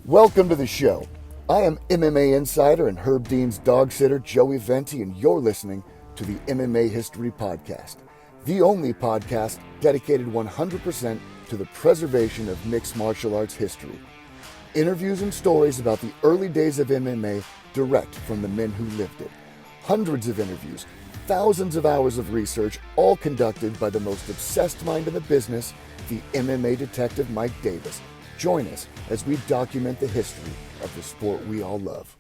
Welcome to the show. I am MMA insider and Herb Dean's dog sitter, Joey Venti, and you're listening to the MMA History Podcast, the only podcast dedicated 100% to the preservation of mixed martial arts history. Interviews and stories about the early days of MMA direct from the men who lived it. Hundreds of interviews, thousands of hours of research, all conducted by the most obsessed mind in the business, the MMA detective Mike Davis. Join us as we document the history of the sport we all love.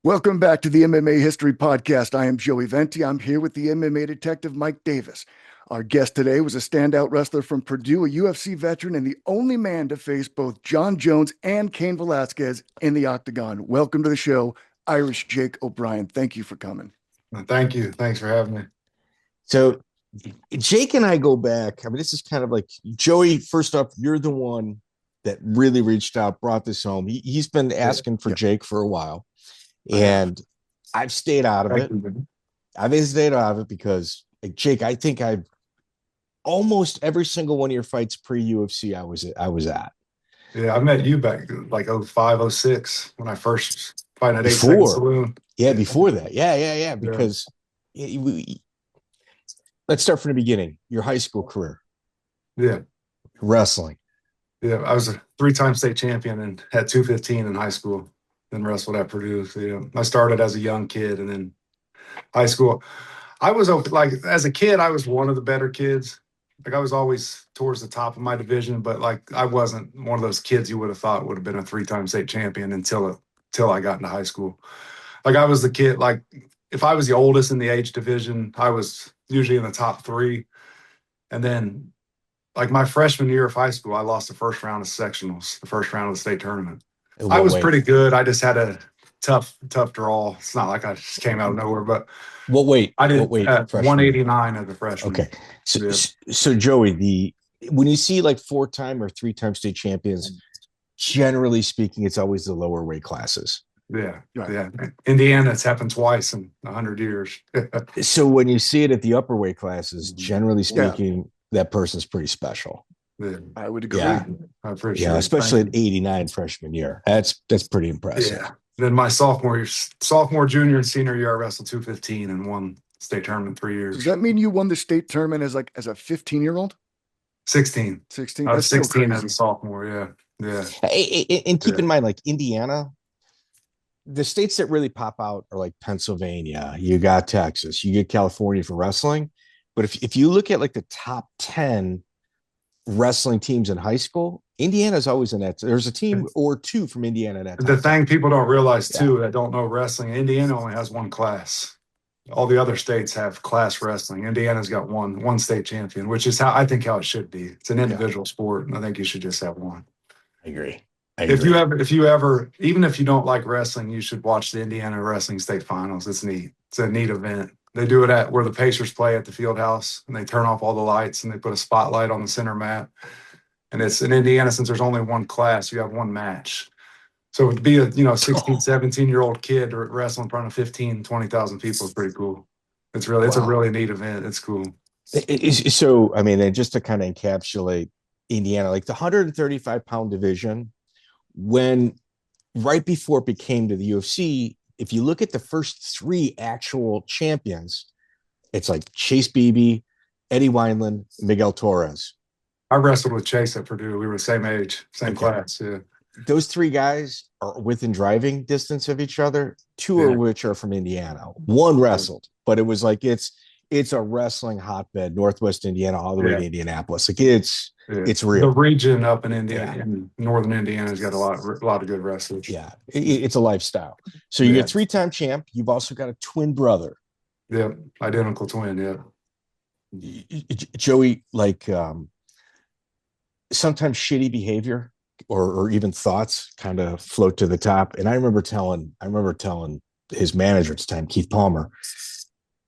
Welcome back to the MMA History Podcast. I am Joey Venti. I'm here with the MMA detective Mike Davis. Our guest today was a standout wrestler from Purdue, a UFC veteran, and the only man to face both Jon Jones and Cain Velasquez in the octagon. Welcome to the show, Irish Jake O'Brien. Thank you for coming. Thank you. Thanks for having me. So Jake and I go back. I mean, this is kind of like, Joey, first off, you're the one that really reached out, brought this home. He's been asking for Jake for a while, and I've stayed out of it. I've stayed out of it because, like, Jake, I think I've almost every single one of your fights pre-UFC I was at. Yeah, I met you back like 05, 06 when I first fight at 8 Second Saloon. Yeah, before that. Yeah. Because let's start from the beginning. Your high school career. Yeah. Wrestling. Yeah, I was a 3-time state champion and had 215 in high school, then wrestled at Purdue. So, yeah, I started as a young kid, and then high school. I was like, as a kid, I was one of the better kids. Like, I was always towards the top of my division, but like, I wasn't one of those kids you would have thought would have been a 3-time state champion until I got into high school. Like, I was the kid, like, if I was the oldest in the age division, I was usually in the top 3. And then, like, my freshman year of high school, I lost the first round of sectionals, the first round of the state tournament. I was pretty good. I just had a tough draw. It's not like I just came out of nowhere, but I did 189 as a freshman. Okay. So Joey, when you see like 4-time or 3-time state champions, generally speaking, it's always the lower weight classes. Yeah. Yeah. Indiana, it's happened twice in 100 years. So when you see it at the upper weight classes, generally speaking, that person's pretty special. Yeah. I would agree. Yeah, I appreciate it. Especially at 89 freshman year. That's pretty impressive. Yeah. Then my sophomore, junior, and senior year, I wrestled 215 and won state tournament 3 years. Does that mean you won the state tournament as a 15-year-old? 16. 16. I was 16 as a sophomore. Yeah. And keep in mind, like Indiana, the states that really pop out are like Pennsylvania. You got Texas. You get California for wrestling. But if you look at like the top 10 wrestling teams in high school, Indiana's always in that. There's a team or two from Indiana. The thing people don't realize too, that don't know wrestling, Indiana only has one class. All the other states have class wrestling. Indiana's got one state champion, which is how it should be. It's an individual sport, and I think you should just have one. I agree. If you ever, even if you don't like wrestling, you should watch the Indiana Wrestling State Finals. It's neat. It's a neat event. They do it at where the Pacers play at the field house, and they turn off all the lights and they put a spotlight on the center mat. And it's in Indiana, since there's only one class, you have one match. So to be a 16, 17-year-old kid wrestling in front of 15, 20,000 people is pretty cool. It's a really neat event. It's cool. So, I mean, and just to kind of encapsulate Indiana, like the 135-pound division, when right before it became to the UFC, if you look at the first 3 actual champions, it's like Chase Beebe, Eddie Wineland, Miguel Torres. I wrestled with Chase at Purdue. We were the same age, same class. Yeah. Those 3 guys are within driving distance of each other, 2 of which are from Indiana. 1 wrestled, but it was like it's a wrestling hotbed, Northwest Indiana, all the way to Indianapolis. Like it's real. The region up in Indiana, in northern Indiana, has got a lot of good wrestlers. Yeah, it's a lifestyle. So you get 3-time champ. You've also got a twin brother. Yeah, identical twin. Yeah. Joey, like sometimes shitty behavior or even thoughts kind of float to the top. And I remember telling his manager at the time, Keith Palmer,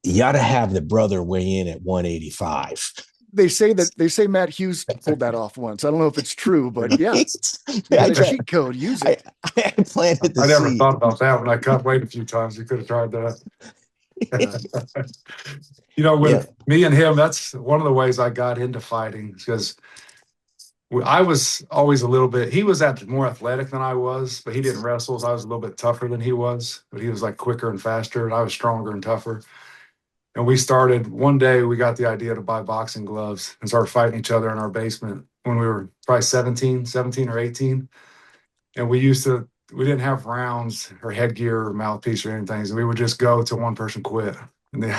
you ought to have the brother weigh in at 185. They say Matt Hughes pulled that off once. I don't know if it's true, but yeah, the cheat code. Use it. I planted the I never thought about that when I cut weight a few times. You could have tried that. With me and him, that's one of the ways I got into fighting, because I was always a little bit, he was more athletic than I was, but he didn't wrestle. So I was a little bit tougher than he was, but he was like quicker and faster, and I was stronger and tougher. And we started, one day we got the idea to buy boxing gloves and start fighting each other in our basement when we were probably 17 or 18. And we didn't have rounds or headgear or mouthpiece or anything. So we would just go till one person quit. And then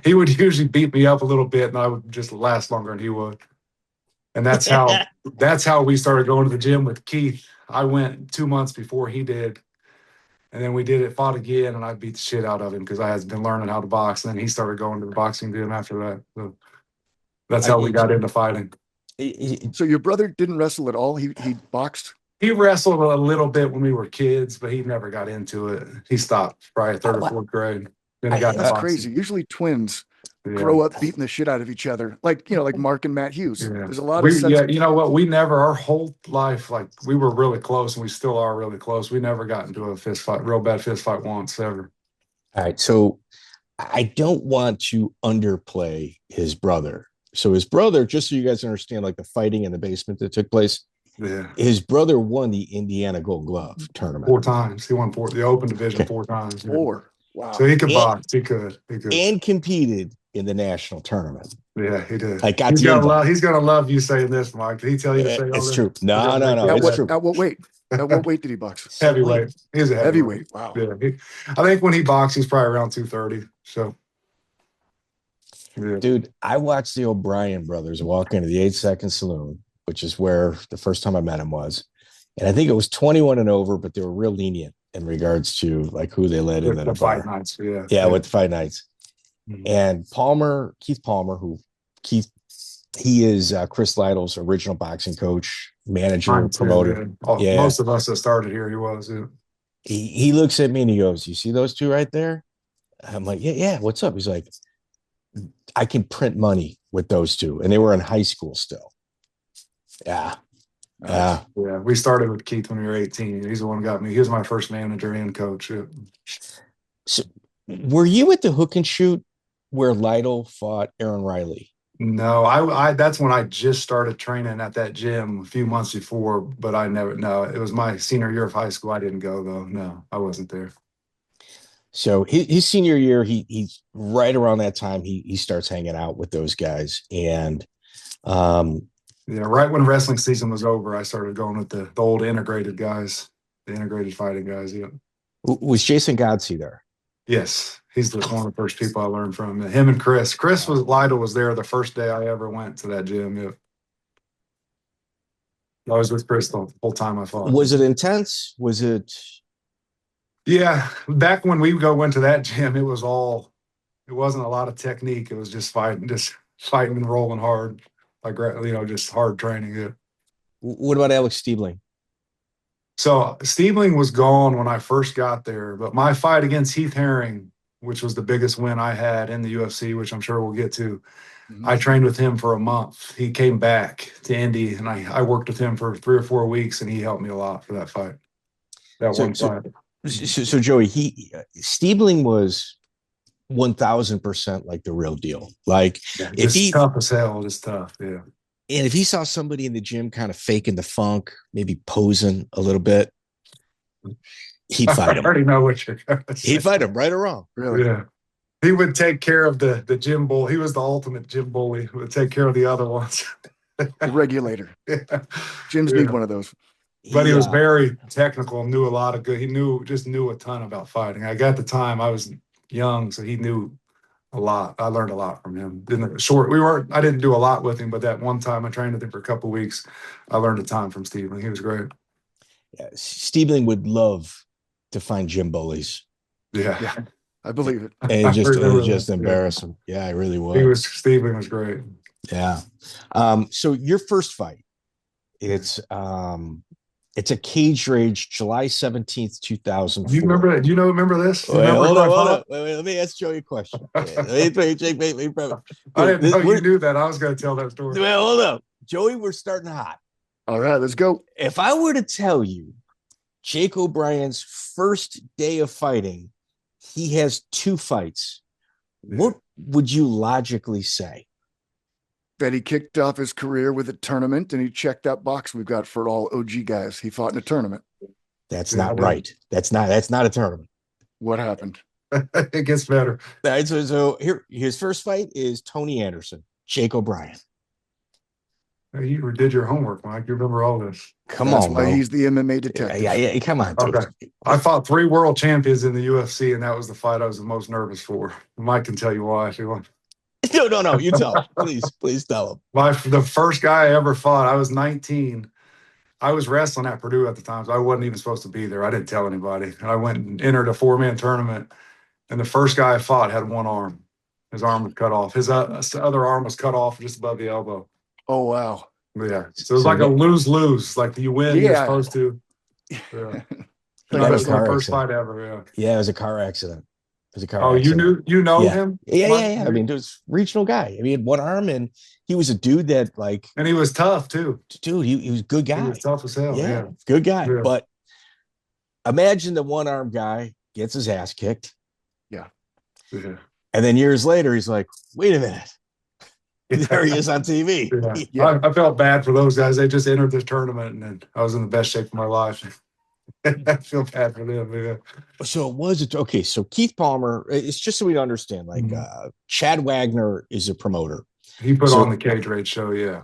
he would usually beat me up a little bit, and I would just last longer than he would. And that's how we started going to the gym with Keith. I went 2 months before he did. And then we fought again, and I beat the shit out of him because I had been learning how to box. And then he started going to the boxing gym after that. So that's how we got into fighting. So your brother didn't wrestle at all? He boxed? He wrestled a little bit when we were kids, but he never got into it. He stopped probably third or fourth grade. Then he got into That's boxing. crazy. Usually twins grow up beating the shit out of each other. Like Mark and Matt Hughes. Yeah. There's a lot of you know what? Our whole life, like we were really close, and we still are really close. We never got into a fist fight, real bad fist fight once ever. All right. So I don't want to underplay his brother. So his brother, just so you guys understand, like the fighting in the basement that took place. Yeah. His brother won the Indiana Gold Glove tournament 4 times. He won the open division 4 times. 4. Wow. So he could box. He could. And competed in the national tournament. Yeah, he did. He's gonna love you saying this, Mike. Did he tell you to say all it's this? true. No. It's true. At what weight? At what weight did he box? Heavyweight. He's a heavyweight. Wow. Yeah. I think when he boxed, he's probably around 230. So. Yeah. Dude, I watched the O'Brien brothers walk into the 8-second saloon, which is where the first time I met him was. And I think it was 21 and over, but they were real lenient in regards to like who they let in the fight nights. Yeah. Yeah, with the fight nights. Mm-hmm. And Keith Palmer, he is Chris Lytle's original boxing coach, manager, promoter. Yeah. Most of us that started here, he was. Yeah. He looks at me and he goes, "You see those two right there?" I'm like, yeah. What's up? He's like, "I can print money with those two," and they were in high school still. Yeah. Yeah. We started with Keith when we were 18. He's the one who got me. He was my first manager and coach. Yeah. So, were you at the hook and shoot where Lytle fought Aaron Riley? No, I that's when I just started training at that gym a few months before, but it was my senior year of high school. I didn't go though. No, I wasn't there. So his senior year, he's right around that time he starts hanging out with those guys. And right when wrestling season was over, I started going with the old integrated guys, the integrated fighting guys. Yeah. Was Jason Godsey there? Yes. He's one of the first people I learned from. Him and Chris. Lytle was there the first day I ever went to that gym. Yeah. I was with Chris the whole time I fought. Was it intense? Was it? Yeah. Back when we went to that gym, it wasn't a lot of technique. It was just fighting and rolling hard. Like, just hard training. Yeah. What about Alex Stiebling? So Stiebling was gone when I first got there, but my fight against Heath Herring, which was the biggest win I had in the UFC, which I'm sure we'll get to, I trained with him for a month. He came back to Indy, and I worked with him for 3 or 4 weeks, and he helped me a lot for that fight. So Joey, Stiebling was 1,000% like the real deal. Like, if he tough as hell, just tough. Yeah. And if he saw somebody in the gym kind of faking the funk, maybe posing a little bit, he'd fight him. I already know what you're going to say. He'd fight him right or wrong. Really? Yeah. He would take care of the gym bull. He was the ultimate gym bully. He would take care of the other ones. The regulator. Yeah. Gyms need one of those. But he was very technical, knew a lot of good. He knew a ton about fighting. At the time I was young, so he knew a lot. I learned a lot from him. I didn't do a lot with him, but that one time I trained with him for a couple of weeks, I learned a ton from Stiebling. He was great. Yeah, Stiebling would love to find gym bullies. Yeah. I believe it. And just embarrass him. Yeah, I really would. Stiebling was great. Yeah. So your first fight, it's a cage rage, July 17th, 2004. Do you remember that? Do you remember this? Hold on. Wait, let me ask Joey a question. I didn't know you knew that. I was going to tell that story. Well, hold up. Joey, we're starting hot. All right, let's go. If I were to tell you Jake O'Brien's first day of fighting, he has 2 fights, what would you logically say? that he kicked off his career with a tournament, and he checked that box we've got for all OG guys. He fought in a tournament. That's not right. That's not a tournament. What happened? It gets better. All right, so here, his first fight is Tony Anderson, Jake O'Brien. You did your homework, Mike. You remember all this. That's why bro. he's the MMA detective. Yeah, come on. Dude. Okay. I fought 3 world champions in the UFC, and that was the fight I was the most nervous for. Mike can tell you why if you want. No. You tell him. Please tell him. The first guy I ever fought, I was 19. I was wrestling at Purdue at the time, so I wasn't even supposed to be there. I didn't tell anybody. And I went and entered a 4-man tournament, and the first guy I fought had one arm. His arm was cut off. His other arm was cut off just above the elbow. Oh, wow. Yeah. So it was like a lose-lose. Like you win, you're supposed to. Yeah. That was my first fight ever, Yeah, it was a car accident. You know him? Yeah. I mean, it was a regional guy. I mean, he had one arm, and he was a dude that and he was tough too. Dude, he was a good guy. He was tough as hell. Yeah. Good guy. Yeah. But imagine the one arm guy gets his ass kicked. Yeah. And then years later, he's like, wait a minute. There he is on TV. Yeah. I felt bad for those guys. They just entered this tournament, and then I was in the best shape of my life. I feel bad for them. Yeah. So okay. So Keith Palmer, it's just so we understand, like Chad Wagner is a promoter. He put on the Cage Rage show. Yeah.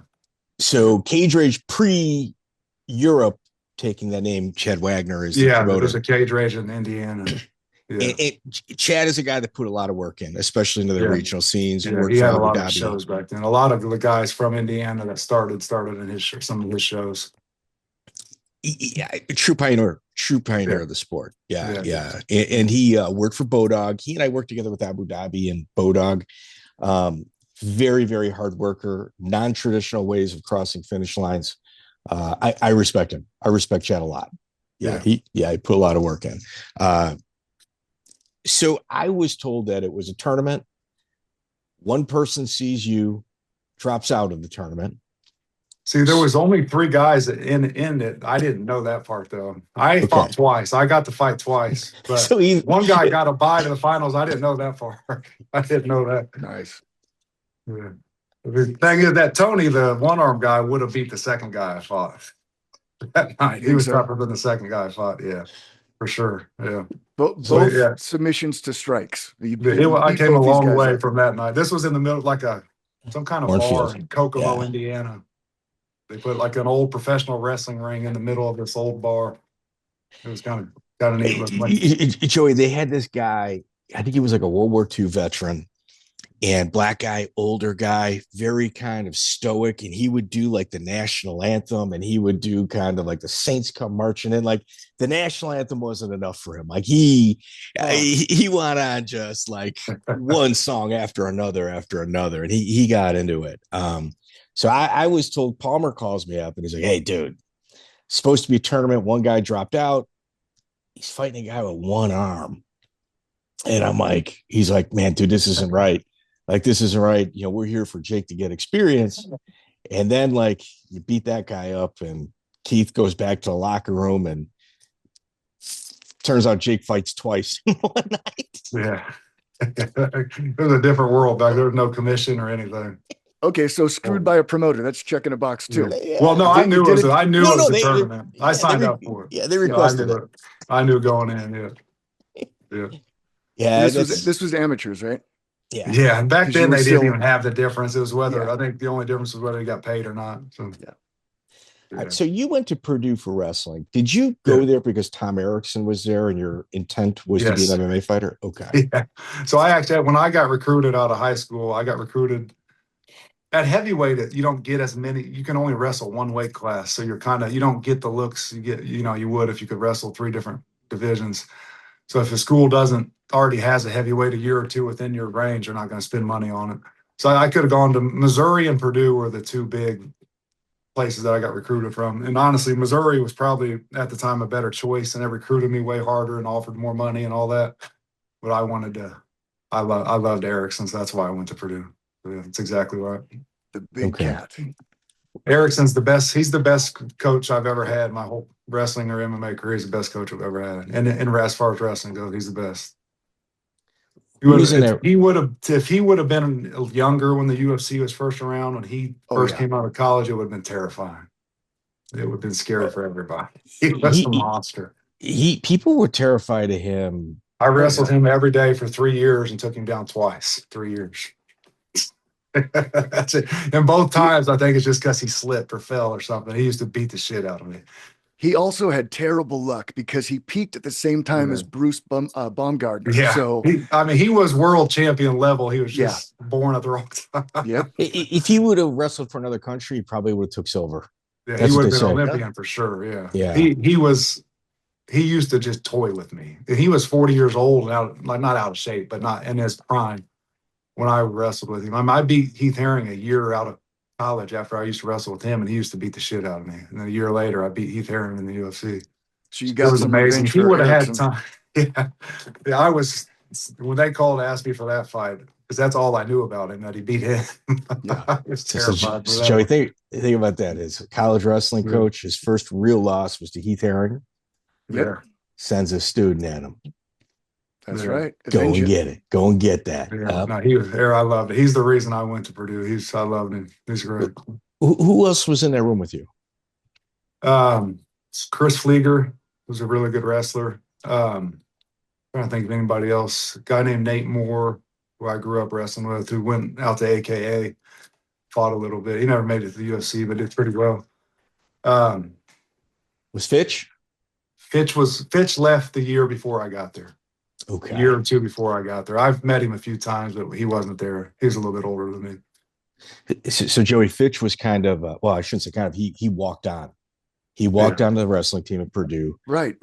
So Cage Rage pre-Europe, taking that name, Chad Wagner is the promoter. There's a Cage Rage in Indiana. Yeah. Chad is a guy that put a lot of work in, especially into the regional scenes. He had a lot of shows back then. A lot of the guys from Indiana that started in some of his shows. Yeah, true pioneer of the sport. Yeah. And he worked for Bodog. He and I worked together with Abu Dhabi and Bodog. Very, very hard worker, non-traditional ways of crossing finish lines. I respect him. I respect Chad a lot. He put a lot of work in. So I was told that it was a tournament. One person sees you, drops out of the tournament. See, there was only 3 guys in it. I didn't know that part, though. I fought twice. I got to fight twice. But one guy got a bye to the finals. I didn't know that part. I didn't know that. Nice. Yeah. The thing is that Tony, the one-arm guy, would have beat the second guy I fought that night. He was tougher than the second guy I fought. Yeah, for sure. Yeah. Both submissions to strikes. I came a long way from that night. This was in the middle, like some kind of bar in Kokomo, Indiana. They put like an old professional wrestling ring in the middle of this old bar. It was kind of neat. Joey, they had this guy, I think he was like a World War II veteran, and black guy, older guy, very kind of stoic. And he would do like the national anthem, and he would do kind of like the Saints Come Marching In. Like the national anthem wasn't enough for him. Like he went on just like one song after another. And he got into it. So I was told, Palmer calls me up and he's like, hey, dude, supposed to be a tournament. One guy dropped out. He's fighting a guy with one arm. And I'm like, he's like, man, dude, this isn't right. Like, this isn't right. You know, we're here for Jake to get experience. And then like you beat that guy up, and Keith goes back to the locker room, and turns out Jake fights twice in one night. Yeah. It was a different world back there. Was no commission or anything. Okay, so screwed by a promoter. That's checking a box too. Yeah. Well, no, I knew it was a tournament. I signed up for it. Yeah, they requested it. I knew going in. Yeah. This was amateurs, right? Yeah. Yeah, and back then they didn't even have the difference. It was whether I think the only difference was whether they got paid or not. So So you went to Purdue for wrestling. Did you go there because Tom Erikson was there and your intent was to be an MMA fighter? Okay. Yeah. So I actually, when I got recruited out of high school, I got recruited at heavyweight. You don't get as many. You can only wrestle one weight class, so you don't get the looks you would if you could wrestle 3 different divisions. So if a school already has a heavyweight a year or 2 within your range, you're not going to spend money on it. So I could have gone to Missouri and Purdue were the 2 big places that I got recruited from. And honestly, Missouri was probably at the time a better choice, and they recruited me way harder and offered more money and all that. But I loved Erikson, so that's why I went to Purdue. So yeah, that's exactly right. The big cat. Erikson's the best. He's the best coach I've ever had. My whole wrestling or MMA career. He's the best coach I've ever had. And as far as wrestling goes, he's the best. He would have if he would have been younger when the UFC was first around, when he first came out of college, it would have been terrifying. It would have been scary for everybody. He was a monster. People were terrified of him. I wrestled him every day for 3 years and took him down twice. 3 years. That's it. And both times, I think it's just because he slipped or fell or something. He used to beat the shit out of me. He also had terrible luck because he peaked at the same time as Bruce Baumgartner. Yeah. So he was world champion level. He was just born at the wrong time. Yep. If he would have wrestled for another country, he probably would have took silver. Yeah, he would have been Olympian for sure. Yeah. Yeah. He used to just toy with me. And he was 40 years old and not out of shape, but not in his prime when I wrestled with him. I beat Heath Herring a year out of college after I used to wrestle with him, and he used to beat the shit out of me. And then a year later, I beat Heath Herring in the UFC. So you got it was amazing. He would have had time. Yeah. Yeah, When they called to ask me for that fight, because that's all I knew about him, that he beat him. Yeah. I was terrified. So Joey, think about that. His college wrestling coach, his first real loss was to Heath Herring. Yeah. Sends a student at him. That's right. Go and get it. Go and get that. Yeah. No, he was there. I loved it. He's the reason I went to Purdue. I loved him. He's great. Who else was in that room with you? Chris Flieger was a really good wrestler. Trying to think of anybody else. A guy named Nate Moore, who I grew up wrestling with, who went out to AKA, fought a little bit. He never made it to the UFC, but did pretty well. Was Fitch? Fitch left the year before I got there. Okay. A year or two before I got there. I've met him a few times, but he wasn't there. He was a little bit older than me. So Joey, Fitch was kind of, I shouldn't say kind of, he walked on. He walked onto the wrestling team at Purdue. Right.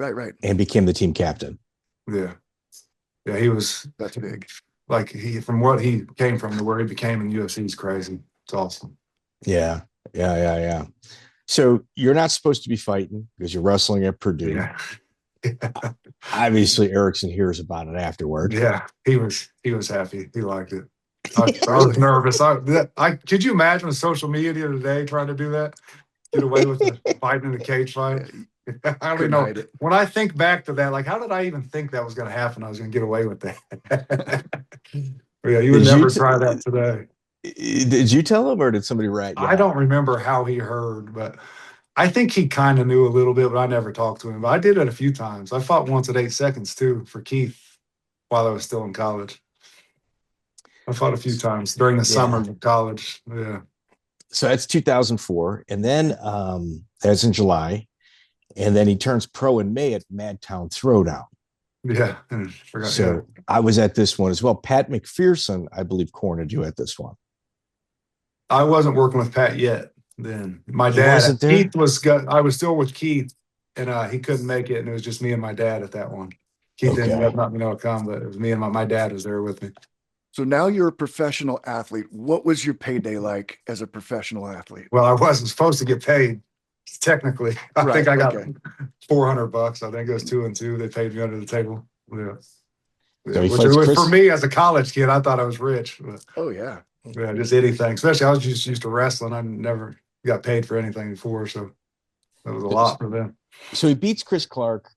And became the team captain. Yeah. Yeah, he was. That's big. Like from what he came from to where he became in the UFC is crazy. It's awesome. Yeah. So you're not supposed to be fighting because you're wrestling at Purdue. Yeah. Obviously, Erikson hears about it afterward. Yeah, he was happy. He liked it. I was nervous. Could you imagine with social media today trying to do that? Get away with it, fighting in a cage fight. I don't even know. When I think back to that, like, how did I even think that was going to happen? I was going to get away with that. Yeah, you would never try that today. Did you tell him, or did somebody write? I don't remember how he heard, but I think he kind of knew a little bit, but I never talked to him. But I did it a few times. I fought once at 8 seconds too for Keith while I was still in college. I fought a few times during the summer of college. Yeah. So that's 2004, and then that's in July, and then he turns pro in May at Madtown Throwdown. Yeah. I was at this one as well. Pat McPherson, I believe, cornered you at this one. I wasn't working with Pat yet. Then my dad, Keith I was still with Keith, and he couldn't make it, and it was just me and my dad at that one. Keith didn't let me know to come, but it was me and my dad was there with me. So now you're a professional athlete. What was your payday like as a professional athlete? Well, I wasn't supposed to get paid technically. I think I got $400. I think it was 2 and 2. They paid me under the table. Yeah. Which for me as a college kid, I thought I was rich. But, yeah, just anything. Especially I was just used to wrestling. I never got paid for anything before, so that was a lot for them. So he beats Chris Clark.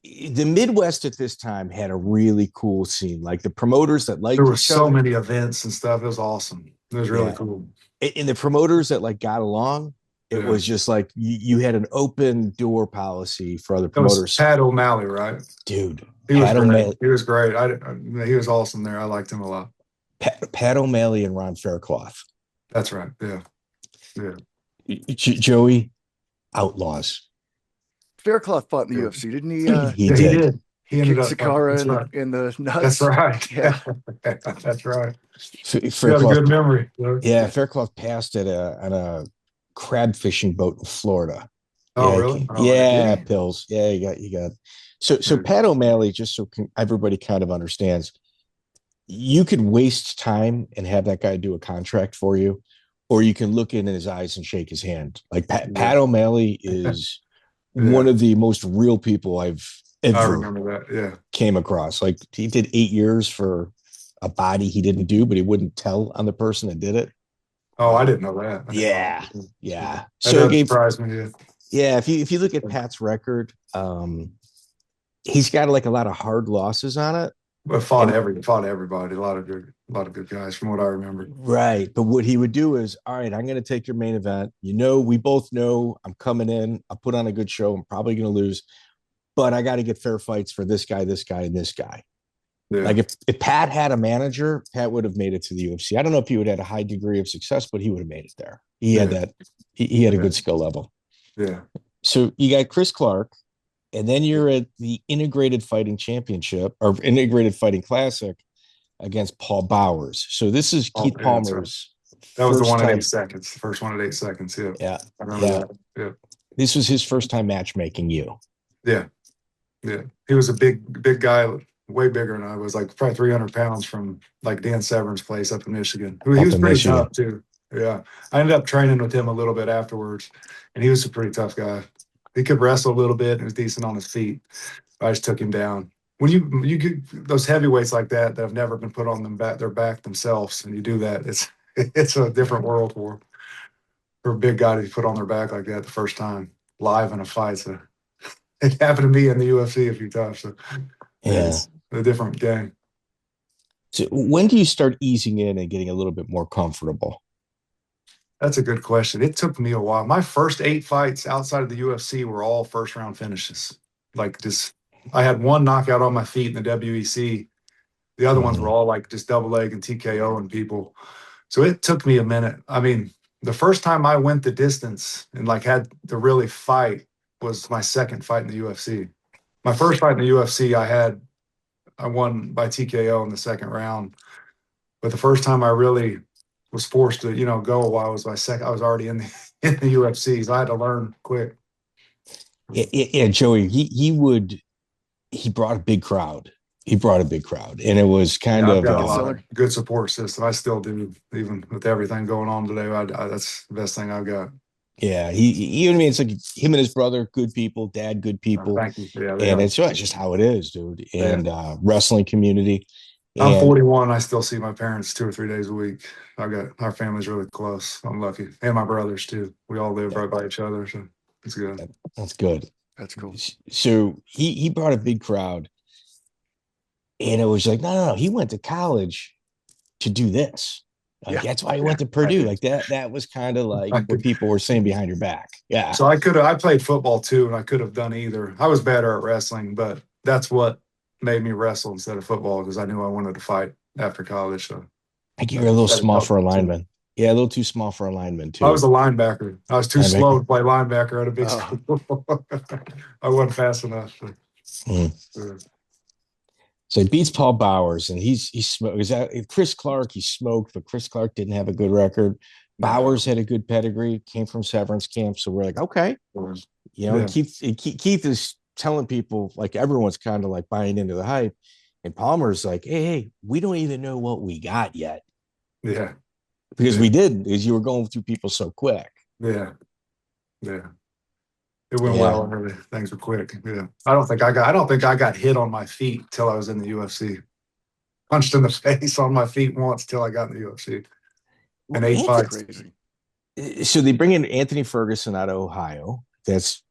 The Midwest at this time had a really cool scene. Like the promoters that liked there were so many events and stuff. It was awesome. It was really cool. And the promoters that like got along, it was just like you had an open door policy for other promoters. Was Pat O'Malley, right? Dude, he was great. He was awesome there. I liked him a lot. Pat O'Malley and Ron Faircloth. That's right. Yeah. Joey, outlaws. Faircloth fought in the UFC, didn't he? He did. He ended up Sakara in the nuts. That's right. Yeah. That's right. Faircloth, got a good memory. Yeah, Faircloth passed on a crab fishing boat in Florida. Oh, really? Yeah, pills. Yeah, you got. So Pat O'Malley, just so everybody kind of understands, you could waste time and have that guy do a contract for you, or you can look in his eyes and shake his hand. Like Pat O'Malley is one of the most real people I've ever came across. Like he did 8 years for a body he didn't do, but he wouldn't tell on the person that did it. Oh, I didn't know that. Yeah. So that surprised me. Yeah, if you look at Pat's record, he's got like a lot of hard losses on it, But fought everybody. A lot of good guys from what I remember. Right. But what he would do is, all right, I'm going to take your main event. We both know I'm coming in. I put on a good show. I'm probably going to lose, but I got to get fair fights for this guy, and this guy. Yeah. Like if Pat had a manager, Pat would have made it to the UFC. I don't know if he would have had a high degree of success, but he would have made it there. He had that. He had a good skill level. Yeah. So you got Chris Clark, and then you're at the Integrated Fighting Championship or Integrated Fighting Classic against Paul Bowers. So this is Keith Palmer's. That was the one at 8 seconds. The first one at 8 seconds. Yeah. Yeah. I remember that. Yeah. This was his first time matchmaking you. Yeah. Yeah. He was a big guy, way bigger than I was, like probably 300 pounds from like Dan Severn's place up in Michigan. He was pretty tough too. Yeah. I ended up training with him a little bit afterwards, and he was a pretty tough guy. He could wrestle a little bit and was decent on his feet. I just took him down. When you get those heavyweights like that have never been put on their back themselves, and you do that, it's a different world for a big guy to be put on their back like that the first time live in a fight. So it happened to me in the UFC a few times. So it's a different game. So when do you start easing in and getting a little bit more comfortable? That's a good question. It took me a while. My first 8 fights outside of the UFC were all first round finishes. Like just, I had one knockout on my feet in the WEC. The other ones were all like just double leg and TKO and people. So it took me a minute. I mean, the first time I went the distance and like had to really fight was my second fight in the UFC. My first fight in the UFC, I won by TKO in the second round. But the first time I really was forced to, go while I was I was already in the UFC. So I had to learn quick. Yeah, Joey, he brought a big crowd. And it was kind of got a lot of good support system. I still do, even with everything going on today. That's the best thing I've got. Yeah, you know what I mean? It's like him and his brother, good people, dad, good people. Thank you. Yeah, and it's just how it is, dude. And wrestling community. I'm 41. I still see my parents 2 or 3 days a week. Our family's really close. I'm lucky. And my brothers too. We all live right by each other. So it's good. That's good. That's cool. So he brought a big crowd. And it was like, no. He went to college to do this. That's why he went to Purdue. Like that was kind of like what people were saying behind your back. Yeah. So I played football too, and I could have done either. I was better at wrestling, but that's what made me wrestle instead of football, because I knew I wanted to fight after college. So I think you're a little small for a lineman. Yeah, a little too small for a lineman too. I was a linebacker. I was too slow to play linebacker at a big school. I wasn't fast enough. So he beats Paul Bowers, and he's smoked. Is that Chris Clark? He smoked, but Chris Clark didn't have a good record. Bowers had a good pedigree, came from Severance camp. So we're like, okay, Keith is telling people, like, everyone's kind of like buying into the hype, and Palmer's like, hey, we don't even know what we got yet. Yeah, because we didn't, because you were going through people so quick. Yeah. It went well, and things were quick. Yeah, I don't think I got hit on my feet till I was in the UFC. Punched in the face on my feet once till I got in the UFC. And 8 fights. Crazy. So they bring in Anthony Ferguson out of Ohio. That's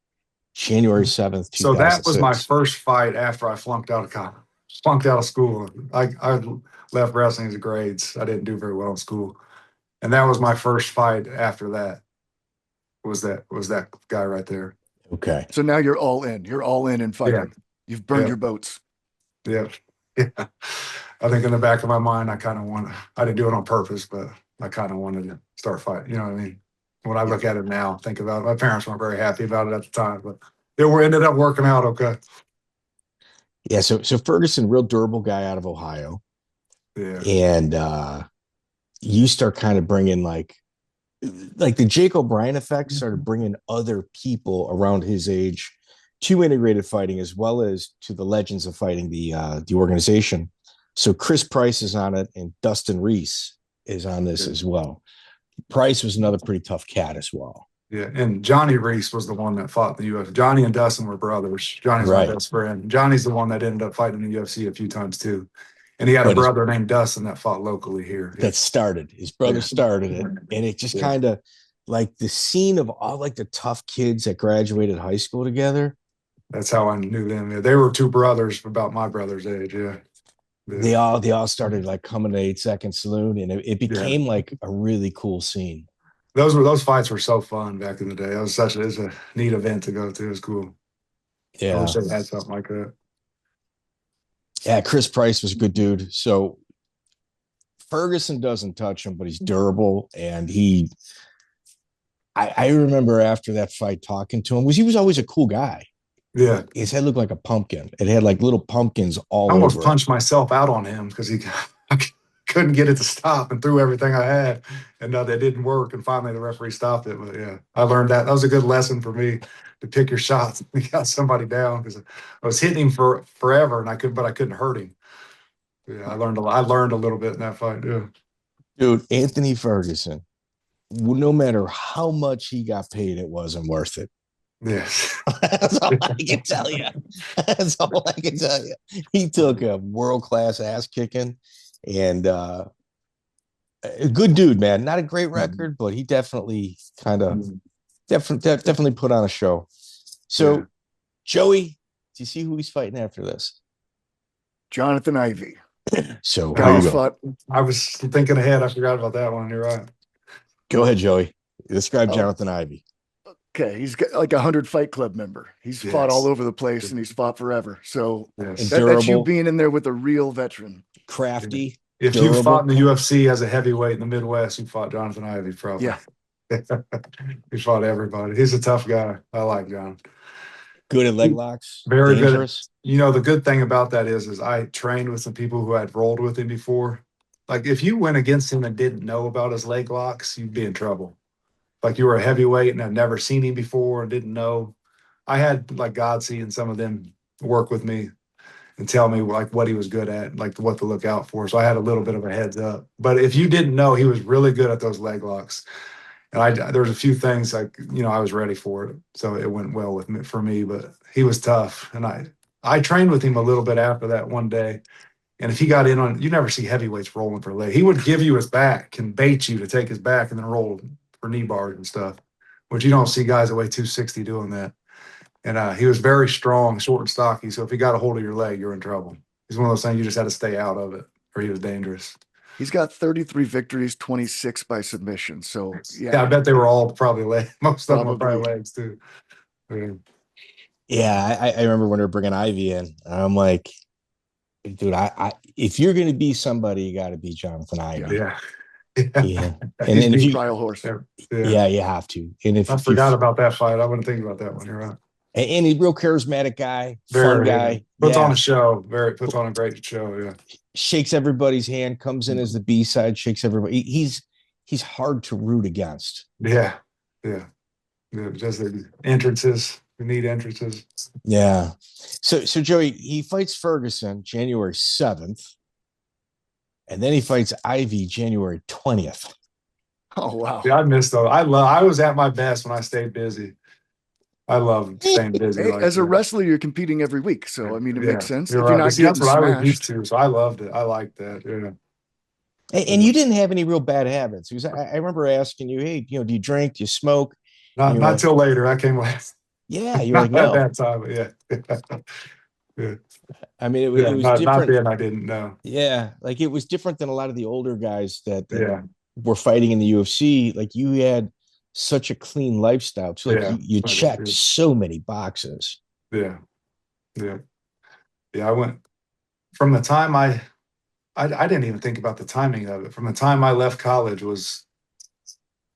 January 7th, 2006. So that was my first fight after I flunked out of school. I left wrestling as grades. I didn't do very well in school, and that was my first fight after that. Was that guy right there? Okay. So now you're all in. You're all in fighting. Yeah. You've burned your boats. Yeah. I think in the back of my mind, I didn't do it on purpose, but I kind of wanted to start fighting. You know what I mean? When I look at it now, think about it. My parents weren't very happy about it at the time, but it ended up working out okay. Yeah. So Ferguson, real durable guy out of Ohio. Yeah. And you start kind of bringing like the Jake O'Brien effect started bringing other people around his age to integrated fighting, as well as to the legends of fighting, the organization. So Chris Price is on it, and Dustin Reese is on this as well. Price was another pretty tough cat as well. Yeah, and Johnny Reese was the one that fought in the UFC. Johnny and Dustin were brothers. Johnny's my best friend. Johnny's the one that ended up fighting in the UFC a few times too. And he had a brother named Dustin that fought locally here. That started. His brother started it. And it just kind of like the scene of all like the tough kids that graduated high school together. That's how I knew them. Yeah, they were 2 brothers about my brother's age. Yeah. They all started like coming to 8-second Saloon, and it became like a really cool scene. Those fights were so fun back in the day. It was a neat event to go to. It was cool. Yeah, I wish they had something like that. Yeah, Chris Price was a good dude. So Ferguson doesn't touch him, but he's durable, and I remember after that fight talking to him, he was always a cool guy. Yeah. His head looked like a pumpkin. It had like little pumpkins all over. I almost punched myself out on him because I couldn't get it to stop and threw everything I had. And that didn't work. And finally the referee stopped it. But yeah, I learned that. That was a good lesson for me to pick your shots and got somebody down because I was hitting him for forever and I couldn't hurt him. Yeah, I learned a little bit in that fight. Yeah. Dude, Anthony Ferguson, no matter how much he got paid, it wasn't worth it. Yes. That's all I can tell you. That's all I can tell you. He took a world-class ass kicking, and a good dude, man. Not a great record, but he definitely definitely put on a show. So, Joey, do you see who he's fighting after this? Johnathan Ivey. So I was thinking ahead. I forgot about that one. You're right. Go ahead, Joey. Describe Johnathan Ivey. Okay, he's got like 100 Fight Club member. He's fought all over the place and he's fought forever. So that's you being in there with a real veteran. Crafty. If durable. you fought in the UFC as a heavyweight in the Midwest, you fought Johnathan Ivey probably. Yeah. He fought everybody. He's a tough guy. I like John. Good at leg locks. Very dangerous. Good. The good thing about that is I trained with some people who had rolled with him before. Like if you went against him and didn't know about his leg locks, you'd be in trouble. Like you were a heavyweight and I've never seen him before and didn't know. I had like Godsey and some of them work with me and tell me like what he was good at, like what to look out for. So I had a little bit of a heads up. But if you didn't know, he was really good at those leg locks. And there was a few things like, I was ready for it. So it went well for me, but he was tough. And I trained with him a little bit after that one day. And if he got in on, you never see heavyweights rolling for leg. He would give you his back and bait you to take his back and then roll for knee bars and stuff, which you don't see guys that weigh 260 doing that. And he was very strong, short and stocky. So if he got a hold of your leg, you're in trouble. He's one of those things you just had to stay out of it or he was dangerous. He's got 33 victories, 26 by submission. So yeah, I bet they were all probably legs. Most of them were probably legs too. Yeah, I remember when they were bringing Ivey in. I'm like, dude, if you're going to be somebody, you got to be Johnathan Ivey. Yeah. And if you trial horse. Yeah, you have to. And if I forgot about that fight, I wouldn't think about that one. You're right. And he's a real charismatic guy, fun guy. Puts on a show. Puts on a great show. Yeah. Shakes everybody's hand. Comes in as the B side. Shakes everybody. He's hard to root against. Yeah. Just the entrances. We need entrances. Yeah. So Joey, he fights Ferguson January 7th. And then he fights Ivey January 20th. Oh, wow. Yeah, I missed those. I was at my best when I stayed busy. I love staying busy. As a wrestler, you're competing every week. So, it makes sense. You're right. That's what I was used to. So I loved it. I liked that. Yeah. And you didn't have any real bad habits. Because I remember asking you, hey, do you drink? Do you smoke? Not till later. I came last. Yeah. You're like, no. At that time. Yeah. Yeah. I mean, it was different. Not then I didn't know. Yeah. Like it was different than a lot of the older guys that were fighting in the UFC. Like you had such a clean lifestyle. So you checked so many boxes. Yeah. I went from the time I didn't even think about the timing of it. From the time I left college was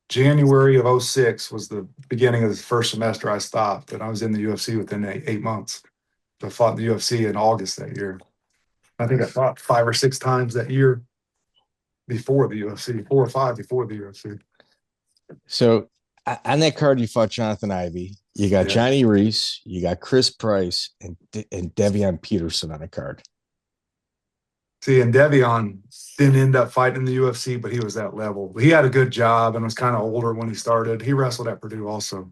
January of 2006 was the beginning of the first semester I stopped, and I was in the UFC within 8 months. So I fought in the UFC in August that year. I think I fought 5 or 6 times that year before the UFC, 4 or 5 before the UFC. So on that card, you fought Johnathan Ivey. You got Johnny Reese, you got Chris Price, and Davion Peterson on the card. See, and Davion didn't end up fighting in the UFC, but he was that level. He had a good job and was kind of older when he started. He wrestled at Purdue also.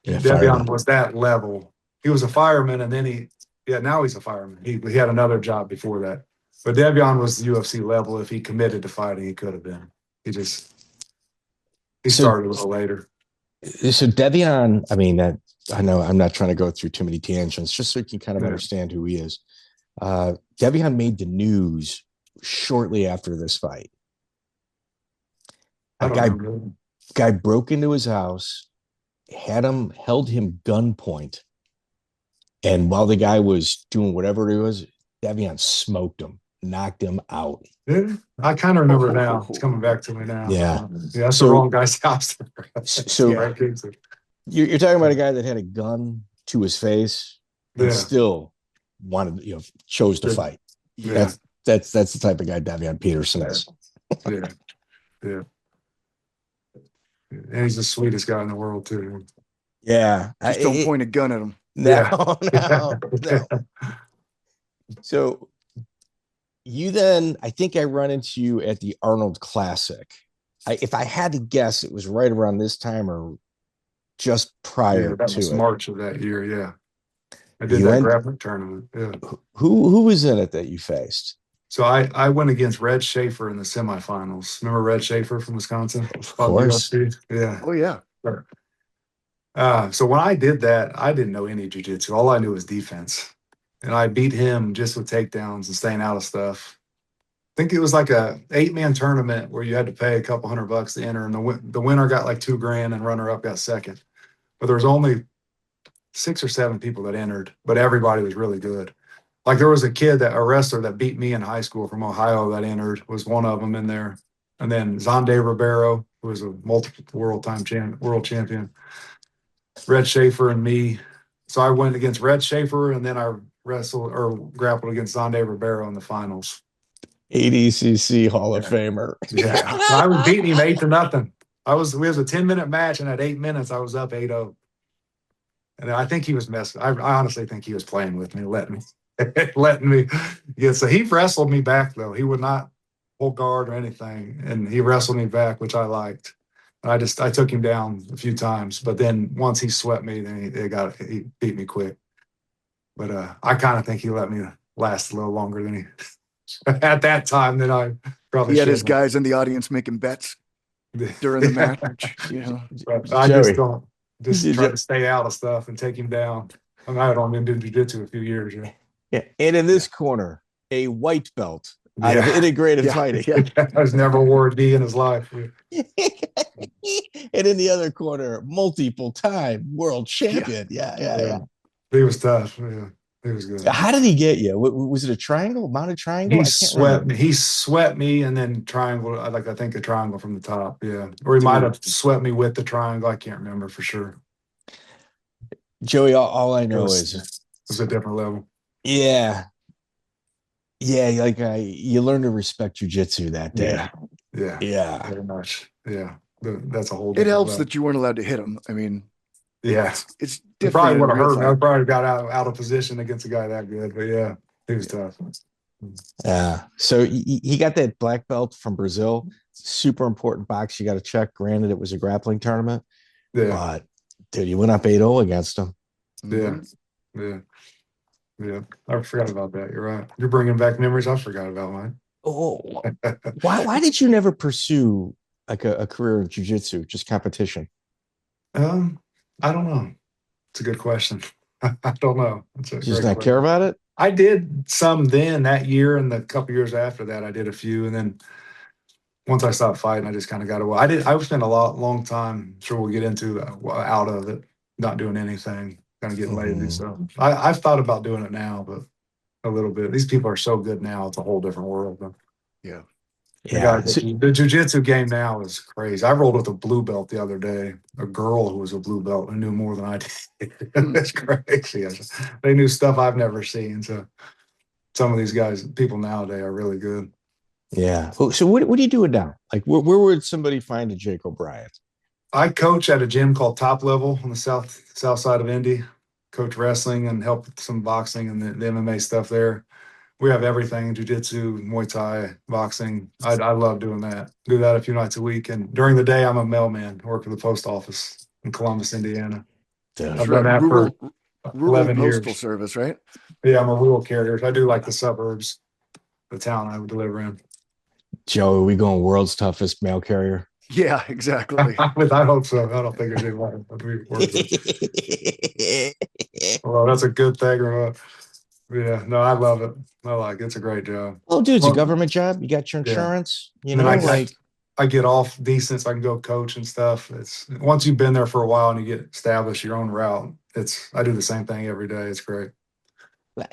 Yeah, Davion was that level. He was a fireman, and then now he's a fireman. He had another job before that. But Davion was the UFC level. If he committed to fighting, he could have been. He started a little later. So Davion, I meknow I'm not trying to go through too many tangents, just so you can kind of understand who he is. Davion made the news shortly after this fight. A guy broke into his house, held him gunpoint. And while the guy was doing whatever it was, Davion smoked him, knocked him out. Yeah, I kind of remember it now. It's coming back to me now. Yeah. That's the wrong guy's house. You're talking about a guy that had a gun to his face and still wanted, chose to fight. Yeah. That's the type of guy Davion Peterson is. Yeah. And he's the sweetest guy in the world too. Yeah. Just don't point a gun at him. No. So you then, I think I run into you at the Arnold Classic. If I had to guess, it was right around this time or just prior that to was it. March of that year. Yeah. I did that grappling tournament. Yeah. Who was in it that you faced? So I went against Red Schafer in the semifinals. Remember Red Schafer from Wisconsin? Of course. Yeah. Oh, yeah. Sure. So when I did that, I didn't know any jiu-jitsu. All I knew was defense. And I beat him just with takedowns and staying out of stuff. I think it was like a 8-man tournament where you had to pay a couple $100 to enter. And the winner got like $2,000 and runner-up got second. But there was only 6 or 7 people that entered, but everybody was really good. Like there was a wrestler that beat me in high school from Ohio that entered, was one of them in there. And then Zonde Ribeiro, who was a multiple world champion, Red Schafer and me. So I went against Red Schafer and then I grappled against Zonde Ribeiro in the finals. ADCC Hall of Famer. Yeah. I was beating him 8-0. We was a 10-minute match and at 8 minutes I was up 8-0. And I think he was messing. I honestly think he was playing with me, letting me get. So he wrestled me back though. He would not pull guard or anything, and he wrestled me back, which I liked. And I took him down a few times, but then once he swept me, then he beat me quick. But I kind of think he let me last a little longer than he at that time than I probably. He had his guys in the audience making bets during the match. I just don't. Just try to stay out of stuff and take him down. I mean, I'd only been doing jiu-jitsu a few years. Yeah. And in this corner, a white belt out of integrated fighting. Yeah. He's never wore a D in his life. And in the other corner, multiple time world champion. Yeah. He was tough. Yeah. He was good. How did he get you? Was it a triangle, mounted triangle? He swept me and then triangle. I think a triangle from the top. Yeah. Or he might have swept me with the triangle. I can't remember for sure. Joey, all I know is it was a different level. Yeah. Yeah. You learn to respect jiu-jitsu that day. Yeah. Very much. Yeah. That's a whole. It helps that you weren't allowed to hit him. I mean, yeah, it's different. Probably would have hurt me. I probably got out of position against a guy that good. But yeah, he was tough. Yeah. So he got that black belt from Brazil. Super important box you got to check. Granted, it was a grappling tournament. Yeah. But dude, you went up 8-0 against him. Yeah. I forgot about that. You're right. You're bringing back memories. I forgot about mine. Oh, why did you never pursue like a career in jiu-jitsu, just competition? I don't know. It's a good question. I don't know. Just not care about it? I did some then that year, and the couple years after that, I did a few. And then once I stopped fighting, I just kind of got away. I spent a long time, sure we'll get into, out of it, not doing anything, kind of getting lazy. So I've thought about doing it now, but a little bit. These people are so good now. It's a whole different world. But yeah. The jiu-jitsu game now is crazy. I rolled with a blue belt the other day, a girl who was a blue belt and knew more than I did. It's crazy. They knew stuff I've never seen. So some of these people nowadays are really good. Yeah. So what are you doing now? Like where would somebody find a Jake O'Brien? I coach at a gym called Top Level on the south side of Indy. Coach wrestling and help with some boxing and the MMA stuff there. We have everything: jiu-jitsu, Muay Thai, boxing. I love doing that. Do that a few nights a week. And during the day, I'm a mailman. I work for the post office in Columbus, Indiana. I've done that for 11 years. Postal service, right? Yeah, I'm a rural carrier. I do like the suburbs, the town I would deliver in. Joe, are we going world's toughest mail carrier? Yeah, exactly. I hope so. I don't think there's anyone. Well, that's a good thing or not. Yeah, no, I love it. I like it. It's a great job. Oh, dude, it's a government job. You got your Yeah. insurance. You And know, then like I get off decent, so I can go coach and stuff. It's once you've been there for a while and you get established your own route. I do the same thing every day. It's great.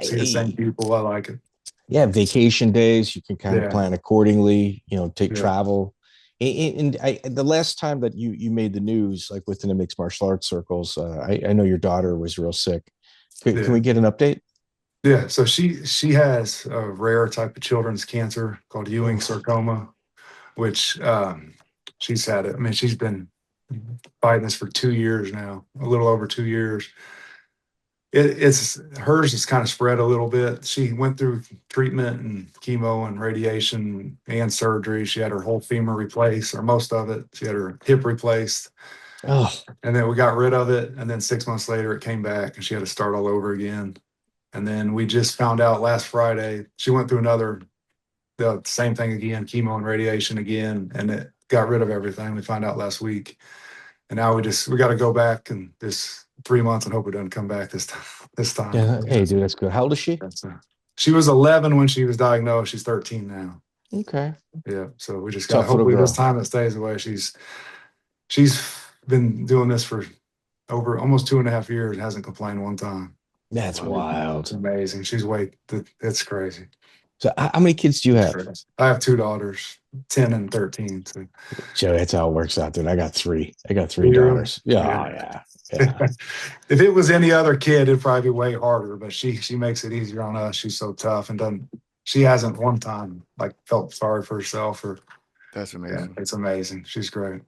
See the same people. I like it. yeah, vacation days. You can kind of plan accordingly. You know, take travel. And the last time that you made the news, like within the mixed martial arts circles, I know your daughter was real sick. Can we get an update? Yeah, so she has a rare type of children's cancer called Ewing sarcoma, which she's had it. I mean, she's been fighting this for 2 years now, a little over 2 years. It's hers is kind of spread a little bit. She went through treatment and chemo and radiation and surgery. She had her whole femur replaced, or most of it. She had her hip replaced. Oh, and then we got rid of it. And then 6 months later, it came back and she had to start all over again. And then we just found out last Friday, she went through the same thing again, chemo and radiation again, and it got rid of everything. We found out last week. And now we got to go back in this 3 months and hope it doesn't come back this time. Yeah. Hey, dude, that's good. How old is she? She was 11 when she was diagnosed. She's 13 now. Okay. Yeah. So we just got hopefully this time it stays away. She's been doing this for over almost 2.5 years. Hasn't complained one time. That's wild. It's amazing. It's crazy. So how many kids do you have? I have 2 daughters, 10 and 13. So. Joe, that's how it works out, dude. I got 3 daughters. Yeah. If it was any other kid, it'd probably be way harder, but she makes it easier on us. She's so tough and she hasn't one time like felt sorry for herself That's amazing. Yeah, it's amazing. She's great.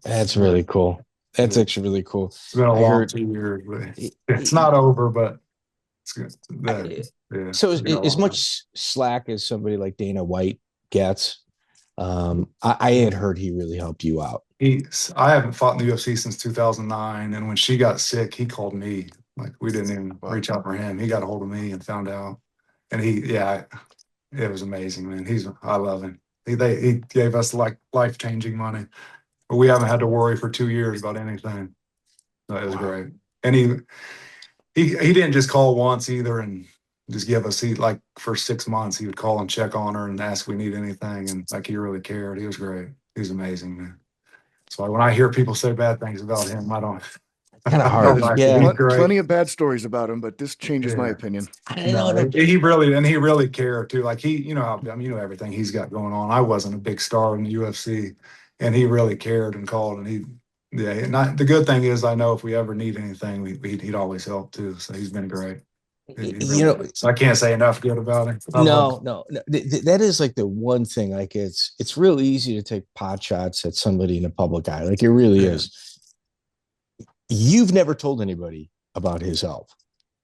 That's really cool. That's actually really cool. It's been a long 2 years, but it's not over, but it's good. Yeah, so as much slack as somebody like Dana White gets, I had heard he really helped you out. I haven't fought in the UFC since 2009, and when she got sick, he called me. Like we didn't even reach out for him. He got a hold of me and found out, and it was amazing, man. I love him. He gave us like life-changing money, but we haven't had to worry for 2 years about anything. So it was great, and he didn't just call once either, and just give us like for 6 months he would call and check on her and ask if we need anything, and like he really cared. He was great. He was amazing, man. So when I hear people say bad things about him, I don't. Kind of hard. Yeah, plenty of bad stories about him, but this changes my opinion. I know. He really cared too. Like you know everything he's got going on. I wasn't a big star in the UFC, and he really cared and called. And the good thing is, I know if we ever need anything, he'd always help too. So he's been great. So I can't say enough good about him. No. That is like the one thing. Like it's real easy to take pot shots at somebody in a public eye. Like it really is. You've never told anybody about his help.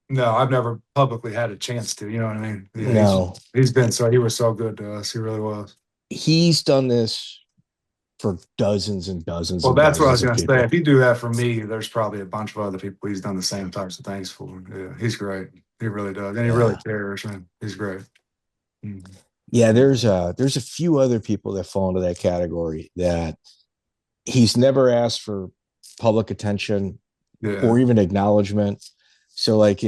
No, I've never publicly had a chance to. You know what I mean? Yeah, no, he was so good to us. He really was. He's done this for dozens and dozens. Well, that's what I was going to say. If you do that for me, there's probably a bunch of other people he's done the same types of things for. Yeah, he's great. He really does, and he really cares. Man, he's great. Mm-hmm. Yeah, there's a few other people that fall into that category that he's never asked for public attention or even acknowledgement. So like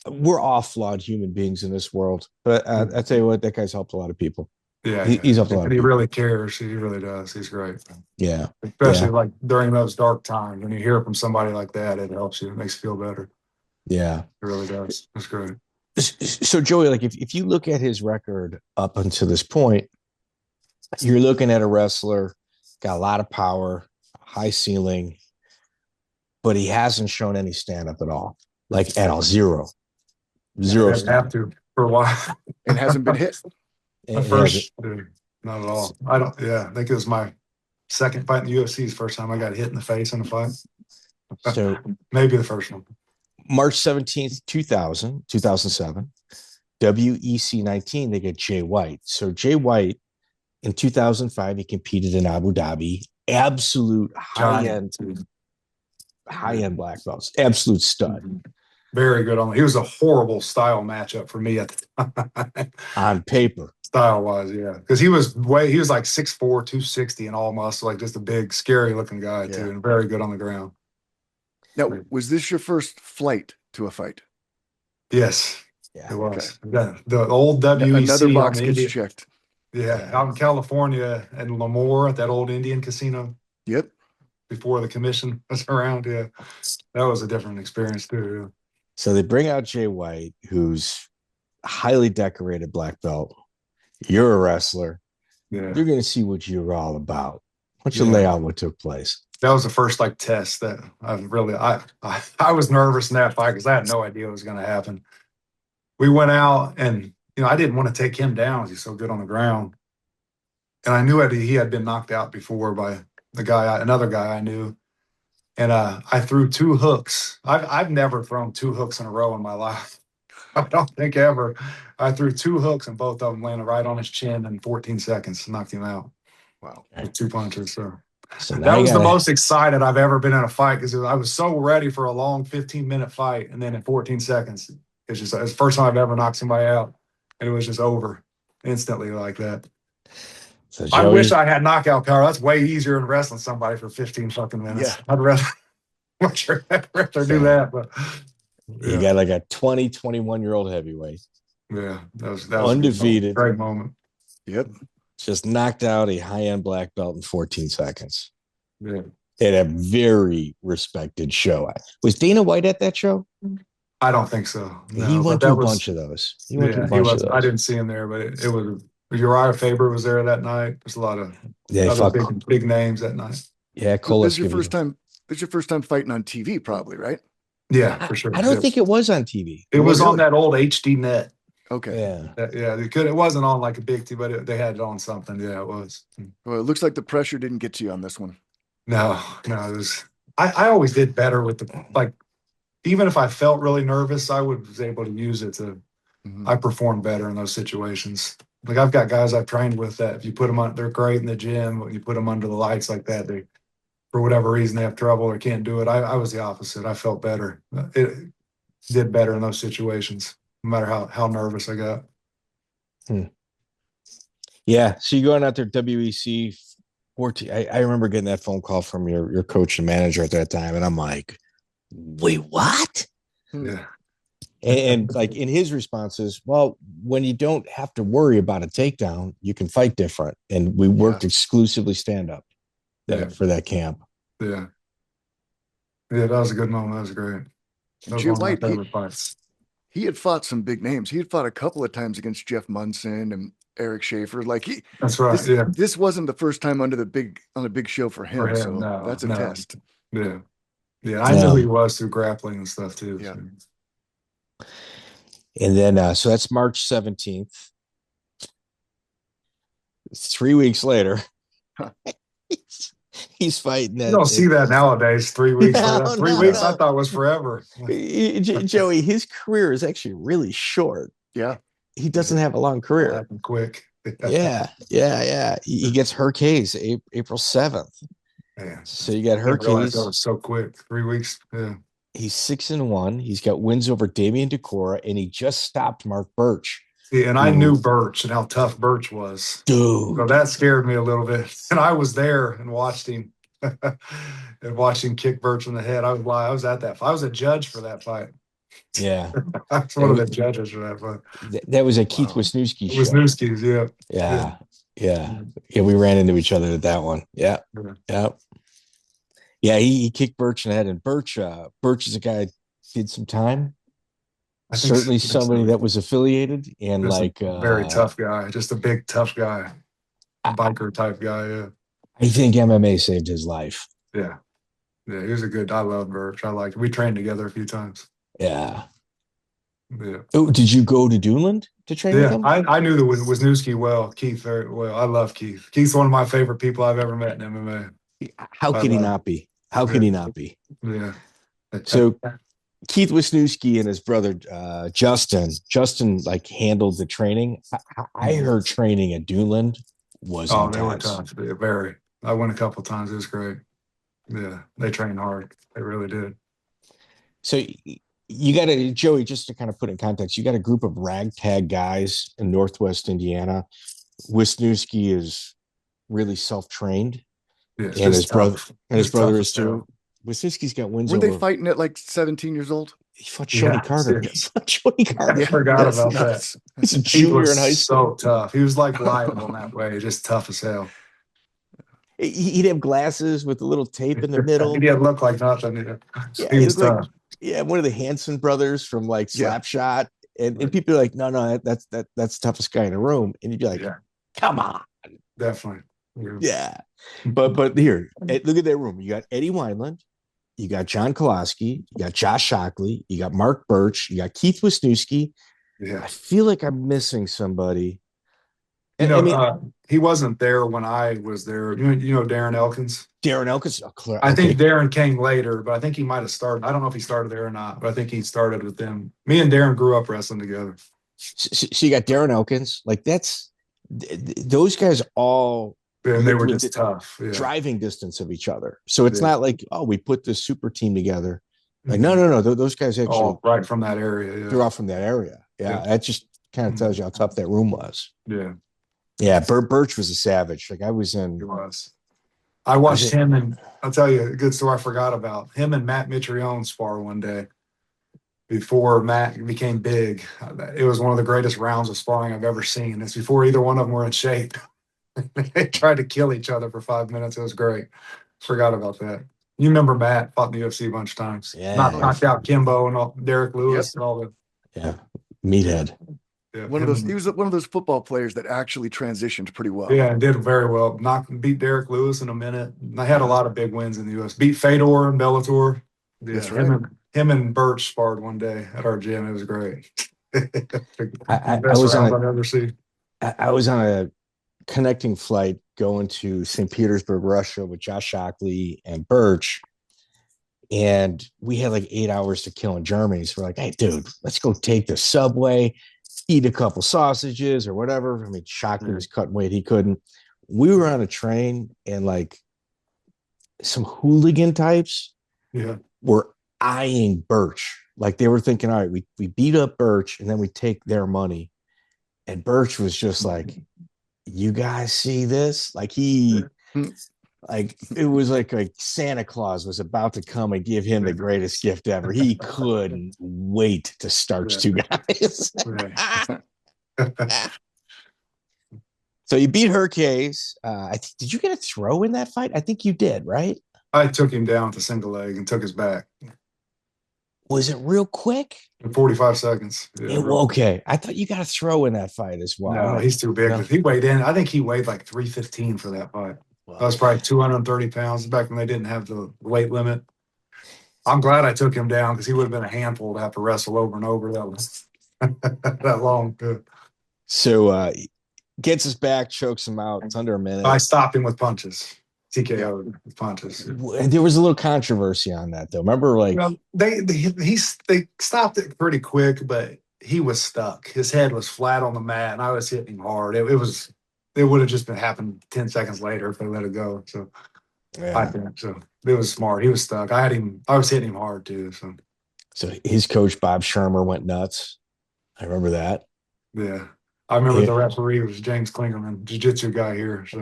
we're all flawed human beings in this world, but I tell you what, that guy's helped a lot of people. Yeah, he's helped a lot. And he really cares. He really does. He's great. Yeah, especially like during those dark times when you hear from somebody like that, it helps you. It makes you feel better. Yeah, it really does. That's great. So Joey, like if you look at his record up until this point, you're looking at a wrestler got a lot of power, high ceiling, but he hasn't shown any stand up at all. Like at all, zero. Have to for a while. It hasn't been hit. First, not at all. I think it was my second fight in the UFC's first time I got hit in the face in a fight. So maybe the first one. March 17th, 2007, WEC 19, they get Jay White. So Jay White in 2005, he competed in Abu Dhabi. Absolute high-end black belts. Absolute stud. Very good on. He was a horrible style matchup for me at the time. On paper. Style-wise, yeah. Because he was like 6'4", 260 and all muscle, like just a big, scary-looking guy, too, and very good on the ground. Now, was this your first flight to a fight? Yes. Yeah. It was. The old WEC Another box on gets Indian, checked. yeah, out in California and Lemoore, that old Indian casino Yep. before the commission was around. Yeah, that was a different experience too. So they bring out Jay White, who's a highly decorated black belt. You're a wrestler. Yeah, You're going to see what you're all about. Why don't you lay out what took place? that was the first like test that I was nervous in that fight because I had no idea what was going to happen. We went out and I didn't want to take him down. He's so good on the ground, and I knew he had been knocked out before by another guy I knew, and I threw 2 hooks. I've never thrown 2 hooks in a row in my life. I don't think ever. I threw 2 hooks and both of them landed right on his chin in 14 seconds, knocked him out. Wow, with 2 punches. So that was the most excited I've ever been in a fight because I was so ready for a long 15-minute fight, and then in 14 seconds, it's the first time I've ever knocked somebody out, and it was just over instantly like that. So I wish I had knockout power. That's way easier than wrestling somebody for 15 fucking minutes. Yeah. I'd rather do that, but you got like a 21-year-old heavyweight. Yeah, that was undefeated. Great moment. Yep. Just knocked out a high-end black belt in 14 seconds. Yeah. At a very respected show. Was Dana White at that show? I don't think so. No, he went to a bunch of those. I didn't see him there, but it was Uriah Faber was there that night. There's a lot of big names that night. Yeah, Cole. This is your first time. This is your first time fighting on TV, probably, right? Yeah, for sure. I don't think it was on TV. It was on that old HD net. Okay. Yeah. It wasn't on like a big TV, but they had it on something. Yeah, it was. Well, it looks like the pressure didn't get to you on this one. No. It was. I always did better with even if I felt really nervous, I was able to use it to. I performed better in those situations. Like I've got guys I've trained with that if you put them on, they're great in the gym. When you put them under the lights like that, they, for whatever reason, they have trouble or can't do it. I was the opposite. I felt better. It did better in those situations, no matter how nervous I got. Yeah. So you're going out there, WEC 14. I remember getting that phone call from your coach and manager at that time, and I'm like, wait, what? Yeah. And like in his responses, well, when you don't have to worry about a takedown, you can fight different. And we worked exclusively stand up for that camp. Yeah. Yeah, that was a good moment. That was great. That was one of my favorite fights. He had fought some big names. He had fought a couple of times against Jeff Munson and Eric Schafer. That's right. This wasn't the first time on a big show for him. So that's a test. Yeah. Yeah. I knew he was through grappling and stuff too. Yeah. So. And then, so that's March 17th. 3 weeks later, he's fighting. You don't see that nowadays. 3 weeks. Three weeks I thought was forever. Joey, his career is actually really short. Yeah. He doesn't have a long career. Happened quick. Yeah. He gets Hercules April 7th. Man. So you got Hercules. That was so quick. 3 weeks. Yeah. He's 6-1. He's got wins over Davion Peterson, and he just stopped Mark Birch. Yeah, and I knew Birch and how tough Birch was. Dude. So that scared me a little bit. And I was there and watched him and watched him kick Birch in the head. I was at that. I was a judge for that fight. Yeah. I was one of the judges for that fight. That was a Keith Wisnieski show. Wisnieski's, Yeah. We ran into each other at that one. Yeah. Yeah, he kicked Birch in the head, and Birch is a guy did some time. Certainly somebody that was affiliated and very tough guy, just a big tough guy, biker type guy. Yeah, I think MMA saved his life. Yeah, he was I love Birch. We trained together a few times. Yeah. Yeah. Oh, did you go to Duneland to train with him? I knew the Wisniewski well, Keith very well. I love Keith. Keith's one of my favorite people I've ever met in MMA. How could he not be? How could he not be? Yeah. So Keith Wisnieski and his brother Justin handled the training. I heard training at Duneland was intense. They were tough. Very. I went a couple of times. It was great. Yeah, they trained hard. They really did. So you got to, Joey, just to kind of put in context, you got a group of ragtag guys in Northwest Indiana. Wisniewski is really self-trained. Yeah, and his brother is too. Wisniewski's got wins. Were they fighting at 17 years old? He fought Shoney Carter. Yeah. He fought Shoney Carter. I forgot about that. He's a He junior was in high school. so tough. He was like Lytle in that way, just tough as hell. He'd have glasses with a little tape in the middle. He didn't look like nothing. Yeah, He was tough. Like, one of the Hanson brothers from like Slapshot. And people are like, no, that's the toughest guy in the room. And you'd be like, come on. Definitely. Yeah. But here, look at that room. You got Eddie Wineland, you got John Kolaski, you got Josh Shockley, you got Mark Birch, you got Keith Wisnieski. Yeah. I feel like I'm missing somebody. He wasn't there when I was there. You know Darren Elkins? Darren Elkins? I think Darren came later, but I think he might have started. I don't know if he started there or not, but I think he started with them. Me and Darren grew up wrestling together. So you got Darren Elkins. Like those guys all. And they were just tough. Yeah. Driving distance of each other. So it's not like, we put this super team together. Like, no. Those guys actually. All right from that area. Yeah. They're all from that area. Yeah. That just kind of tells you how tough that room was. Yeah. Yeah. Birch was a savage. Like I was in. He was. I watched him, and I'll tell you a good story I forgot about. Him and Matt Mitrione spar one day before Matt became big. It was one of the greatest rounds of sparring I've ever seen. It's before either one of them were in shape. They tried to kill each other for 5 minutes. It was great. Forgot about that. You remember Matt fought in the UFC a bunch of times. Yeah. Knocked out Kimbo and all, Derek Lewis and all the. Yeah. Meathead. Yeah, He was one of those football players that actually transitioned pretty well. Yeah, and did very well. Beat Derek Lewis in a minute. I had a lot of big wins in the U.S. Beat Fedor and Bellator. Yeah, that's right. Him and Birch sparred one day at our gym. It was great. I was on a connecting flight going to St. Petersburg, Russia with Josh Shockley and Birch. And we had like 8 hours to kill in Germany. So we're like, hey, dude, let's go take the subway, eat a couple sausages or whatever. I mean, Shockley was cutting weight. He couldn't. We were on a train and like some hooligan types were eyeing Birch. Like they were thinking, all right, we beat up Birch and then we take their money. And Birch was just like, you guys see this? Like like it was like Santa Claus was about to come and give him the greatest gift ever. He couldn't wait to starch two guys. So you beat Hercules. Did you get a throw in that fight? I think you did, right? I took him down with a single leg and took his back. Was it real quick? In 45 seconds. Yeah, okay. I thought you got a throw in that fight as well. No, he's too big. No. He weighed in. I think he weighed like 315 for that fight. Wow. That was probably 230 pounds back when they didn't have the weight limit. I'm glad I took him down because he would have been a handful to have to wrestle over and over. That was that long. Too. So gets his back, chokes him out. It's under a minute. I stopped him with punches. TKO with punches. There was a little controversy on that, though. Remember, like they stopped it pretty quick, but he was stuck. His head was flat on the mat, and I was hitting him hard. It would have just been happened 10 seconds later if they let it go. So I think so. It was smart. He was stuck. I was hitting him hard too. So his coach Bob Shermer went nuts. I remember that. Yeah. I remember the referee was James Clingerman, jiu-jitsu guy here. So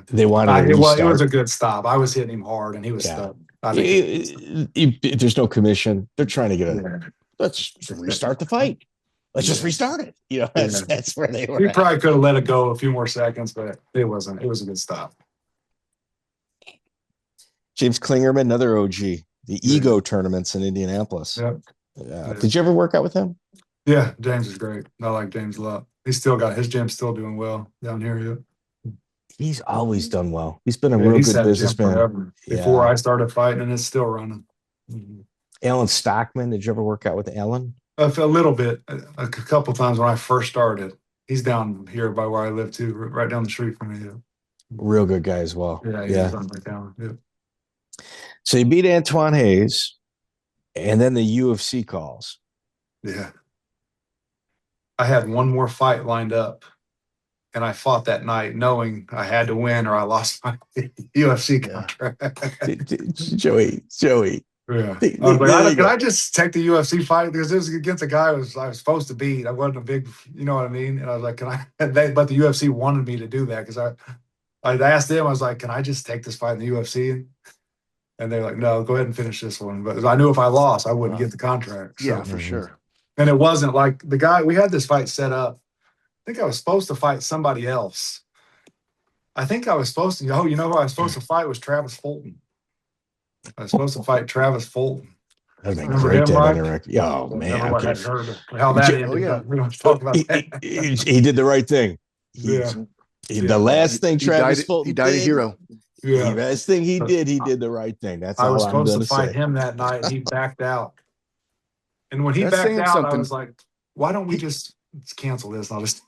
they wanted. It was a good stop. I was hitting him hard, and he was stuck. There's no commission. They're trying to get let's restart the fight. Let's just restart it. You know, that's where they were. He probably could have let it go a few more seconds, but it wasn't. It was a good stop. James Clingerman, another OG, the Ego tournaments in Indianapolis. Did you ever work out with him? Yeah, James is great. I like James a lot. He's still got his gym still doing well down here. He's always done well. He's been a real good businessman. Before I started fighting, and it's still running. Alan Stockman, did you ever work out with Alan? A little bit, a couple times when I first started. He's down here by where I live too, right down the street from me. Real good guy as well. Yeah. So you beat Antoine Hayes, and then the UFC calls. Yeah. I had one more fight lined up, and I fought that night knowing I had to win or I lost my UFC contract. Joey. Yeah. I was like, can I just take the UFC fight? Because it was against a guy I was supposed to beat. I wasn't a big, you know what I mean? And I was like, can I? But the UFC wanted me to do that because I asked them, I was like, can I just take this fight in the UFC? And they're like, no, go ahead and finish this one. But I knew if I lost, I wouldn't get the contract. So. Yeah, for sure. And it wasn't like the guy, we had this fight set up. I think I was supposed to fight somebody else. I think I was supposed to, who I was supposed to fight was Travis Fulton. I was supposed to fight Travis Fulton. That was great to have Eric. Oh, Well, man. never mind, heard of how that ended. But we don't talk about that. He did the right thing. The last thing Travis Fulton he died a hero. Yeah. The last thing he did the right thing. That's all I was supposed to say. fight him that night, and he backed out. And when he backed out, I was like, why don't we just cancel this? I'll just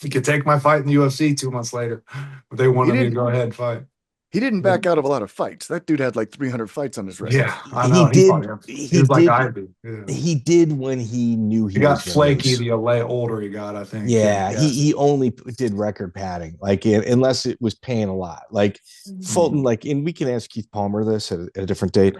we could take my fight in the UFC 2 months later. But they wanted me to go ahead and fight. He didn't back out of a lot of fights. That dude had like 300 fights on his record. Yeah, I know. He was like Ivey. Yeah. He did when he knew he got flaky the older he got, I think. Yeah, he only did record padding, like unless it was paying a lot. Like Fulton, and we can ask Keith Palmer this at a different date.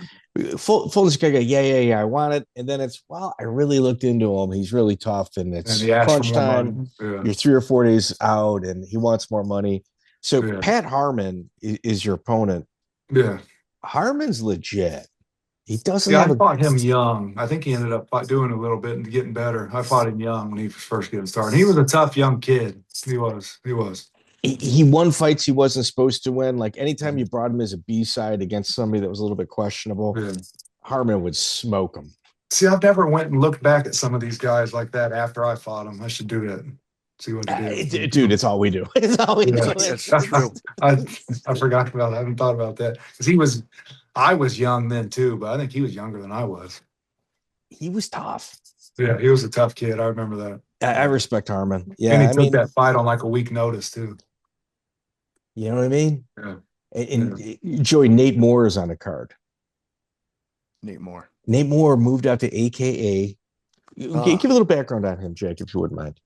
Fulton's guy, I want it, and then it's I really looked into him. He's really tough, and it's crunch time. Yeah. You're 3 or 4 days out, and he wants more money. So Pat Harmon is your opponent. Yeah, Harmon's legit. He doesn't. I fought him young. I think he ended up doing a little bit and getting better. I fought him young when he was first getting started. He was a tough young kid. He was. He won fights he wasn't supposed to win. Like anytime you brought him as a B-side against somebody that was a little bit questionable, Harmon would smoke him. See, I've never went and looked back at some of these guys like that after I fought them. I should do that. See what it is. Dude, it's all we do. It's all we do. That's true. I forgot about that. I haven't thought about that. Because I was young then too, but I think he was younger than I was. He was tough. Yeah, he was a tough kid. I remember that. I respect Harmon. Yeah. And he took that fight on like a week notice too. You know what I mean? Yeah. And Joey, Nate Moore is on the card. Nate Moore moved out to AKA. Give a little background on him, Jake, if you wouldn't mind.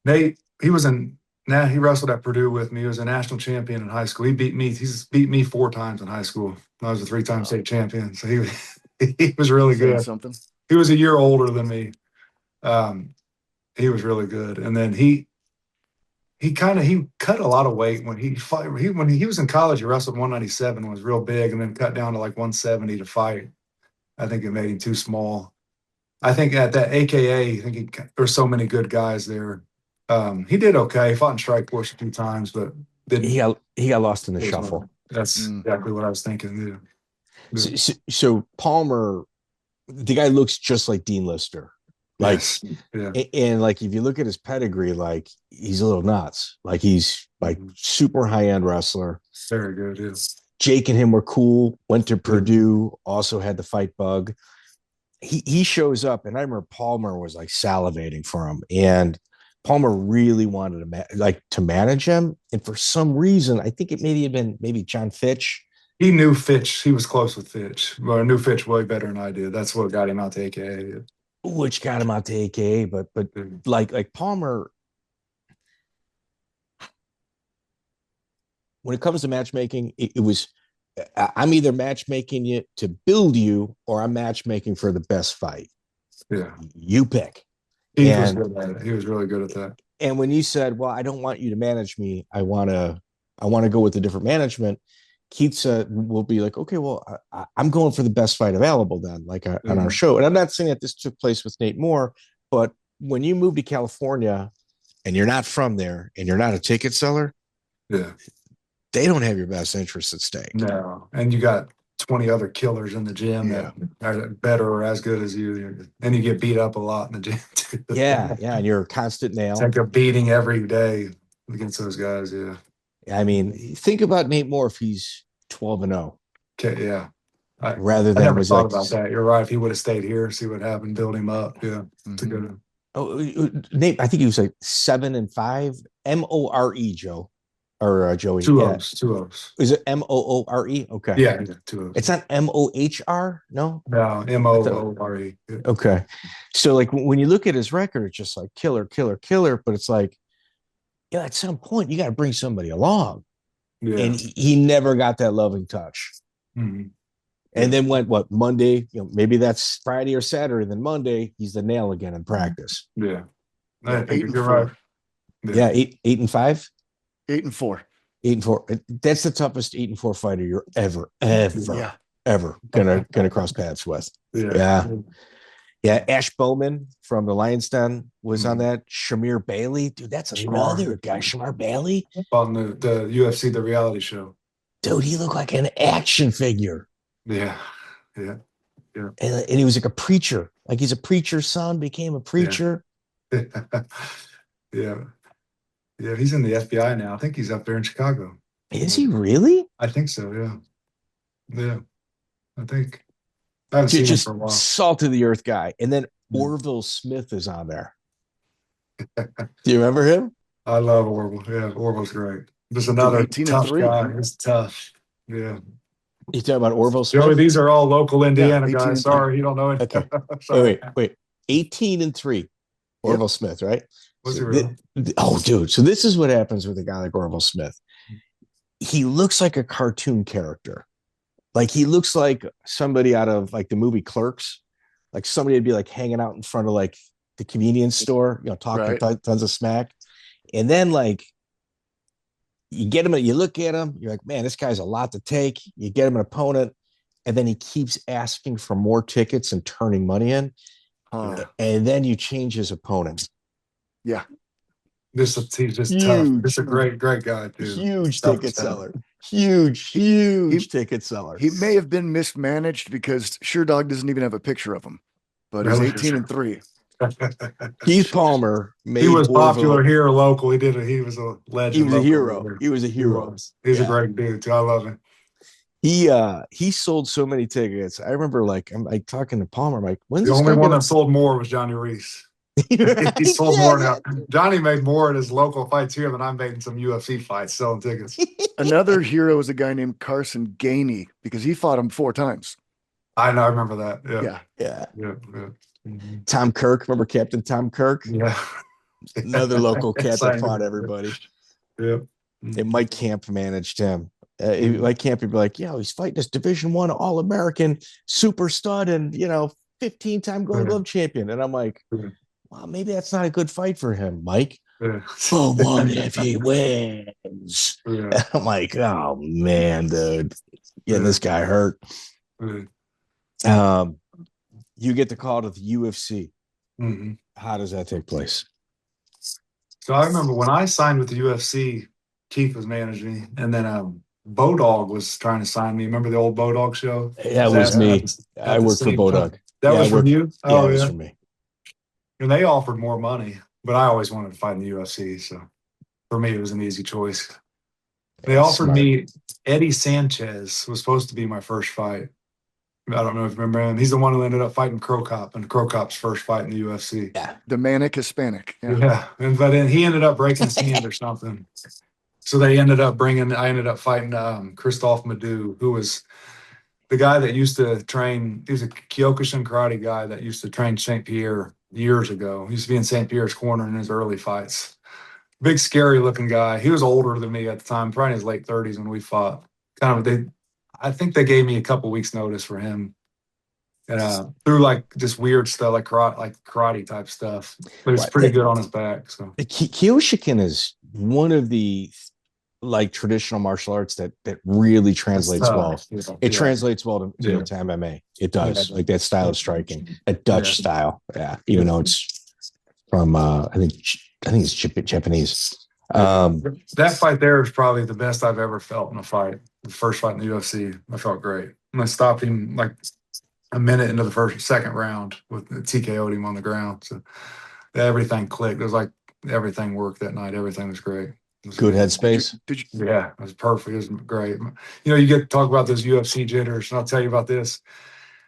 Nate, he wrestled at Purdue with me. He was a national champion in high school. He's beat me 4 times in high school. I was a 3-time state champion. So he was really good. Something. He was a year older than me. He was really good. And then he cut a lot of weight when he fought. When he was in college, he wrestled 197, was real big, and then cut down to like 170 to fight. I think it made him too small. I think at that AKA, there's so many good guys there. He did okay. He fought in Strikeforce a few times, but didn't. He got lost in the shuffle. That's exactly what I was thinking. Yeah. So Palmer, the guy looks just like Dean Lister. Like, and like if you look at his pedigree, like he's a little nuts. Like he's like super high end wrestler. Very good. Yeah. Jake and him were cool. Went to Purdue. Also had the fight bug. He shows up, and I remember Palmer was like salivating for him, and Palmer really wanted to manage him. And for some reason, I think it had been John Fitch. He knew Fitch. He was close with Fitch. Well, I knew Fitch way better than I did. That's what got him out to AKA. Which got him out to AKA, but like Palmer, when it comes to matchmaking, it was I'm either matchmaking you to build you, or I'm matchmaking for the best fight. Yeah, you pick. He was good at it. He was really good at that. And when you said, "Well, I don't want you to manage me. I want to go with a different management," Keith said, "We'll be like, okay, well, I'm going for the best fight available then, like on our show." And I'm not saying that this took place with Nate Moore, but when you move to California and you're not from there and you're not a ticket seller, they don't have your best interest at stake. No, and you got 20 other killers in the gym that are better or as good as you, and you get beat up a lot in the gym too. Yeah, and you're a constant nail. It's like a beating every day against those guys. Yeah. I mean, think about Nate Moore if he's 12-0. Okay, yeah. I never thought about that. You're right. If he would have stayed here, see what happened, build him up. Yeah, it's a good. Nate, I think he was like 7-5. More, Joe, or Joey. 2 O's. 2 O's. Is it Moore? Okay. Yeah, 2 O's. It's not Mohr. No. No, Moore. Yeah. Okay. So like when you look at his record, it's just like killer. But it's like, yeah, at some point you got to bring somebody along. Yeah. And he never got that loving touch. Mm-hmm. And then what Monday, maybe that's Friday or Saturday, then Monday, he's the nail again in practice. Yeah. I think you're right. Yeah, 8-5? 8-4. 8-4. That's the toughest 8-4 fighter you're ever. Yeah. ever gonna cross paths with. Yeah. Ash Bowman from the Lions Den was on that. Shamar Bailey, dude, that's another guy. Shamar Bailey on the UFC, the reality show. Dude, he looked like an action figure. Yeah. And he was like a preacher. Like he's a preacher's son, became a preacher. Yeah. Yeah, he's in the FBI now. I think he's up there in Chicago. Is he really? I think so, yeah. I think. I haven't seen him for a while. Salt of the earth guy. And then Orville Smith is on there. Do you remember him? I love Orville. Yeah, Orville's great. Just another tough guy. He's tough. Yeah. You talking about Orville Smith? Joey, these are all local Indiana guys. Sorry, you don't know it. Okay. Wait. 18-3. Orville Smith, right? Was he really? Dude. So this is what happens with a guy like Orville Smith. He looks like a cartoon character. Like he looks like somebody out of like the movie Clerks. Like somebody would be like hanging out in front of like the convenience store, talking tons of smack. And then like you get him, you look at him, you're like, man, this guy's a lot to take. You get him an opponent, and then he keeps asking for more tickets and turning money in. And then you change his opponent. Yeah. He's just tough. This is a great guy, dude. Huge ticket seller. Huge ticket seller. He may have been mismanaged because Sherdog doesn't even have a picture of him. But he's 18-3. Keith Palmer he was popular here local. He was a legend. He was a hero. He was a hero. He's a great dude too. I love him. He sold so many tickets. I remember I'm like talking to Palmer. I'm like, when's the only one that sold more was Johnny Reese. He sold more now. Johnny made more at his local fights here than I made in some UFC fights selling tickets. Another hero is a guy named Carson Gainey because he fought him 4 times. I know. I remember that. Yeah. Mm-hmm. Tom Kirk. Remember Captain Tom Kirk? Yeah. Another local cat that fought everybody. Yeah. And Mike Camp managed him. Mike Camp would be like, he's fighting this Division I All-American super stud and, 15-time Golden Glove champion. And I'm like, well, maybe that's not a good fight for him, Mike. But what if he wins? Yeah. I'm like, oh man, dude, getting this guy hurt. You get the call to the UFC. Mm-hmm. How does that take place? So I remember when I signed with the UFC, Keith was managing me, and then Bodog was trying to sign me. Remember the old Bodog show? That was me. I worked for Bodog. That was from you? Oh, yeah, it was from me. And they offered more money, but I always wanted to fight in the UFC. So for me, it was an easy choice. They offered me Eddie Sanchez was supposed to be my first fight. I don't know if you remember him. He's the one who ended up fighting Cro Cop in Cro Cop's first fight in the UFC. Yeah. The Manic Hispanic. Yeah. But then he ended up breaking his hand or something. So I ended up fighting Christophe Madu, who was the guy that used to train. He was a Kyokushin karate guy that used to train St. Pierre years ago. He used to be in St. Pierre's corner in his early fights. Big, scary looking guy. He was older than me at the time, probably in his late 30s when we fought. I think they gave me a couple weeks notice for him. And through like just weird stuff, like karate type stuff. But it's pretty good on his back. So Kyokushin is one of the like traditional martial arts that really translates well. It translates well to MMA. It does. Like that style of striking, a Dutch style. Yeah, even though it's from I think it's Japanese. That fight there is probably the best I've ever felt in a fight. The first fight in the UFC, I felt great. And I stopped him like a minute into the second round with TKO'd him on the ground. So everything clicked. It was like everything worked that night. Everything was great. Good headspace. Yeah, it was perfect. It was great. You get to talk about those UFC jitters, and I'll tell you about this.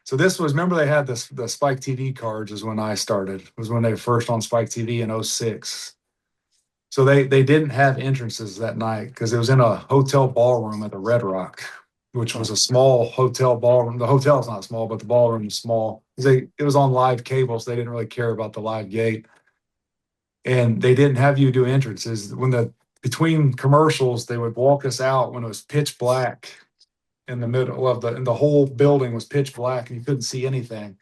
So this was, remember they had the Spike TV cards is when I started. It was when they were first on Spike TV in 2006. So they didn't have entrances that night because it was in a hotel ballroom at the Red Rock, which was a small hotel ballroom. The hotel's not small, but the ballroom is small. It was on live cable, so they didn't really care about the live gate. And they didn't have you do entrances. Between commercials, they would walk us out when it was pitch black in the middle of and the whole building was pitch black and you couldn't see anything.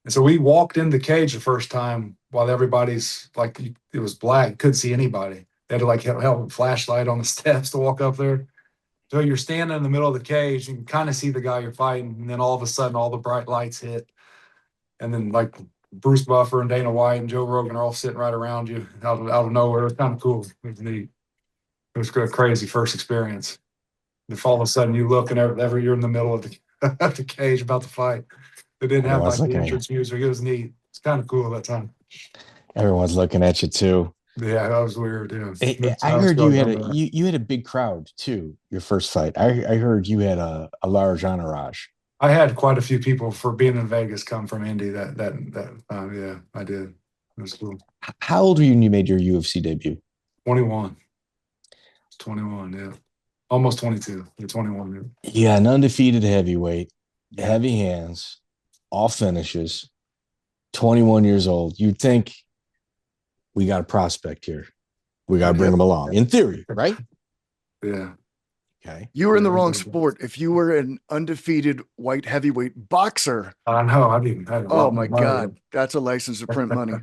And so we walked in the cage the first time while everybody's like, it was black, couldn't see anybody. They had to like have a flashlight on the steps to walk up there. So you're standing in the middle of the cage, you can kind of see the guy you're fighting, and then all of a sudden all the bright lights hit. And then like Bruce Buffer and Dana White and Joe Rogan are all sitting right around you out of nowhere. It was kind of cool. It was neat. It was a crazy first experience. If all of a sudden you look and you're in the middle of the cage about to fight. They didn't have like the entrance music. It was neat. It's kind of cool at that time. Everyone's looking at you too. Yeah, that was weird. Yeah. I heard you had a big crowd too. Your first fight. I heard you had a large entourage. I had quite a few people for being in Vegas come from Indy that yeah, I did. It was cool. How old were you when you made your UFC debut? 21. 21, yeah. Almost 22. You're 21. Yeah, an undefeated heavyweight, heavy hands, all finishes, 21 years old. You'd think we got a prospect here. We got to bring him along, in theory, right? Yeah. Okay. You were in the wrong sport. If you were an undefeated white heavyweight boxer, I know. I didn't. Oh my God, that's a license to print money.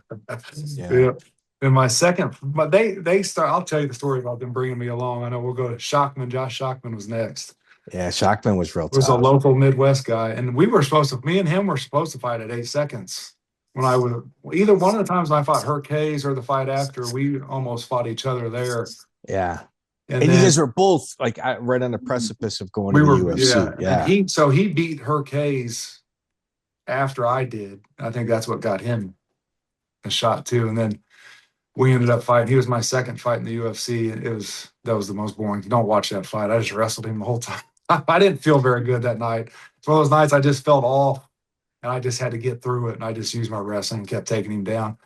Yeah. In my second, but they start. I'll tell you the story about them bringing me along. I know we'll go to Shockman. Josh Shockman was next. Yeah, Shockman was real tough. Was a local Midwest guy, and me and him were supposed to fight at 8 seconds. When I was either one of the times when I fought Herc Hayes or the fight after, we almost fought each other there. Yeah. And then, you guys were both like right on the precipice of going to the UFC. Yeah. And he beat Herc Hayes after I did. I think that's what got him a shot too. And then we ended up fighting. He was my second fight in the UFC. That was the most boring. Don't watch that fight. I just wrestled him the whole time. I didn't feel very good that night. It's one of those nights I just felt off, and I just had to get through it. And I just used my wrestling and kept taking him down.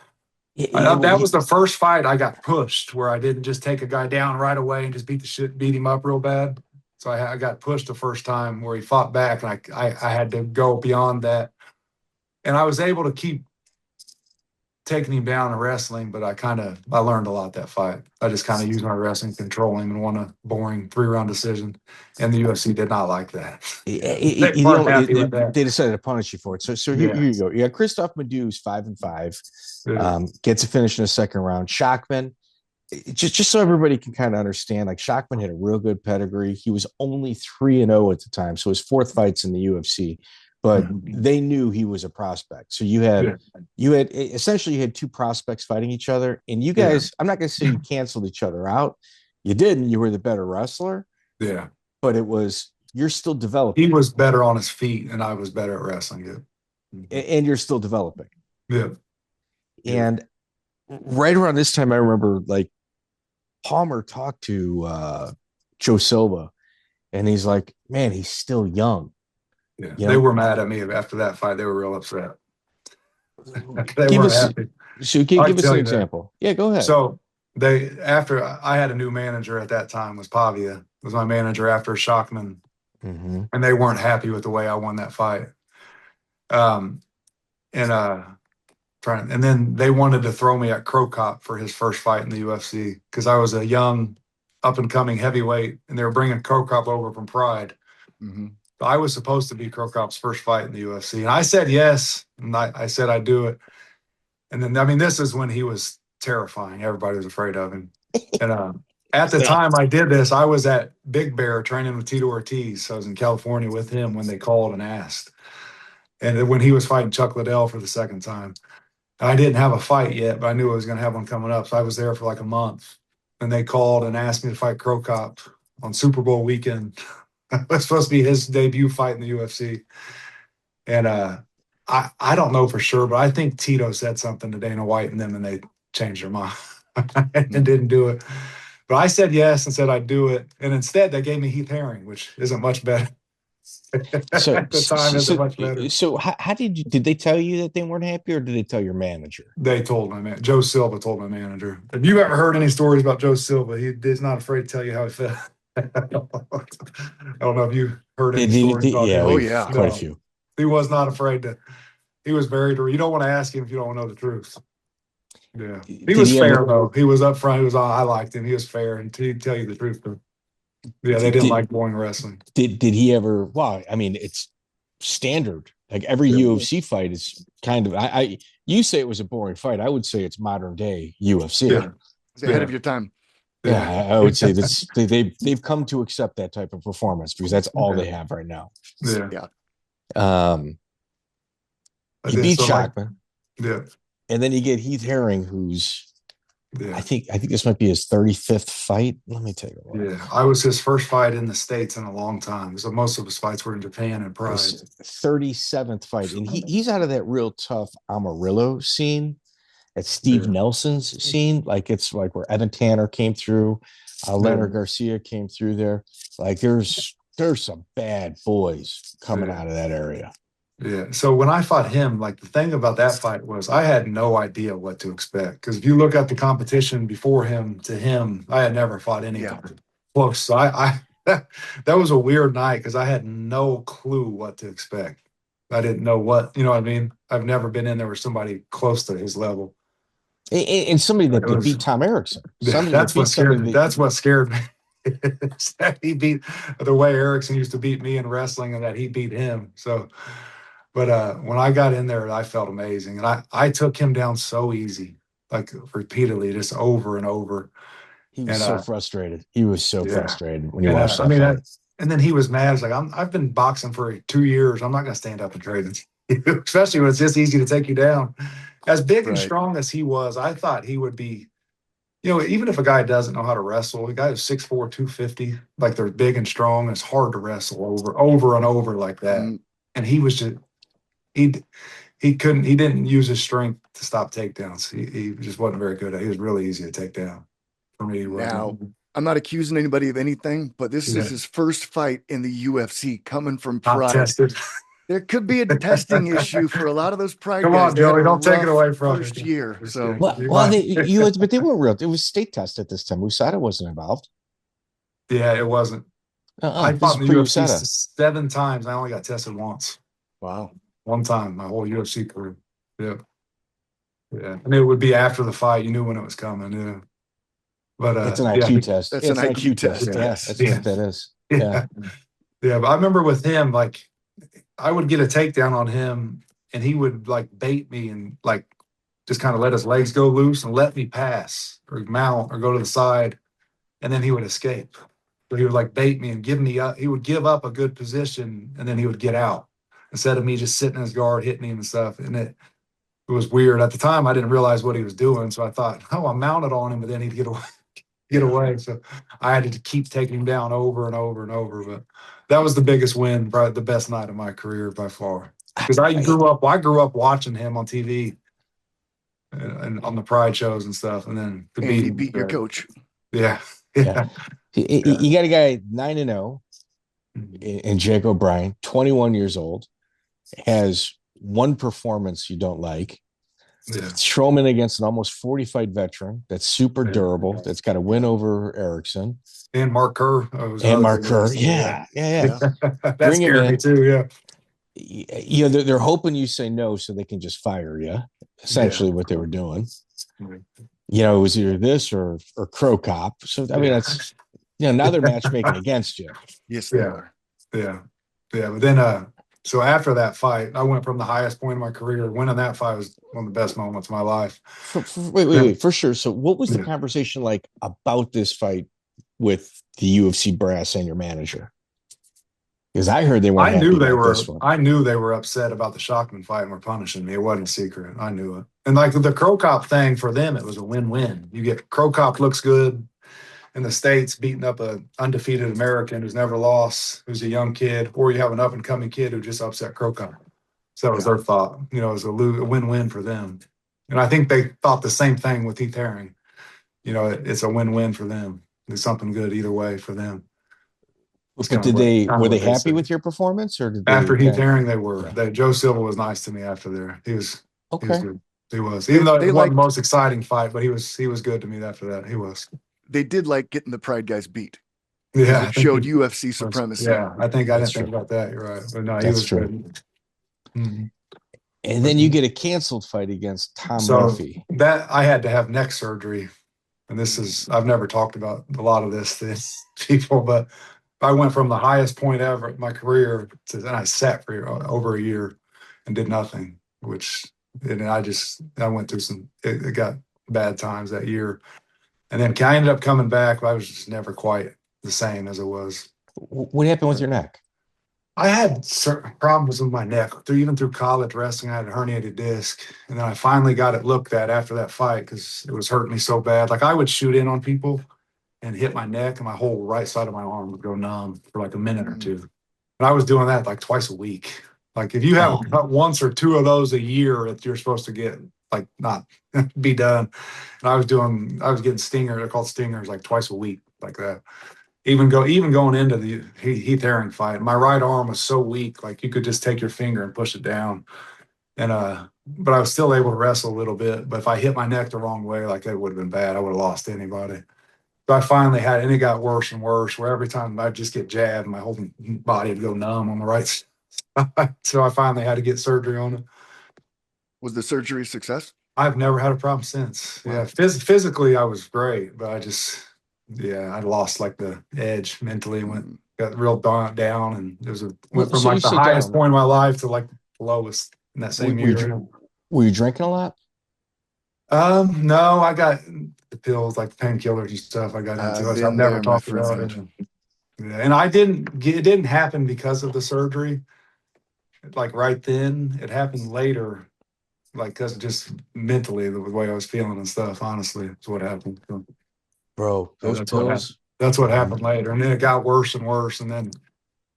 That was the first fight I got pushed, where I didn't just take a guy down right away and just beat him up real bad. So I got pushed the first time where he fought back, and I had to go beyond that. And I was able to keep taking him down and wrestling, but I learned a lot that fight. I just kind of used my wrestling to control him and won a boring 3-round decision. And the UFC did not like that. They decided to punish you for it. So here you go. You got Christophe Madou's 5-5, gets a finish in the second round. Shockman, just so everybody can kind of understand, like Shockman had a real good pedigree. He was only 3-0 at the time, so his fourth fights in the UFC. But they knew he was a prospect. So you had essentially you had two prospects fighting each other, and you guys, I'm not going to say you canceled each other out. You didn't. You were the better wrestler. Yeah. But you're still developing. He was better on his feet, and I was better at wrestling. Yeah. And you're still developing. Yeah. And right around this time, I remember like Palmer talked to Joe Silva, and he's like, man, he's still young. Yeah, they were mad at me after that fight. They were real upset. Give us an example. Yeah, go ahead. So after I had a new manager at that time, was Pavia, was my manager after Shockman, and they weren't happy with the way I won that fight. And then they wanted to throw me at Cro Cop for his first fight in the UFC because I was a young, up and coming heavyweight, and they were bringing Cro Cop over from Pride. I was supposed to be Cro Cop's first fight in the UFC. And I said yes. And I said I'd do it. And then, this is when he was terrifying. Everybody was afraid of him. And at the time I did this, I was at Big Bear training with Tito Ortiz. So I was in California with him when they called and asked. And when he was fighting Chuck Liddell for the second time. I didn't have a fight yet, but I knew I was going to have one coming up. So I was there for like a month. And they called and asked me to fight Cro Cop on Super Bowl weekend. It was supposed to be his debut fight in the UFC. And I don't know for sure, but I think Tito said something to Dana White and them, and they changed their mind and didn't do it. But I said yes and said I'd do it. And instead, they gave me Heath Herring, which isn't much better. So, at the time, isn't much better. So how did they tell you that they weren't happy, or did they tell your manager? They told my man. Joe Silva told my manager. Have you ever heard any stories about Joe Silva? He's not afraid to tell you how he felt. I don't know if you heard any stories about him. Quite a few. He was not afraid to. He was very. You don't want to ask him if you don't know the truth. Yeah, he was fair though. He was up front. He was. I liked him. He was fair, and he'd tell you the truth. Though. Yeah, they didn't like boring wrestling. Did he ever? Well, it's standard. Like every UFC fight is kind of. You say it was a boring fight. I would say it's modern day UFC. Yeah, it's ahead of your time. Yeah, I would say that's they've come to accept that type of performance because that's all they have right now. Yeah. He beat Shockman. Yeah. And then you get Heath Herring, who's I think this might be his 35th fight. Let me take a look. Yeah, I was his first fight in the States in a long time. So most of his fights were in Japan and Pride. 37th fight. And he's out of that real tough Amarillo scene. At Steve Nelson's scene, like it's like where Evan Tanner came through, Leonard Garcia came through there. Like there's some bad boys coming out of that area. Yeah. So when I fought him, like the thing about that fight was I had no idea what to expect. Because if you look at the competition before him to him, I had never fought anybody close. So I that was a weird night because I had no clue what to expect. I didn't know what, you know what I mean? I've never been in there with somebody close to his level. And somebody that could beat Tom Erikson. That's what scared me. That's what scared me. He beat the way Erikson used to beat me in wrestling, and that he beat him. So, but when I got in there, I felt amazing, and I took him down so easy, like repeatedly, just over and over. He was so frustrated. He was so frustrated when you watched that. I mean, and then he was mad. It's like I've been boxing for 2 years. I'm not going to stand up and trade it, especially when it's just easy to take you down. As big and strong as he was, I thought he would be, you know, even if a guy doesn't know how to wrestle, a guy who's 6'4", 250, like they're big and strong, it's hard to wrestle over and over like that. And he was just, he didn't use his strength to stop takedowns. He just wasn't very good at it. He was really easy to take down for me. Now, I'm not accusing anybody of anything, but this is his first fight in the UFC coming from Pride. Tested. There could be a testing issue for a lot of those Pride guys. Come on, Joey, don't take it away from first year. So, but they weren't real. It was state test at this time. USADA wasn't involved. Yeah, it wasn't. I fought in the UFC 7 times. I only got tested once. Wow. One time, my whole UFC career. Yeah. Yeah. And it would be after the fight. You knew when it was coming. Yeah. But it's an IQ test. That's an IQ test. Yeah, that's what that is. Yeah. Yeah. But I remember with him, like, I would get a takedown on him and he would like bait me and like just kind of let his legs go loose and let me pass or mount or go to the side. And then he would escape. So he would like bait me and give me up. He would give up a good position and then he would get out instead of me just sitting in his guard, hitting him and stuff. And it was weird. At the time, I didn't realize what he was doing. So I thought, oh, I'm mounted on him, but then he'd get away. So I had to keep taking him down over and over and over. But that was the biggest win, probably the best night of my career by far. Because I grew up watching him on TV and on the Pride shows and stuff. And then he beat your coach. Yeah. You got a guy 9-0 in Jake O'Brien, 21 years old, has one performance you don't like. Throw him in against an almost 40-fight veteran that's super durable, that's got a win over Erikson. And Mark Kerr. Yeah. That scared me too, yeah. You know, they're hoping you say no so they can just fire you, essentially what they were doing. You know, it was either this or Crow Cop. So, I mean, that's, you know, now they're matchmaking against you. Yes, they are. Yeah. But then, so after that fight, I went from the highest point of my career. Winning that fight was one of the best moments of my life. Wait, for sure. So what was the conversation like about this fight with the UFC brass and your manager? Because I heard they weren't. I knew they were upset about the Shockman fight and were punishing me. It wasn't a secret. I knew it. And like the Cro Cop thing for them, it was a win-win. You get Cro Cop looks good in the States, beating up an undefeated American who's never lost, who's a young kid, or you have an up-and-coming kid who just upset Cro Cop. So that was their thought. You know, it was a win-win for them. And I think they thought the same thing with Heath Herring. You know, it's a win-win for them. There's something good either way for them. But were they happy with your performance, or did after Heath Herring they were? Joe Silva was nice to me after there. He was good. He was, even though it wasn't the most exciting fight, but he was good to me after that. He was. They did like getting the Pride guys beat. Yeah, it showed UFC supremacy. Yeah, I didn't think about that. You're right, but no, he was true. Good. Mm-hmm. And then you get a canceled fight against Tom Murphy. That I had to have neck surgery, and I've never talked about a lot of this to people, but I went from the highest point ever in my career to then I sat for over a year and did nothing, I went through it got bad times that year. And then I ended up coming back, but I was just never quite the same as it was. What happened with your neck? I had certain problems with my neck even through college wrestling. I had a herniated disc, and then I finally got it looked at after that fight because it was hurting me so bad. Like, I would shoot in on people and hit my neck, and my whole right side of my arm would go numb for like a minute or two. And I was doing that like twice a week. Like, if you have once or two of those a year, that you're supposed to get, like, not be done. And I was getting stingers. They're called stingers, like twice a week, like that. Even going into the Heath Herring fight, my right arm was so weak, like you could just take your finger and push it down. And but I was still able to wrestle a little bit. But if I hit my neck the wrong way, like, it would have been bad. I would have lost anybody. So I finally had it, and it got worse and worse, where every time I'd just get jabbed, my whole body would go numb on the right side. So I finally had to get surgery on it. Was the surgery a success? I've never had a problem since. Wow. Yeah, physically I was great, but I lost like the edge mentally, got real down, and went from like the highest point of my life to like the lowest in that same year. Were you drinking a lot? No, I got the pills, like painkillers and stuff. I got into it. I've never talked about it. Yeah, and it didn't happen because of the surgery. Like right then, it happened later, like because just mentally the way I was feeling and stuff. Honestly, is what happened. So, bro, those pills. That's what happened later, and then it got worse and worse. And then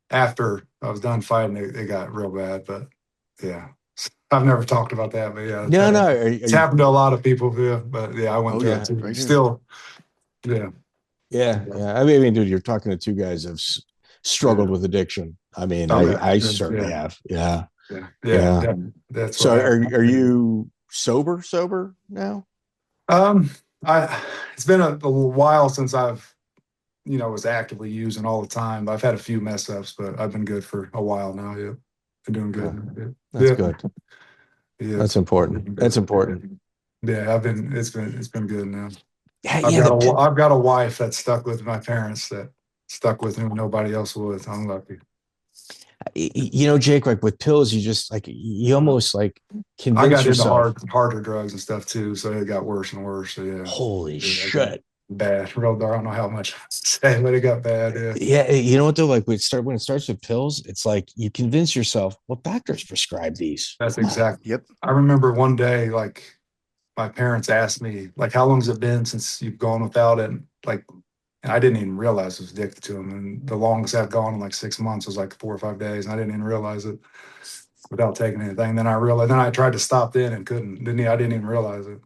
after I was done fighting, it got real bad. But yeah, I've never talked about that. But yeah, it's happened to a lot of people. Yeah, but yeah, I went through it too. Still, yeah. I mean, dude, you're talking to two guys that have struggled with addiction. I mean, I certainly have. Yeah. That's so. Are you sober now? It's been a while since I've, was actively using all the time. I've had a few mess ups, but I've been good for a while now. Yeah, been doing good. That's good. Yeah, that's important. Yeah, it's been good now. I've got a wife that's stuck with my parents, that stuck with me when nobody else would. I'm lucky. Jake, like with pills, you just like, you almost like convince yourself. I got into harder drugs and stuff too, so it got worse and worse. So yeah. Holy shit. Bad. Real dark. I don't know how much to say, but it got bad. Yeah. You know what though? Like when it starts with pills, it's like you convince yourself, well, doctors prescribe these. That's exactly. Yep. I remember one day, like, my parents asked me, like, how long has it been since you've gone without it? Like, and I didn't even realize I was addicted to them. And the longest I've gone in like 6 months was like 4 or 5 days. And I didn't even realize it without taking anything. Then I tried to stop then and couldn't. I didn't even realize it.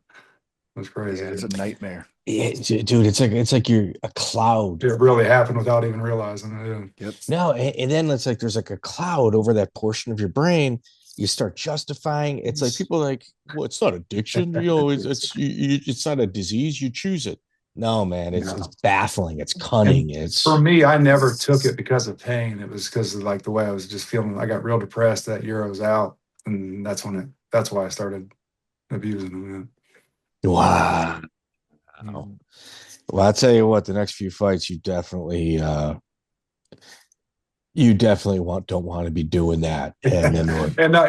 It was crazy. Yeah, it's a nightmare. Yeah, dude, it's like you're a cloud. It really happened without even realizing it. Yeah. Yep. No, and then it's like there's like a cloud over that portion of your brain. You start justifying. It's like people are like, well, it's not addiction. It's not a disease. You choose it. No, man, it's baffling. It's cunning. For me, I never took it because of pain. It was because of like the way I was just feeling. I got real depressed that year I was out, and that's why I started abusing them. Wow. Well, I'll tell you what, the next few fights, you definitely don't want to be doing that. And then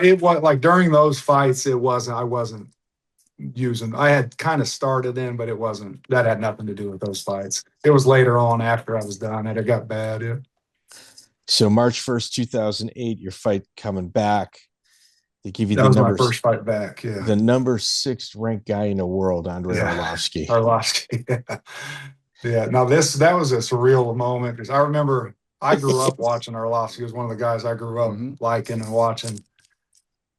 it was like during those fights, I wasn't using. I had kind of started in, but that had nothing to do with those fights. It was later on after I was done that it got bad. Yeah. So March 1st, 2008, your fight coming back. They give you that was my first fight back. Yeah. The number 6 ranked guy in the world, Andrei Arlovski. Yeah. Now that was a surreal moment because I remember I grew up watching Arlovski. He was one of the guys I grew up liking and watching.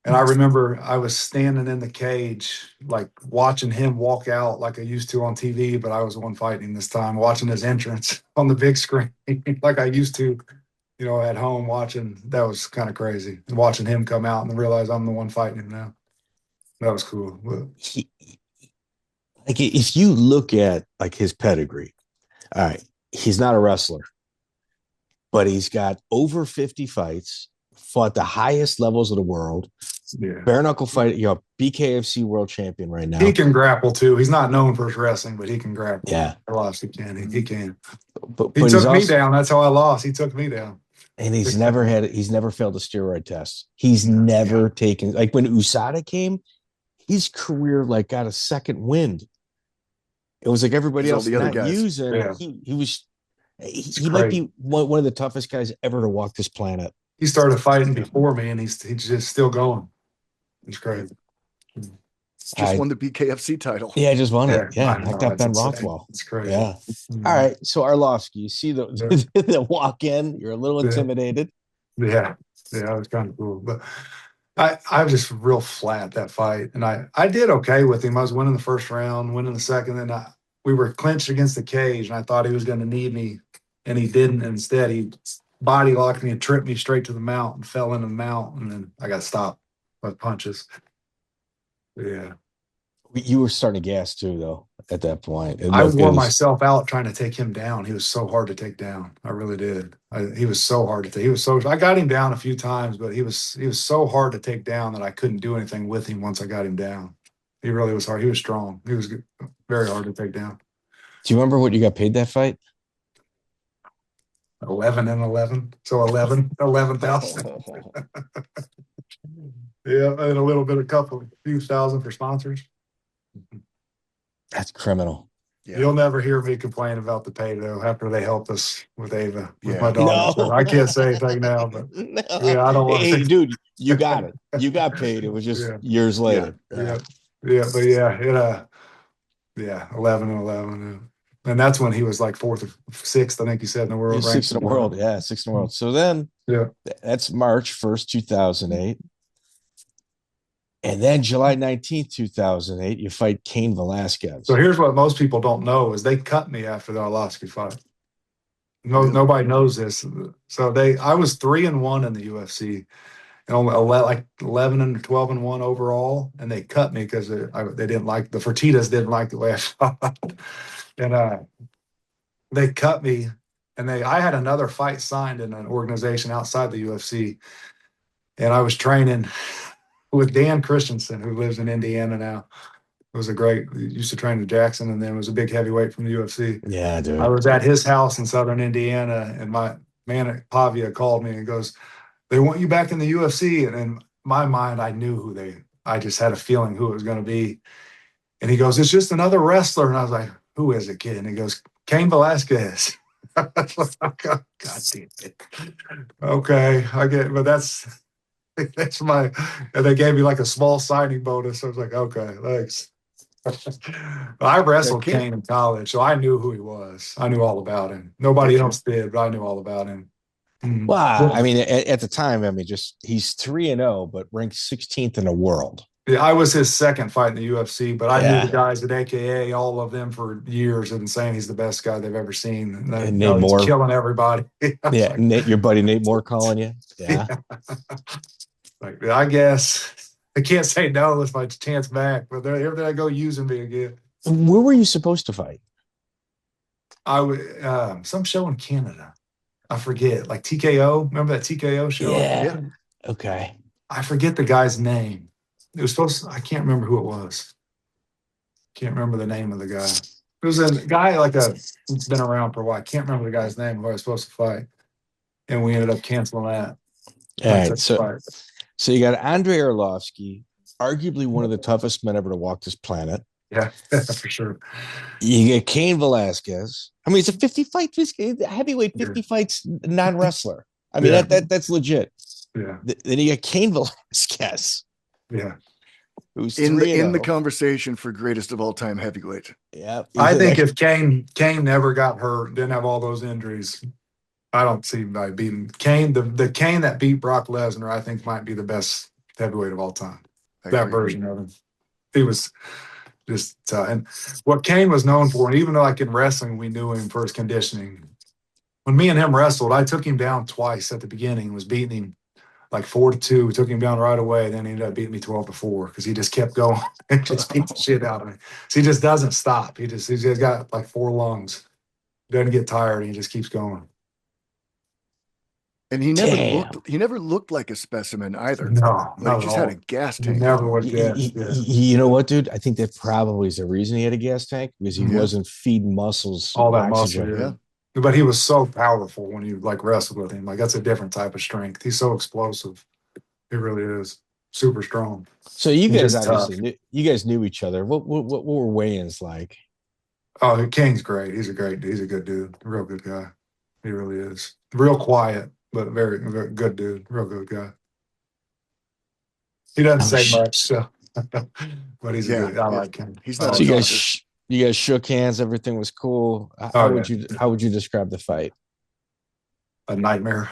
And I remember I was standing in the cage, like watching him walk out like I used to on TV, but I was the one fighting this time, watching his entrance on the big screen like I used to, at home watching. That was kind of crazy. And watching him come out and realize I'm the one fighting him now. That was cool. Like if you look at like his pedigree, all right, he's not a wrestler, but he's got over 50 fights, fought the highest levels of the world. Yeah. Bare knuckle fight, BKFC world champion right now. He can grapple too. He's not known for his wrestling, but he can grapple. Yeah. Arlovski can. He can. But he took me down. That's how I lost. He took me down. And he's never failed a steroid test. He's never taken, like when USADA came, his career like got a second wind. It was like everybody All else the other not guys. using. Yeah. He might be one of the toughest guys ever to walk this planet. He started fighting before me, and he's just still going. It's crazy. Just won the BKFC title. Yeah, I just won it. Yeah, I knocked know, out Ben insane. Rothwell. It's crazy. Yeah. Mhm. All right. So Arlovski, you see the walk in, you're a little intimidated. Yeah, it was kind of cool. But I was just real flat that fight. And I did okay with him. I was winning the first round, winning the second. Then we were clinched against the cage, and I thought he was going to need me, and he didn't. Instead, he body locked me and tripped me straight to the mount and fell into the mount. And then I got stopped by punches. Yeah. You were starting to gas too, though, at that point. I wore myself out trying to take him down. He was so hard to take down. I really did. He was so hard to take. I got him down a few times, but he was so hard to take down that I couldn't do anything with him once I got him down. He really was hard. He was strong. He was very hard to take down. Do you remember what you got paid that fight? 11 and 11. So 11,000. Yeah, and a few thousand for sponsors. That's criminal. Yeah. You'll never hear me complain about the pay, though, after they helped us with Ava, with Yeah. my daughter. No. So I can't say anything now, but yeah, I don't want to. Hey, dude, you got it. You got paid. It was just years later. Yeah. But yeah, 11 and 11. And that's when he was like 4th or 6th, I think you said, in the world. He's 6th in the world. Yeah, 6th in the world. So then that's March 1st, 2008. And then July 19th, 2008, you fight Cain Velasquez. So here's what most people don't know is they cut me after the Arlovski fight. Nobody knows this. So I was 3-1 in the UFC and only like 11 and 12 and 1 overall. And they cut me because they didn't like the Fertitas didn't like the way I fought. And they cut me. And I had another fight signed in an organization outside the UFC. And I was training with Dan Christensen, who lives in Indiana now. It was used to train with Jackson, and then was a big heavyweight from the UFC. Yeah, dude. I was at his house in Southern Indiana, and my man at Pavia called me and goes, "They want you back in the UFC." And in my mind, I knew I just had a feeling who it was going to be. And he goes, "It's just another wrestler." And I was like, "Who is it, kid?" And he goes, "Cain Velasquez." God damn it. Okay, I get it, but that's and they gave me like a small signing bonus. I was like, okay, thanks. I wrestled Cain in college, so I knew who he was. I knew all about him. Nobody else did, but I knew all about him. Well, I mean, at the time, he's 3-0, but ranked 16th in the world. Yeah, I was his second fight in the UFC, but I knew the guys at AKA, all of them for years, have been saying he's the best guy they've ever seen. And Nate Moore killing everybody. Yeah, Nate, your buddy Nate Moore calling you. Yeah. Like, I guess I can't say no if my chance back, but everything I go using me again. Where were you supposed to fight? I would some show in Canada. I forget, like TKO. Remember that TKO show? Yeah. Okay. I forget the guy's name. It was I can't remember who it was. Can't remember the name of the guy. It was a guy who's been around for a while. I can't remember the guy's name who I was supposed to fight. And we ended up canceling that. All right. So you got Andrei Arlovski, arguably one of the toughest men ever to walk this planet. Yeah, for sure. You get Cain Velasquez. I mean, it's a 50 fight heavyweight 50 fights non-wrestler. I mean, that's legit. Yeah. Then you get Cain Velasquez. Yeah. Who's in the conversation for greatest of all time heavyweight. Yeah. I think if Cain never got hurt, didn't have all those injuries, I don't see by beating Cain. The Cain that beat Brock Lesnar, I think, might be the best heavyweight of all time. That version of him. He was just and what Cain was known for, and even though like in wrestling, we knew him for his conditioning. When me and him wrestled, I took him down twice at the beginning, was beating him like 4-2. We took him down right away. Then he ended up beating me 12-4 because he just kept going and just beat the shit out of me. So he just doesn't stop. He's just got like 4 lungs. Doesn't get tired. He just keeps going. And he never looked like a specimen either. No, he just had a gas tank. He never was gas. You know what, dude? I think that probably is the reason he had a gas tank, because he wasn't feeding muscles all that oxygen. muscle. Yeah. But he was so powerful when you like wrestled with him. Like that's a different type of strength. He's so explosive. He really is super strong. So you guys obviously knew each other. What were weigh-ins like? Oh, King's great. He's a good dude. A real good guy. He really is. Real quiet, but very, very good dude. Real good guy. He doesn't say much, so but he's a good. I like him. He's not. So you guys shook hands. Everything was cool. How would you describe the fight? A nightmare.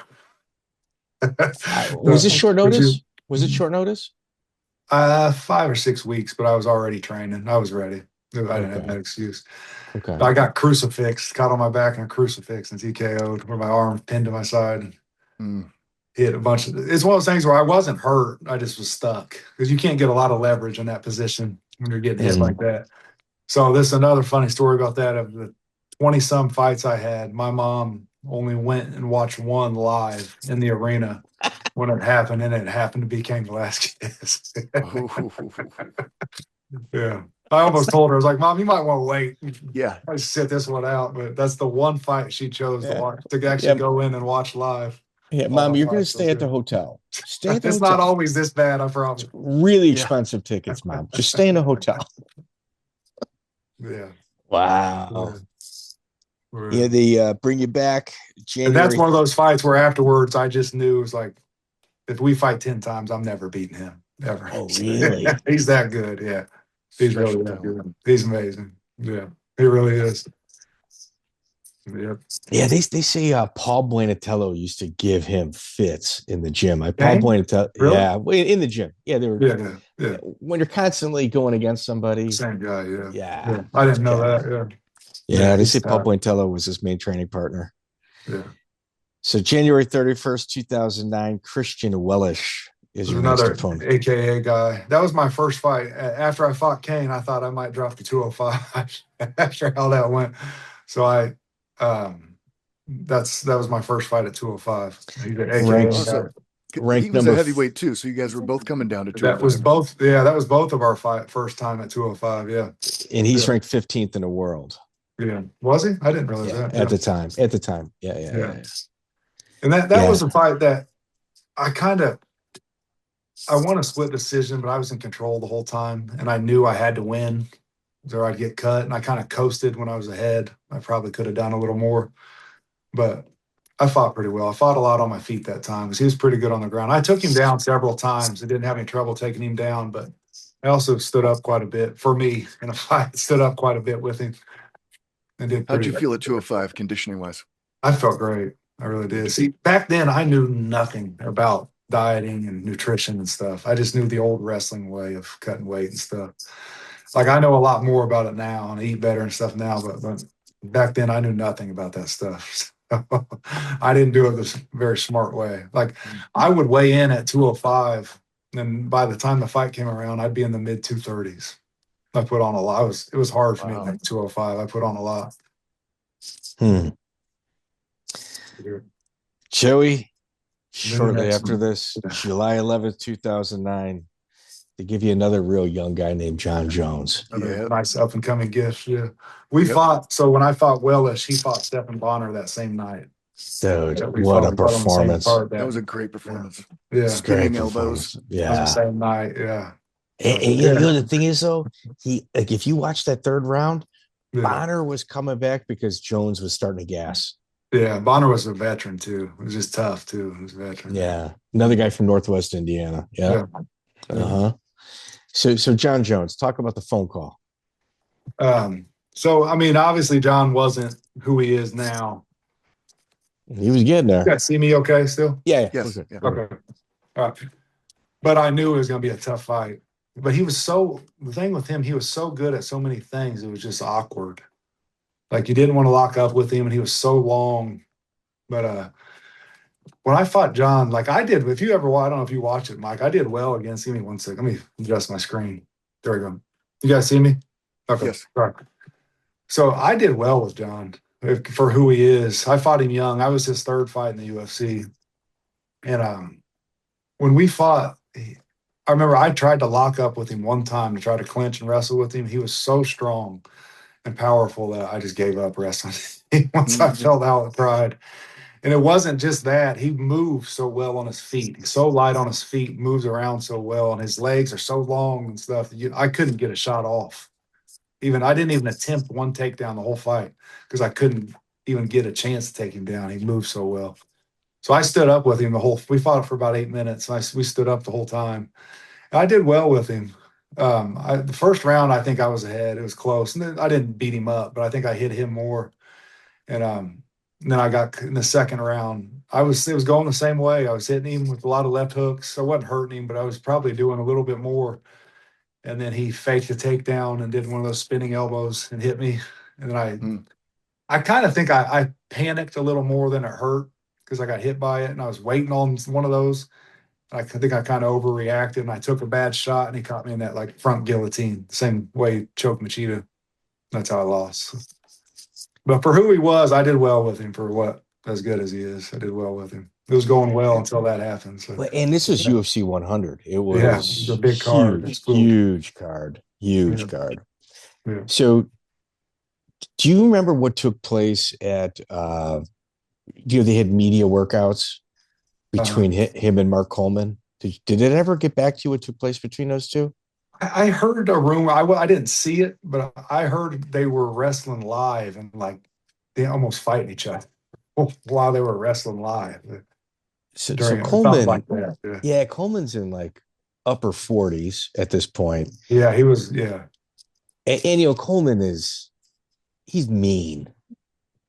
Was it short notice? Was it short notice? 5 or 6 weeks, but I was already training. I was ready. I didn't have that excuse. Okay. I got crucifixed, caught on my back and a crucifix and TKO'd where my arm pinned to my side. Hit a bunch of. It's one of those things where I wasn't hurt. I just was stuck because you can't get a lot of leverage in that position when you're getting hit like that. So this is another funny story about that. Of the 20-some fights I had, my mom only went and watched one live in the arena when it happened, and it happened to be Cain Velasquez. Yeah. I almost told her, I was like, Mom, you might want to wait. Yeah. I just sit this one out. But that's the one fight she chose to watch, to actually go in and watch live. Yeah, Mom, you're going to stay at the hotel. Stay at the hotel. It's not always this bad, I promise. Really expensive tickets, Mom. Just stay in a hotel. Yeah. Wow. Yeah, they bring you back. January. And that's one of those fights where afterwards I just knew it was like, if we fight 10 times, I'm never beating him. Ever. Oh, really? He's that good. Yeah. He's really that good. He's amazing. Yeah. He really is. Yep. Yeah, they say Paul Buenatello used to give him fits in the gym. Paul Buenatello, really? Yeah, in the gym. Yeah, they were. Yeah. When you're constantly going against somebody. Same guy. Yeah. Yeah. I didn't know that. Yeah, they say Paul Buenatello was his main training partner. Yeah. So January 31st, 2009, Christian Wellish is your another opponent. AKA guy. That was my first fight. After I fought Cain, I thought I might drop to 205 after how that went. So that was my first fight at 205. He was a heavyweight too, so you guys were both coming down to 205. That was both of our first time at 205. Yeah, and he's ranked 15th in the world. Yeah, was he? I didn't realize that at the time. Yeah. And that was a fight that I won a split decision, but I was in control the whole time, and I knew I had to win, or I'd get cut. And I kind of coasted when I was ahead. I probably could have done a little more, but I fought pretty well. I fought a lot on my feet that time because he was pretty good on the ground. I took him down several times. I didn't have any trouble taking him down, but I also stood up quite a bit for me in a fight. Stood up quite a bit with him. How'd you feel at 205 conditioning wise? I felt great. I really did. See, back then I knew nothing about dieting and nutrition and stuff. I just knew the old wrestling way of cutting weight and stuff. Like I know a lot more about it now and I eat better and stuff now, but back then I knew nothing about that stuff. So I didn't do it this very smart way. Like I would weigh in at 205, and by the time the fight came around, I'd be in the mid 230s. I put on a lot. It was hard for me to make 205. I put on a lot. Joey, shortly after this, July 11th, 2009, they give you another real young guy named Jon Jones. Nice up and coming gift. Yeah. We fought. So when I fought Wellish, he fought Stephan Bonner that same night. Dude, what a performance. That was a great performance. Yeah. Spinning elbows. Yeah. It was the same night. Yeah. And you know, the thing is, though, if you watch that third round, Bonner was coming back because Jones was starting to gas. Yeah, Bonner was a veteran, too. It was just tough, too. He was a veteran. Yeah. Another guy from Northwest Indiana. Yeah. Uh-huh. So Jon Jones, talk about the phone call. So, I mean, obviously, Jon wasn't who he is now. He was getting there. You guys see me okay still? Yeah. Yes. Okay. Okay. All right. But I knew it was going to be a tough fight. But the thing with him, he was so good at so many things. It was just awkward. Like you didn't want to lock up with him and he was so long. But when I fought Jon, like I did, I don't know if you watch it, Mike, I did well against him. One second. Let me adjust my screen. There we go. You guys see me? Okay. Yes. All right. So I did well with Jon for who he is. I fought him young. I was his third fight in the UFC. And when we fought, I remember I tried to lock up with him one time to try to clinch and wrestle with him. He was so strong and powerful that I just gave up wrestling once I felt out of pride. And it wasn't just that. He moves so well on his feet. He's so light on his feet, moves around so well, and his legs are so long and stuff. I couldn't get a shot off. I didn't even attempt one takedown the whole fight because I couldn't even get a chance to take him down. He moved so well. So I stood up with him we fought for about 8 minutes. We stood up the whole time. And I did well with him. The first round, I think I was ahead. It was close. And then I didn't beat him up, but I think I hit him more. And then I got in the second round. It was going the same way. I was hitting him with a lot of left hooks. I wasn't hurting him, but I was probably doing a little bit more. And then he faked a takedown and did one of those spinning elbows and hit me. And then I kind of think I panicked a little more than it hurt because I got hit by it. And I was waiting on one of those. I think I kind of overreacted and I took a bad shot and he caught me in that like front guillotine, the same way he choked Machida. That's how I lost. But for who he was, I did well with him for as good as he is. I did well with him. It was going well until that happened. So. And this is UFC 100. It was a big card. Huge card. Yeah. So do you remember what took place at, they had media workouts between him and Mark Coleman? Did it ever get back to you what took place between those two? I heard a rumor. I didn't see it, but I heard they were wrestling live and like they almost fighting each other while they were wrestling live. So Coleman, like that, yeah, Coleman's in like upper 40s at this point. Yeah, he was. Yeah, and Coleman he's mean.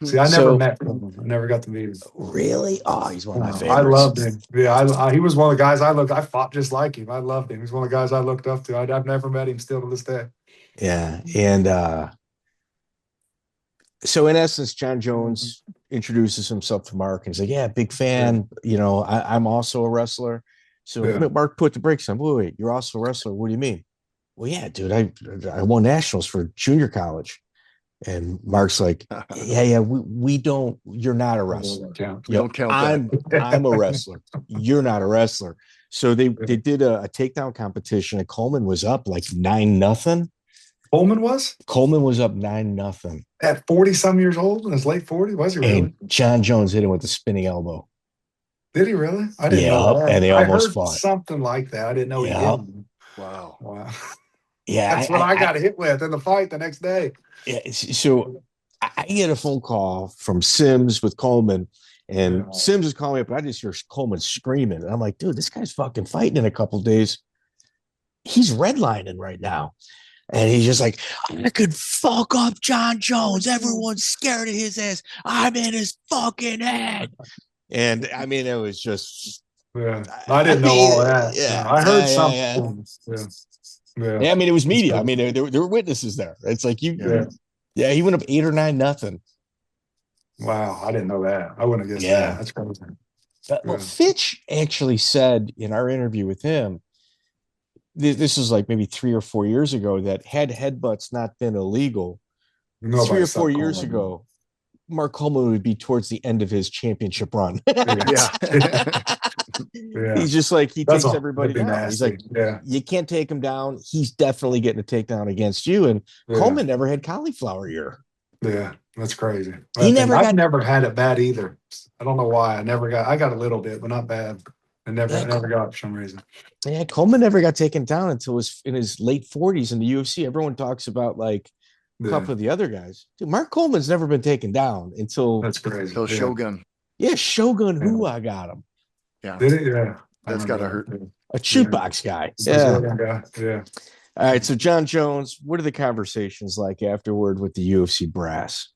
See, I never met him. I never got to meet him. Really? Oh, he's one of my favorites. I loved him. Yeah, he was one of the guys I fought just like him. I loved him. He's one of the guys I looked up to. I've never met him still to this day. Yeah. And so in essence, Jon Jones introduces himself to Mark and he's like, yeah, big fan. Yeah. I'm also a wrestler. So Mark put the brakes on. Wait, you're also a wrestler. What do you mean? Well, yeah, dude, I won nationals for junior college. And Mark's like, yeah, we don't, you're not a wrestler. We don't count that. I'm a wrestler. You're not a wrestler. So they did a takedown competition and Coleman was up like 9-0. Coleman was up 9-0. At 40 some years old in his late 40s? Was he really? And Jon Jones hit him with the spinning elbow. Did he really? I didn't know that. And they almost fought. Something like that. I didn't know he did. Wow. Yeah. That's what I got hit with in the fight the next day. Yeah, so I get a phone call from Sims with Coleman, and Sims is calling me up, and I just hear Coleman screaming. And I'm like, dude, this guy's fucking fighting in a couple of days. He's redlining right now. And he's just like, I could fuck up Jon Jones. Everyone's scared of his ass. I'm in his fucking head. And I mean, it was just. Yeah, I didn't know all that. Yeah, I heard something. Yeah, I mean, it was media. I mean, there were witnesses there. It's like he went up 8 or 9-0. Wow, I didn't know that. I wouldn't have guessed that. That's crazy. Well, Fitch actually said in our interview with him, this was like maybe 3 or 4 years ago, that had headbutts not been illegal, 3 or 4 years ago, Mark Coleman would be towards the end of his championship run. He's just like, he takes everybody down. Nasty. He's like, you can't take him down. He's definitely getting a takedown against you. And Coleman never had cauliflower ear. Yeah, that's crazy. I've never had it bad either. I don't know why. I got a little bit, but not bad. I never got for some reason. Yeah, Coleman never got taken down until in his late 40s in the UFC. Everyone talks about like a couple of the other guys. Dude, Mark Coleman's never been taken down until that's crazy. Until Shogun. Yeah, Shogun Hua got him. Yeah. Did it? Yeah. That's gotta hurt. A shootbox guy. Yeah. All right. So Jon Jones, what are the conversations like afterward with the UFC brass?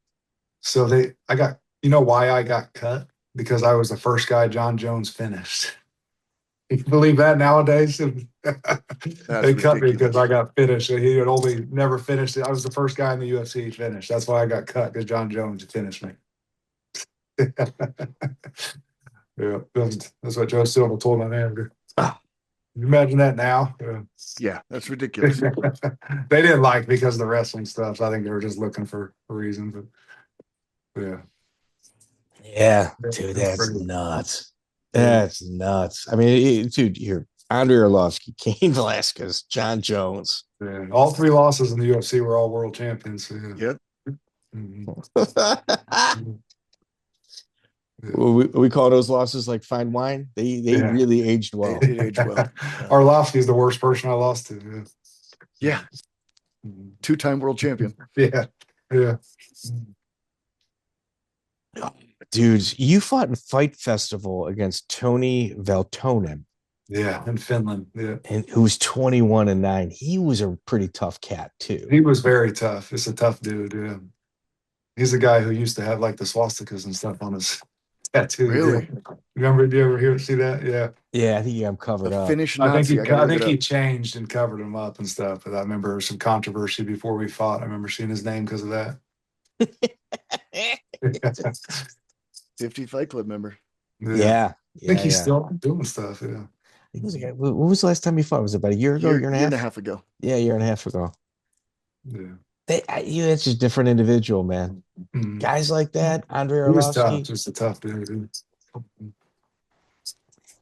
So you know why I got cut? Because I was the first guy Jon Jones finished. You can believe that nowadays? They cut me because I got finished. He had only never finished it. I was the first guy in the UFC finished. That's why I got cut, because Jon Jones finished me. Yeah, that's what Joe Silva told my manager. You imagine that now? Yeah, that's ridiculous. They didn't like me because of the wrestling stuff. So I think they were just looking for a reason. But yeah, dude, that's nuts. That's nuts. I mean, dude, here, Andrei Arlovski, Cain Velasquez, Jon Jones. Yeah, all 3 losses in the UFC were all world champions. So Yep. Mm-hmm. We call those losses like fine wine. They really aged well. They aged well. Arlovski is the worst person I lost to. Yeah. Mm-hmm. two-time world champion. Yeah. Dudes, you fought in Fight Festival against Tony Valtonen. Yeah, in Finland. Yeah. And who was 21-9. He was a pretty tough cat, too. He was very tough. It's a tough dude. Yeah. He's the guy who used to have like the swastikas and stuff on his tattoo. Really? Yeah. Remember? Do you ever see that? Yeah. Yeah, I think I'm covered up. Finnish I Nazi. think he changed and covered him up and stuff. But I remember some controversy before we fought. I remember seeing his name because of that. 50 Fight Club member. Yeah. I think he's still doing stuff. Yeah. He was a guy. What was the last time you fought? Was it about a year ago? Year and a half ago. Yeah, a year and a half ago. Yeah. It's just a different individual, man. Mm-hmm. Guys like that, Andrei He was tough, Arlovski. just a tough dude.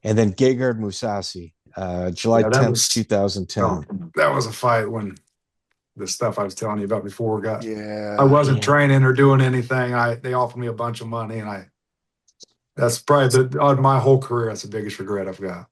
And then Gegard Mousasi, July 10th, 2010. That was a fight when the stuff I was telling you about before got. Yeah. I wasn't training or doing anything. They offered me a bunch of money, and that's probably on my whole career. That's the biggest regret I've got,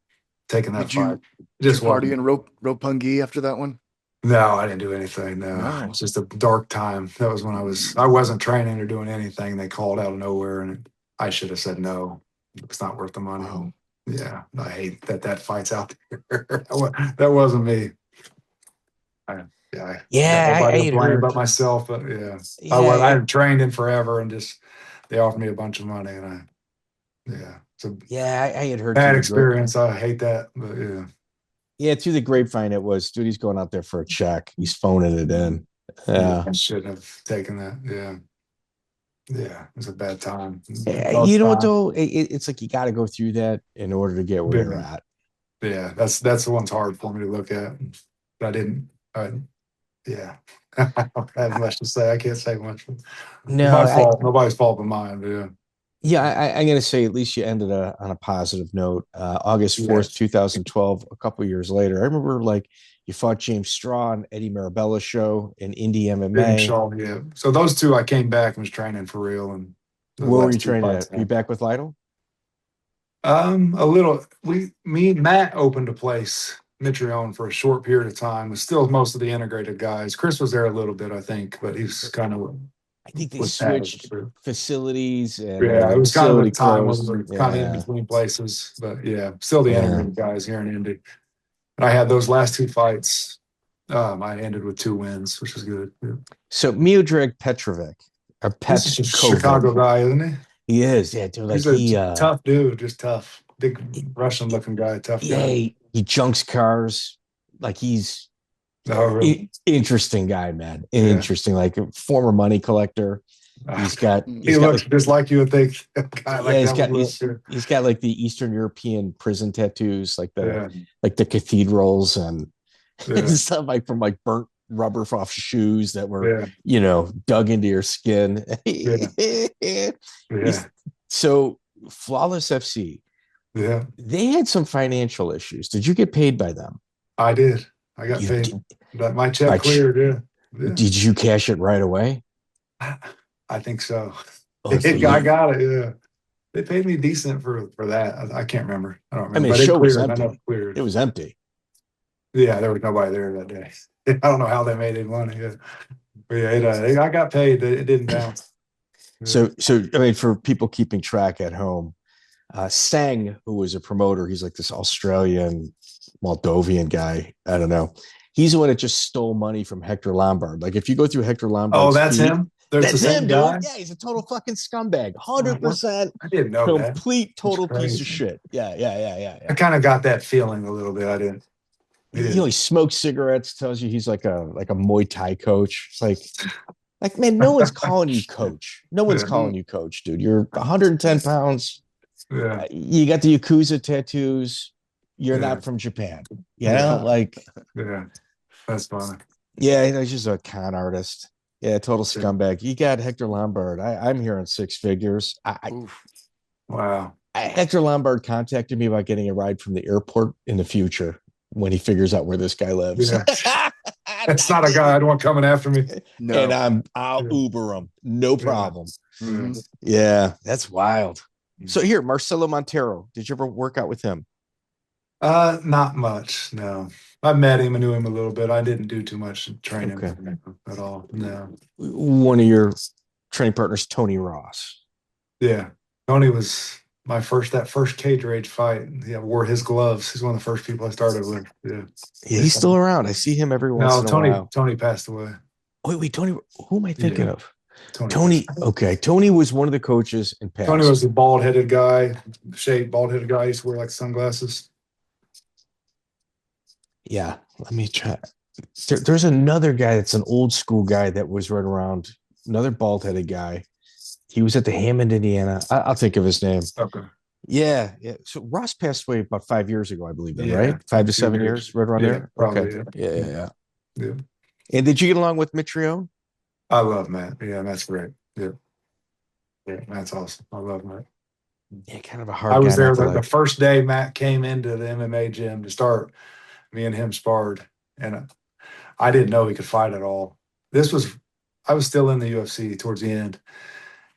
taking that fight. Just party in Roppongi after that one? No, I didn't do anything. No, it's just a dark time. That was when I wasn't training or doing anything. They called out of nowhere, and I should have said no. It's not worth the money. Oh. Yeah, I hate that fight's out there. That wasn't me. I hate blame about myself, but I hadn't trained in forever, and just they offered me a bunch of money, and I had heard bad experience. I hate that, but yeah. Yeah, through the grapevine, it was, dude, he's going out there for a check. He's phoning it in. Yeah. I shouldn't have taken that. Yeah. Yeah, it was a bad time. You know what, though? It's like you got to go through that in order to get where you're at. Yeah, that's the one's hard for me to look at. But I didn't. Yeah. I don't have much to say. I can't say much. No, my fault. Nobody's fault but mine. But yeah. Yeah, I'm going to say at least you ended on a positive note. August 4th, 2012, a couple years later. I remember you fought James Straw on Eddie Marabella's show in Indie MMA. Yeah. So those two, I came back and was training for real. And where were you training at? Are you back with Lytle? A little. Matt opened a place, Mitrione, for a short period of time. It was still most of the integrated guys. Chris was there a little bit, I think, but he's kind of. I think they switched facilities. And it was kind of a time when we were kind of in between places. But still the integrated guys here in Indy. And I had those last two fights. I ended with 2 wins, which was good. Yeah. So Miodrag Petrovic, He's a Chicago guy, isn't he? He is. Yeah, dude. He's a tough dude, just tough. Big Russian-looking guy, tough guy. He junks cars. He's interesting guy, man. Interesting, like a former money collector. He looks just like you would think. He's got like the Eastern European prison tattoos, like the cathedrals and stuff, like from burnt rubber off shoes that were dug into your skin. So Flawless FC. Yeah, they had some financial issues. Did you get paid by them? I did. I got paid. My check cleared. Yeah. Did you cash it right away? I think so. I got it. Yeah, they paid me decent for that. I can't remember. I don't remember. I mean, the show was empty. It was empty. Yeah, there was nobody there that day. I don't know how they made any money. Yeah. But I got paid. It didn't bounce. So I mean, for people keeping track at home, Sang, who was a promoter, he's like this Australian, Moldovan guy. I don't know. He's the one that just stole money from Hector Lombard. Like if you go through Hector Lombard, that's him. That's him, dude. Yeah, he's a total fucking scumbag. 100%. I didn't know complete total piece of shit. Yeah. I kind of got that feeling a little bit. I didn't. He smokes cigarettes. Tells you he's like a Muay Thai coach. It's like man, no one's calling you coach. No one's calling you coach, dude. You're 110 pounds. Yeah. You got the Yakuza tattoos. You're not from Japan. Yeah. That's funny. Yeah, he's just a con artist. Yeah, total scumbag. You got Hector Lombard. I'm hearing 6 figures. Wow. Hector Lombard contacted me about getting a ride from the airport in the future when he figures out where this guy lives. Yeah. That's not a guy I'd want coming after me. No. And I'll Uber him. No problem. Mm-hmm. Yeah, that's wild. So here, Marcello Montero. Did you ever work out with him? Not much. No, I met him and knew him a little bit. I didn't do too much training Okay. with him at all. No. One of your training partners, Tony Ross. Yeah, Tony was that first cage rage fight. Yeah, wore his gloves. He's one of the first people I started with. Yeah, He's still around. I see him every once in a while. Tony passed away. Wait, Tony. Who am I thinking of? Tony. Okay, Tony was one of the coaches and passed. Tony was the bald-headed guy, bald-headed guy. He used to wear like sunglasses. Yeah, let me try. There's another guy that's an old school guy that was right around. Another bald-headed guy. He was at the Hammond, Indiana. I'll think of his name. Okay. Yeah. So Ross passed away about 5 years ago, I believe. Right? 5 to 7 years, right around there. Probably, okay. Yeah. And did you get along with Mitrione? I love Matt. Yeah, Matt's great. Yeah, Matt's awesome. I love Matt. Yeah, kind of a hard. I was there the first day Matt came into the MMA gym to start. Me and him sparred, and I didn't know he could fight at all. I was still in the UFC towards the end,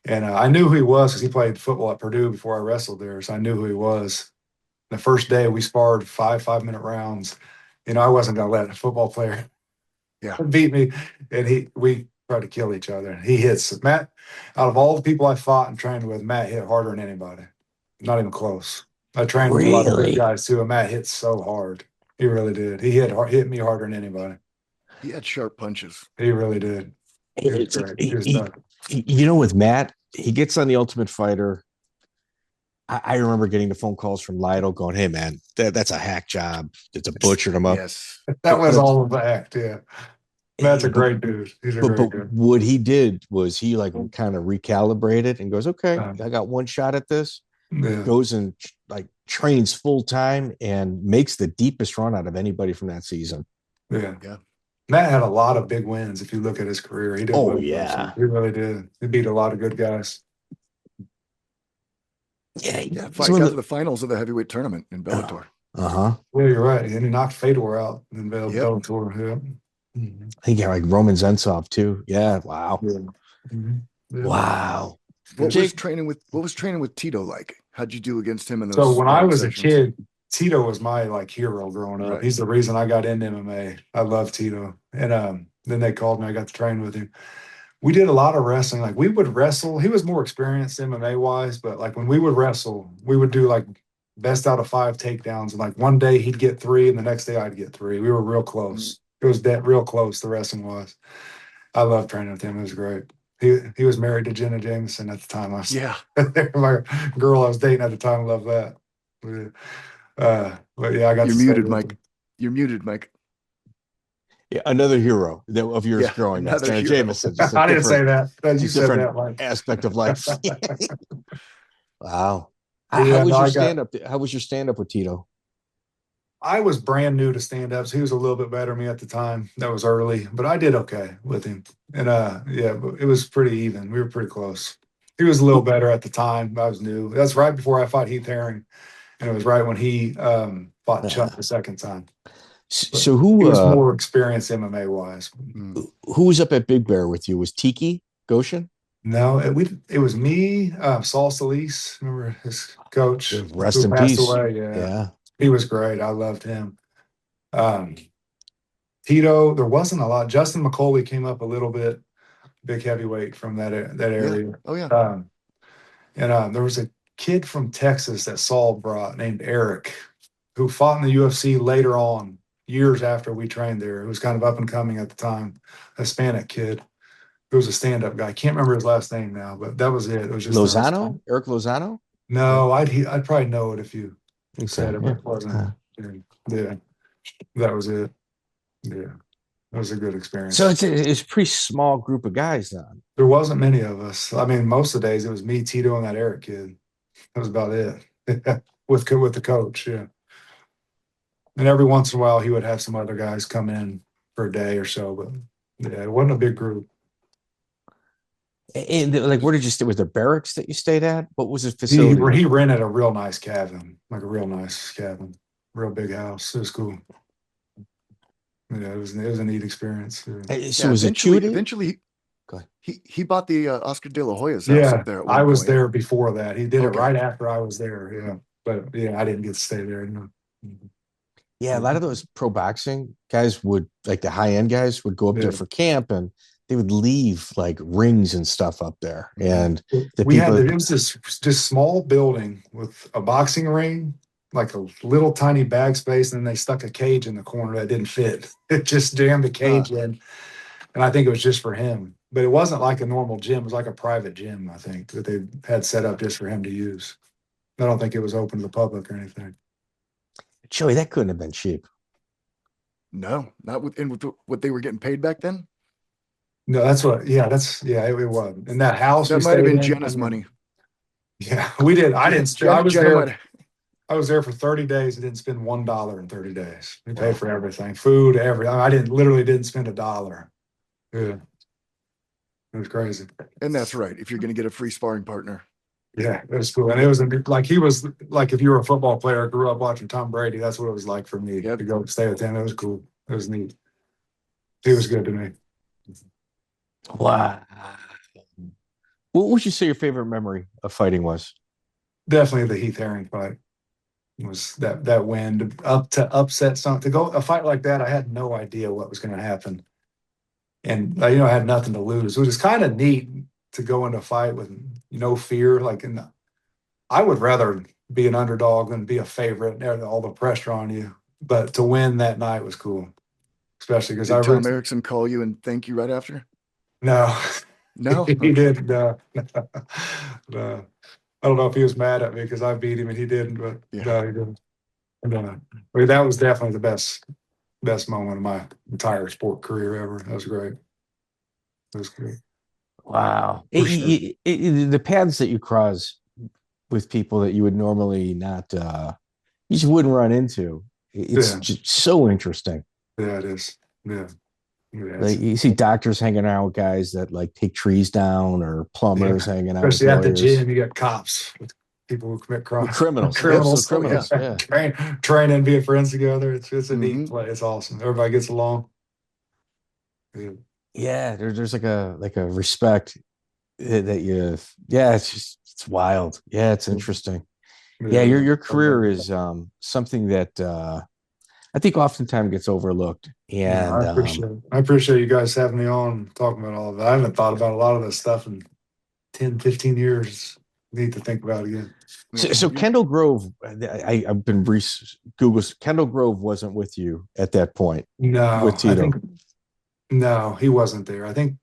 and I knew who he was because he played football at Purdue before I wrestled there, so I knew who he was. The first day we sparred 5-minute rounds. I wasn't gonna let a football player beat me, and we tried to kill each other. He hits Matt. Out of all the people I fought and trained with, Matt hit harder than anybody. Not even close. I trained with a lot of good guys too, and Matt hit so hard. He really did. He hit me harder than anybody. He had sharp punches. He really did. With Matt, he gets on the Ultimate Fighter. I remember getting the phone calls from Lytle going, "Hey man, that's a hack job. It's a butchered him up." Yes, that was all of the act. Yeah, Matt's a great dude. He's a great dude. What he did was he kind of recalibrated and goes, "Okay, I got one shot at this." Yeah. Goes and trains full time and makes the deepest run out of anybody from that season. Yeah. Matt had a lot of big wins. If you look at his career, he did. He really did. He beat a lot of good guys. Yeah. Got to the finals of the heavyweight tournament in Bellator. Yeah, you're right. And he knocked Fedor out in Bellator. Yeah. He got Roman Zensov too. Yeah. Wow. Yeah. Mm-hmm. Yeah. Wow. What was training with Tito like? How'd you do against him in those? So when I was a kid, Tito was my hero growing up. Right. He's the reason I got into MMA. I love Tito. And then they called me. I got to train with him. We did a lot of wrestling. We would wrestle. He was more experienced MMA wise, but when we would wrestle, we would do best out of 5 takedowns. And one day he'd get 3 and the next day I'd get 3. We were real close. It was real close, the wrestling was. I loved training with him. It was great. He was married to Jenna Jameson at the time. My girl I was dating at the time loved that. But yeah, I got. You're muted, Mike. You're muted, Mike. Yeah, another hero of yours growing up. Jenna Jameson. I didn't say that. You said that. Aspect of life. Wow. How was your stand-up with Tito? I was brand new to stand-ups. He was a little bit better than me at the time. That was early, but I did okay with him. And it was pretty even. We were pretty close. He was a little better at the time. I was new. That's right before I fought Heath Herring, and it was right when he fought Chuck the second time. So who was more experienced MMA wise? Who was up at Big Bear with you? Was Tiki Goshen? No, it was me, Saul Solis. Remember his coach? Rest in peace. Away. Yeah. He was great. I loved him. Tito, there wasn't a lot. Justin McCauley came up a little bit, big heavyweight from that area. Yeah. Oh, yeah. And there was a kid from Texas that Saul brought named Eric, who fought in the UFC later on, years after we trained there. It was kind of up and coming at the time, a Hispanic kid who was a stand-up guy. I can't remember his last name now, but that was it. It was just Lozano? Eric Lozano? No, I'd probably know it if you said it, but it wasn't. Yeah, that was it. Yeah, it was a good experience. So it's a pretty small group of guys then. There wasn't many of us. I mean, most of the days it was me, Tito, and that Eric kid. That was about it. with the coach, yeah. And every once in a while he would have some other guys come in for a day or so, but yeah, it wasn't a big group. And where did you stay? Was there barracks that you stayed at? What was his facility? He rented a real nice cabin, real big house. It was cool. Yeah, it was a neat experience. Yeah. So was it Chudy? Eventually, he bought the Oscar De La Hoya's house up there. I was there before that. He did it right after I was there. Yeah, but I didn't get to stay there. No. Yeah, a lot of those pro boxing guys would, like the high end guys, would go up there for camp, and they would leave like rings and stuff up there. And it was this small building with a boxing ring, like a little tiny bag space, and then they stuck a cage in the corner that didn't fit. It just jammed the cage in, and I think it was just for him. But it wasn't like a normal gym; it was like a private gym, I think, that they had set up just for him to use. I don't think it was open to the public or anything. Joey, that couldn't have been cheap. No, not with what they were getting paid back then. No, it was. And that house that might have been Jenna's money. Yeah, we did. I didn't. I was there. I was there for 30 days and didn't spend $1 in 30 days. We paid for everything, food, everything. I didn't spend $1. Yeah, it was crazy. And that's right. If you're going to get a free sparring partner. Yeah, it was cool. And it was like, he was like, if you were a football player, grew up watching Tom Brady, that's what it was like for me to go stay with him. It was cool. It was neat. He was good to me. Wow. What would you say your favorite memory of fighting was? Definitely the Heath Herring fight. Was that win to upset something, to go a fight like that. I had no idea what was going to happen. And I had nothing to lose. It was kind of neat to go into a fight with no fear. I would rather be an underdog than be a favorite and all the pressure on you. But to win that night was cool, especially because Tom Erikson call you and thank you right after? No, he did. No. I don't know if he was mad at me because I beat him and he didn't, but no, he didn't. But that was definitely the best moment of my entire sport career ever. That was great. That was great. Wow. The paths that you cross with people that you would normally not, you just wouldn't run into. It's just so interesting. Yeah, it is. Yeah. Like you see doctors hanging out with guys that like take trees down, or plumbers hanging out. Especially at the gym, you got cops with people who commit crimes. Criminals. Yeah. Training, being friends together. It's a neat play. It's awesome. Everybody gets along. Yeah, there's like a respect that you. Yeah, it's wild. Yeah, it's interesting. Yeah, your career is something that I think oftentimes gets overlooked. And I appreciate you guys having me on, talking about all of that. I haven't thought about a lot of this stuff in 10, 15 years. Need to think about it again. So Kendall Grove, I've been Google. Kendall Grove wasn't with you at that point. No, with Tito. No, he wasn't there. I think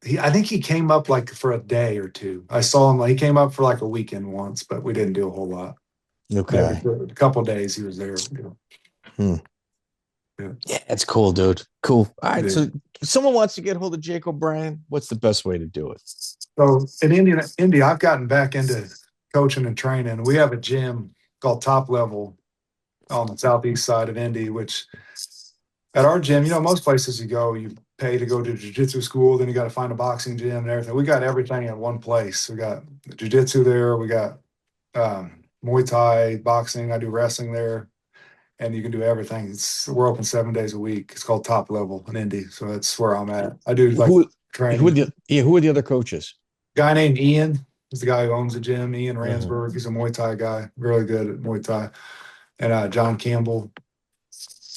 he came up like for a day or two. I saw him. He came up for like a weekend once, but we didn't do a whole lot. Okay, a couple of days he was there. Yeah, it's cool, dude. Cool. All right. So if someone wants to get hold of Jake O'Brien, what's the best way to do it? So in India, I've gotten back into coaching and training. We have a gym called Top Level on the southeast side of Indy, which at our gym, most places you go, you pay to go to jiu-jitsu school, then you got to find a boxing gym and everything. We got everything in one place. We got jiu-jitsu there. We got Muay Thai, boxing. I do wrestling there. And you can do everything. We're open 7 days a week. It's called Top Level in Indy. So that's where I'm at. I do training. Who are the other coaches? Guy named Ian is the guy who owns the gym. Ian Ransburg. He's a Muay Thai guy, really good at Muay Thai. And John Campbell.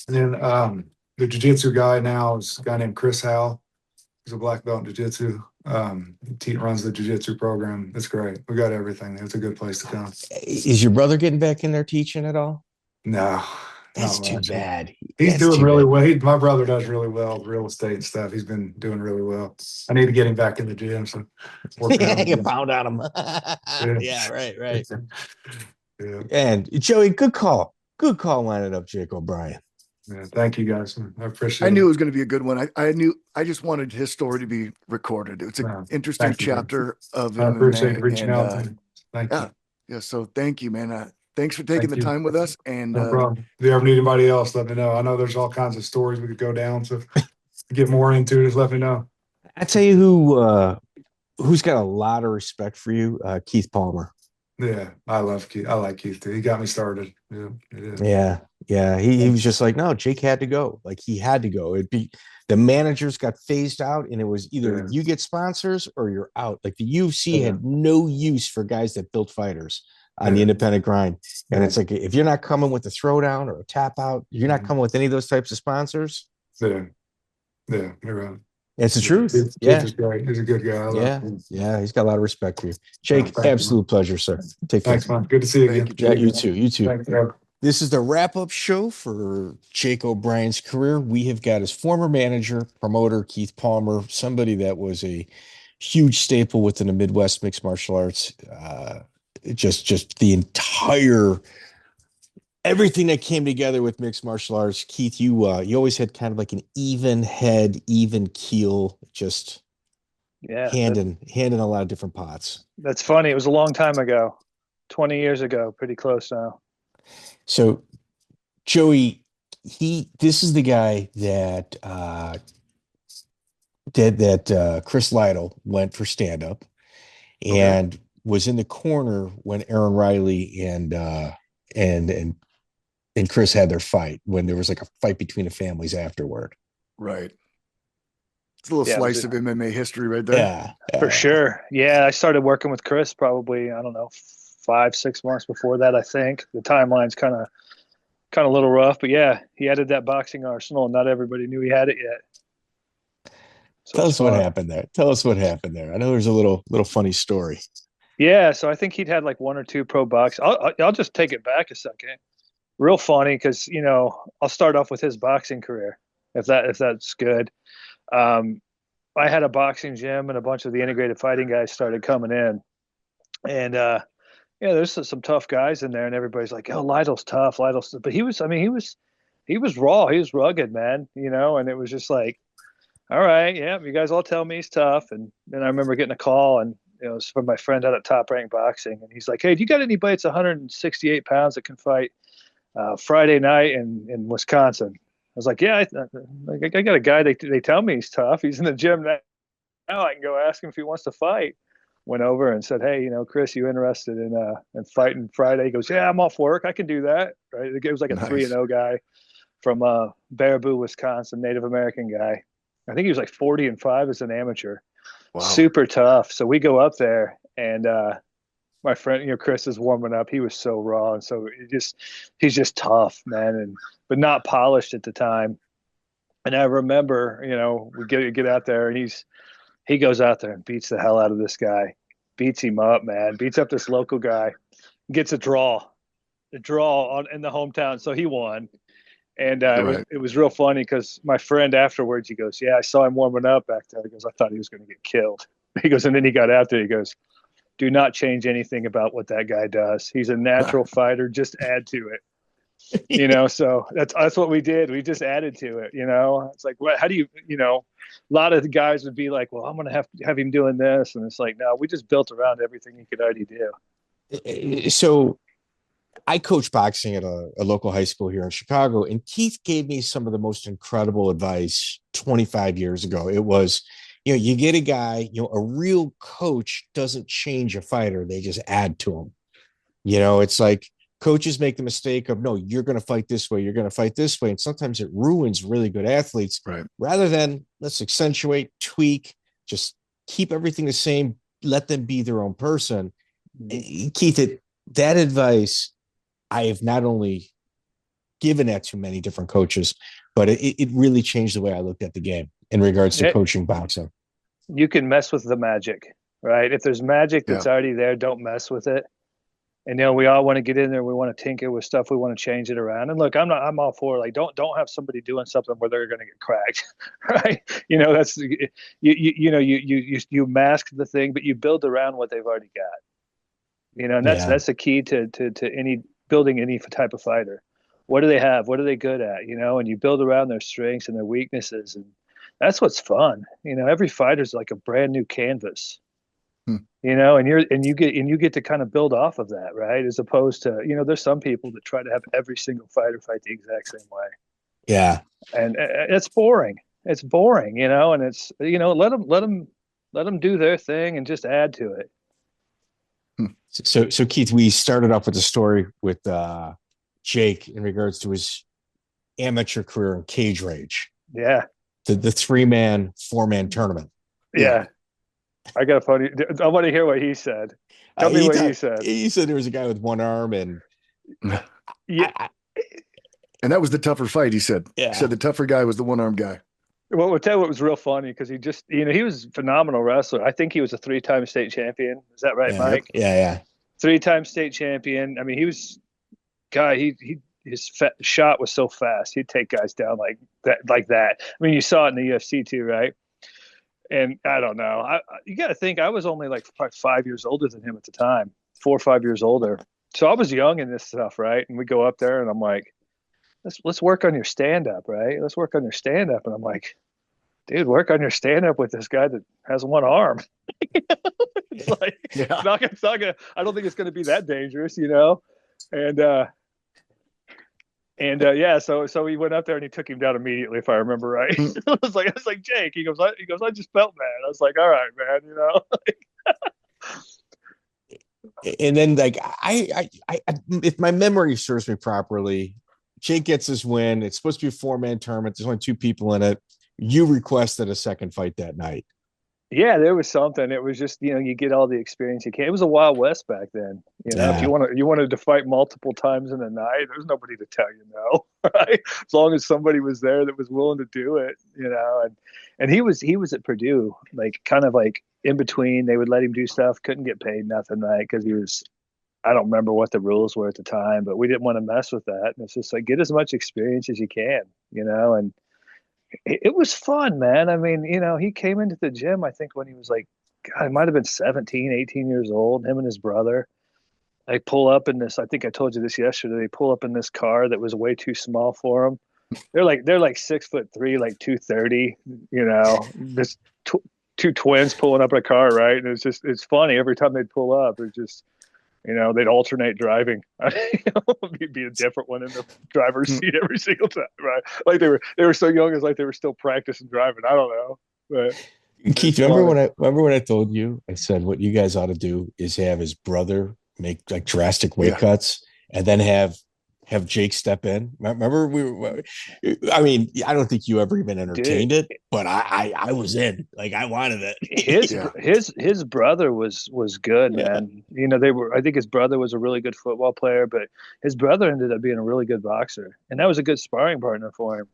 And then the jiu-jitsu guy now is a guy named Chris Howell. He's a black belt in jiu-jitsu. He runs the jiu-jitsu program. It's great. We got everything. It's a good place to come. Is your brother getting back in there teaching at all? No. That's too bad. He's doing really well. My brother does really well with real estate and stuff. He's been doing really well. I need to get him back in the gym. So you pound on him. Yeah, right. Yeah. And Joey, good call lining up Jake O'Brien. Yeah, thank you guys. I appreciate it. I knew it was going to be a good one. I just wanted his story to be recorded. It's an interesting chapter of MMA. I appreciate reaching out. Thank you. Yeah, so thank you, man. Thanks for taking the time with us. And no problem. If you ever need anybody else, let me know. I know there's all kinds of stories we could go down. So get more into it, just let me know. I tell you who's got a lot of respect for you, Keith Palmer. Yeah, I love Keith. I like Keith too. He got me started. Yeah. He was just like, no, Jake had to go. Like he had to go. It'd be the managers got phased out, and it was either you get sponsors or you're out. Like the UFC had no use for guys that built fighters. on the independent grind. And it's like, if you're not coming with a throwdown or a tap out, you're not coming with any of those types of sponsors. Yeah, you're right. It's the truth. Keith is great. He's a good guy. Yeah. He's got a lot of respect for you. Jake, absolute pleasure, sir. Take care. Thanks, man. Good to see you again. Yeah, you too. Thanks, bro. This is the wrap-up show for Jake O'Brien's career. We have got his former manager, promoter, Keith Palmer, somebody that was a huge staple within the Midwest mixed martial arts. Just the entire everything that came together with mixed martial arts. Keith, you always had kind of like an even head, even keel, just handing a lot of different pots. That's funny. It was a long time ago, 20 years ago, pretty close now. So, Joey, this is the guy that Chris Lytle went for stand up, and was in the corner when Aaron Riley and Chris had their fight, when there was like a fight between the families afterward. Right. It's a little slice of MMA history right there. Yeah, for sure. Yeah, I started working with Chris probably, I don't know, 5-6 months before that. I think the timeline's kind of a little rough, but yeah, he added that boxing arsenal, and not everybody knew he had it yet. So Tell us what happened there. I know there's a little funny story. Yeah, so I think he'd had like 1 or 2 pro box. I'll just take it back a second. Real funny, because I'll start off with his boxing career, if that's good. I had a boxing gym, and a bunch of the integrated fighting guys started coming in, and there's some tough guys in there, and everybody's like, "Oh, Lytle's tough, but he was raw, he was rugged, man, and it was just like, all right, yeah, you guys all tell me he's tough. And then I remember getting a call, and it was from my friend out at Top Rank Boxing, and he's like, "Hey, do you got anybody that's 168 pounds that can fight Friday night in Wisconsin?" I was like, "Yeah, I got a guy. They tell me he's tough. He's in the gym now. I can go ask him if he wants to fight." Went over and said, "Hey, Chris, you interested in fighting Friday?" He goes, "Yeah, I'm off work. I can do that." Right? It was like a 3-0 guy from Baraboo, Wisconsin, Native American guy. I think he was like 40-5 as an amateur. Wow. Super tough. So we go up there, and my friend, Chris is warming up. He was so raw, and so he's just tough, man, but not polished at the time. And I remember, we get out there, and he goes out there and beats the hell out of this guy, beats him up, man, beats up this local guy, gets a draw in the hometown. So he won. And it was real funny, because my friend afterwards, he goes, "Yeah, I saw him warming up back there." He goes, "I thought he was going to get killed." He goes, and then he got out there. He goes, "Do not change anything about what that guy does. He's a natural fighter. Just add to it." So that's what we did. We just added to it. It's like, how do you, a lot of the guys would be like, "Well, I'm going to have him doing this." And it's like, no, we just built around everything he could already do. So I coach boxing at a local high school here in Chicago, and Keith gave me some of the most incredible advice 25 years ago. It was, you get a guy, a real coach doesn't change a fighter. They just add to him. It's like coaches make the mistake of, no, you're going to fight this way. You're going to fight this way. And sometimes it ruins really good athletes, right? Rather than let's accentuate, tweak, just keep everything the same. Let them be their own person. Keith, that advice, I have not only given that to many different coaches, but it really changed the way I looked at the game in regards to coaching boxing. You can mess with the magic, right? If there's magic that's already there, don't mess with it. And we all want to get in there. We want to tinker with stuff. We want to change it around. And look, I'm all for, like, don't have somebody doing something where they're going to get cracked, right? That's you mask the thing, but you build around what they've already got. And that's the key to any building any type of fighter. What do they have? What are they good at? And you build around their strengths and their weaknesses, and that's what's fun. Every fighter's like a brand new canvas. And you get to kind of build off of that, right? As opposed to, there's some people that try to have every single fighter fight the exact same way. Yeah. And it's boring. It's boring, and it's, let them do their thing and just add to it. So Keith, we started off with a story with Jake in regards to his amateur career in Cage Rage. Yeah. The 3-man, 4-man tournament. Yeah. I got a funny. I want to hear what he said. Tell me what he said. He said there was a guy with one arm, and yeah. And that was the tougher fight, he said. Yeah. He said the tougher guy was the one-armed guy. Well, I'll tell you what was real funny, because he just, he was a phenomenal wrestler. I think he was a 3-time state champion. Is that right, Mike? Yeah. 3-time state champion. I mean, he was his shot was so fast. He'd take guys down like that. I mean, you saw it in the UFC too, right? And I don't know. You got to think I was only like 5 years older than him at the time, 4 or 5 years older. So I was young in this stuff, right? And we go up there, and I'm like, let's work on your stand-up, right? Let's work on your stand-up. And I'm like, dude, work on your stand-up with this guy that has one arm. It's like, it's not gonna, I don't think it's going to be that dangerous, And yeah, so he went up there and he took him down immediately, if I remember right. I was like, Jake. He goes, I just felt bad. I was like, all right, man, And then, like, I if my memory serves me properly, Jake gets his win. It's supposed to be a 4-man tournament. There's only 2 people in it. You requested a second fight that night. Yeah, there was something. It was just, you get all the experience you can. It was a Wild West back then. If you wanted to fight multiple times in a night, there's nobody to tell you no, right? As long as somebody was there that was willing to do it, And he was at Purdue, like kind of like in between. They would let him do stuff, couldn't get paid nothing, right? Because he was, I don't remember what the rules were at the time, but we didn't want to mess with that. And it's just like, get as much experience as you can, and it was fun, man. I mean, he came into the gym, I think when he was like, God, it might've been 17, 18 years old, him and his brother. They pull up in this, I think I told you this yesterday, they pull up in this car that was way too small for them. They're like 6'3", like 230, this 2 twins pulling up in a car, right? And it's funny. Every time they'd pull up, it's just, they'd alternate driving. It'd be a different one in the driver's seat every single time, right? Like they were so young, it's like they were still practicing driving. I don't know. But Keith, remember when I told you, I said what you guys ought to do is have his brother make like drastic weight cuts, and then have Jake step in. Remember I mean, I don't think you ever even entertained it, but I was in. Like, I wanted it. His brother was good, man. I think his brother was a really good football player, but his brother ended up being a really good boxer, and that was a good sparring partner for him.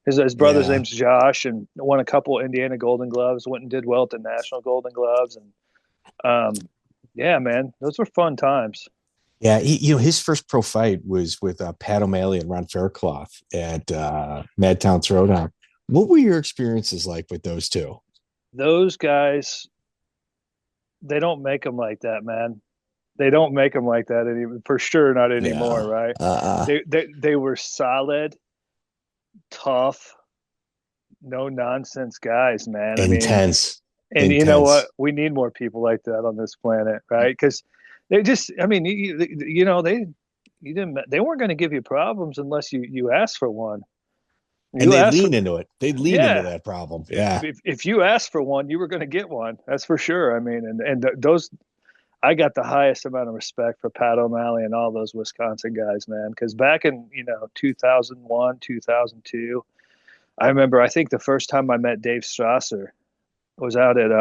His brother's name's Josh, and won a couple Indiana Golden Gloves, went and did well at the National Golden Gloves, and yeah, man, those were fun times. Yeah, his first pro fight was with Pat O'Malley and Ron Faircloth at Madtown Throwdown. What were your experiences like with those two? Those guys, they don't make them like that, man. They don't make them like that anymore, for sure, not anymore, right? They were solid, tough, no nonsense guys, man. Intense. And you know what? We need more people like that on this planet, right? Because they just, I mean, they weren't going to give you problems unless you asked for one. And they'd lean into it. They'd lean into that problem. Yeah. If you asked for one, you were going to get one. That's for sure. I mean, and those, I got the highest amount of respect for Pat O'Malley and all those Wisconsin guys, man. Because back in 2001, 2002, I remember. I think the first time I met Dave Strasser was out at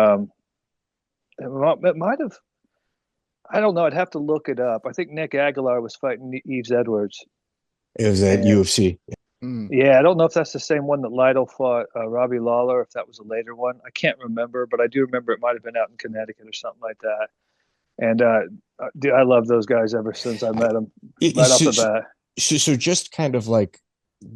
it might have. I don't know. I'd have to look it up. I think Nick Aguilar was fighting Yves Edwards. It was at UFC. Yeah, I don't know if that's the same one that Lytle fought Robbie Lawler, if that was a later one. I can't remember, but I do remember it might have been out in Connecticut or something like that. And dude, I love those guys ever since I met them off the bat. So just kind of like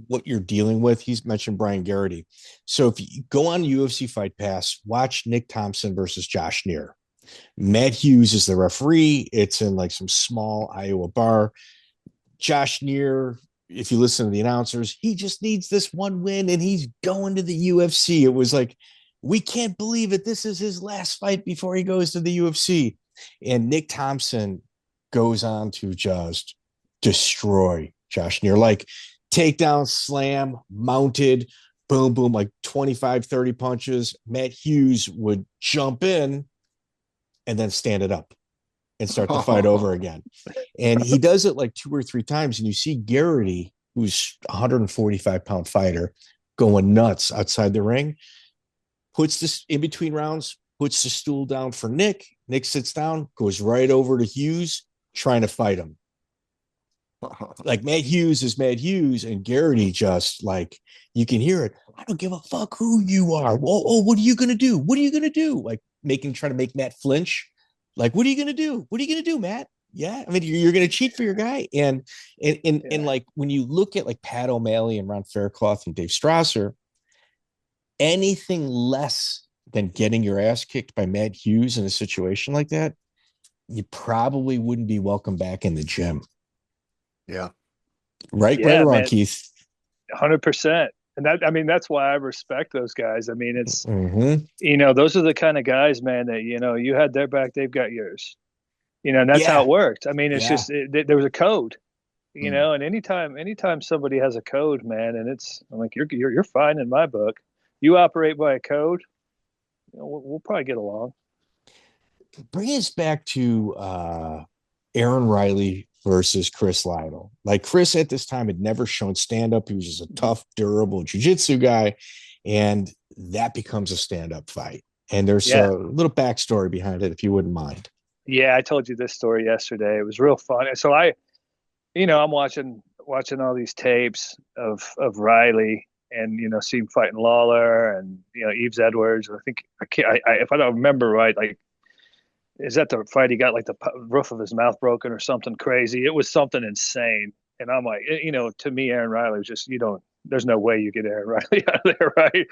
what you're dealing with, he's mentioned Brian Garrity. So if you go on UFC Fight Pass, watch Nick Thompson versus Josh Neer. Matt Hughes is the referee. It's in like some small Iowa bar. Josh Neer, if you listen to the announcers, he just needs this one win and he's going to the UFC. It was like, we can't believe it. This is his last fight before he goes to the UFC. And Nick Thompson goes on to just destroy Josh Neer, like takedown, slam, mounted, boom, boom, like 25, 30 punches. Matt Hughes would jump in and then stand it up and start the fight over again. And he does it like 2 or 3 times. And you see Garrity, who's a 145-pound fighter, going nuts outside the ring, puts this in between rounds, puts the stool down for Nick. Nick sits down, goes right over to Hughes, trying to fight him. Like Matt Hughes is Matt Hughes, and Garrity just like, you can hear it. I don't give a fuck who you are. Oh, what are you gonna do? What are you gonna do? Like trying to make Matt flinch. Like, what are you gonna do? What are you gonna do, Matt? Yeah, I mean, you're gonna cheat for your guy. And like when you look at like Pat O'Malley and Ron Faircloth and Dave Strasser, anything less than getting your ass kicked by Matt Hughes in a situation like that, you probably wouldn't be welcome back in the gym. Yeah. Right or wrong, Keith? 100%. And that's why I respect those guys. I mean, it's, those are the kind of guys, man, that, you had their back, they've got yours, and that's how it worked. I mean, it's just, there was a code, and anytime somebody has a code, man, and I'm like, you're fine in my book. You operate by a code, we'll probably get along. Bring us back to Aaron Riley versus Chris Lytle. Like, Chris at this time had never shown stand-up. He was just a tough, durable jiu-jitsu guy. And that becomes a stand-up fight. And there's a little backstory behind it, if you wouldn't mind. Yeah, I told you this story yesterday. It was real fun. So I'm watching all these tapes of Riley and, see him fighting Lawler and, Yves Edwards. I think, if I don't remember right, like, is that the fight he got like the roof of his mouth broken or something crazy? It was something insane. And I'm like, to me, Aaron Riley was just, there's no way you get Aaron Riley out of there, right?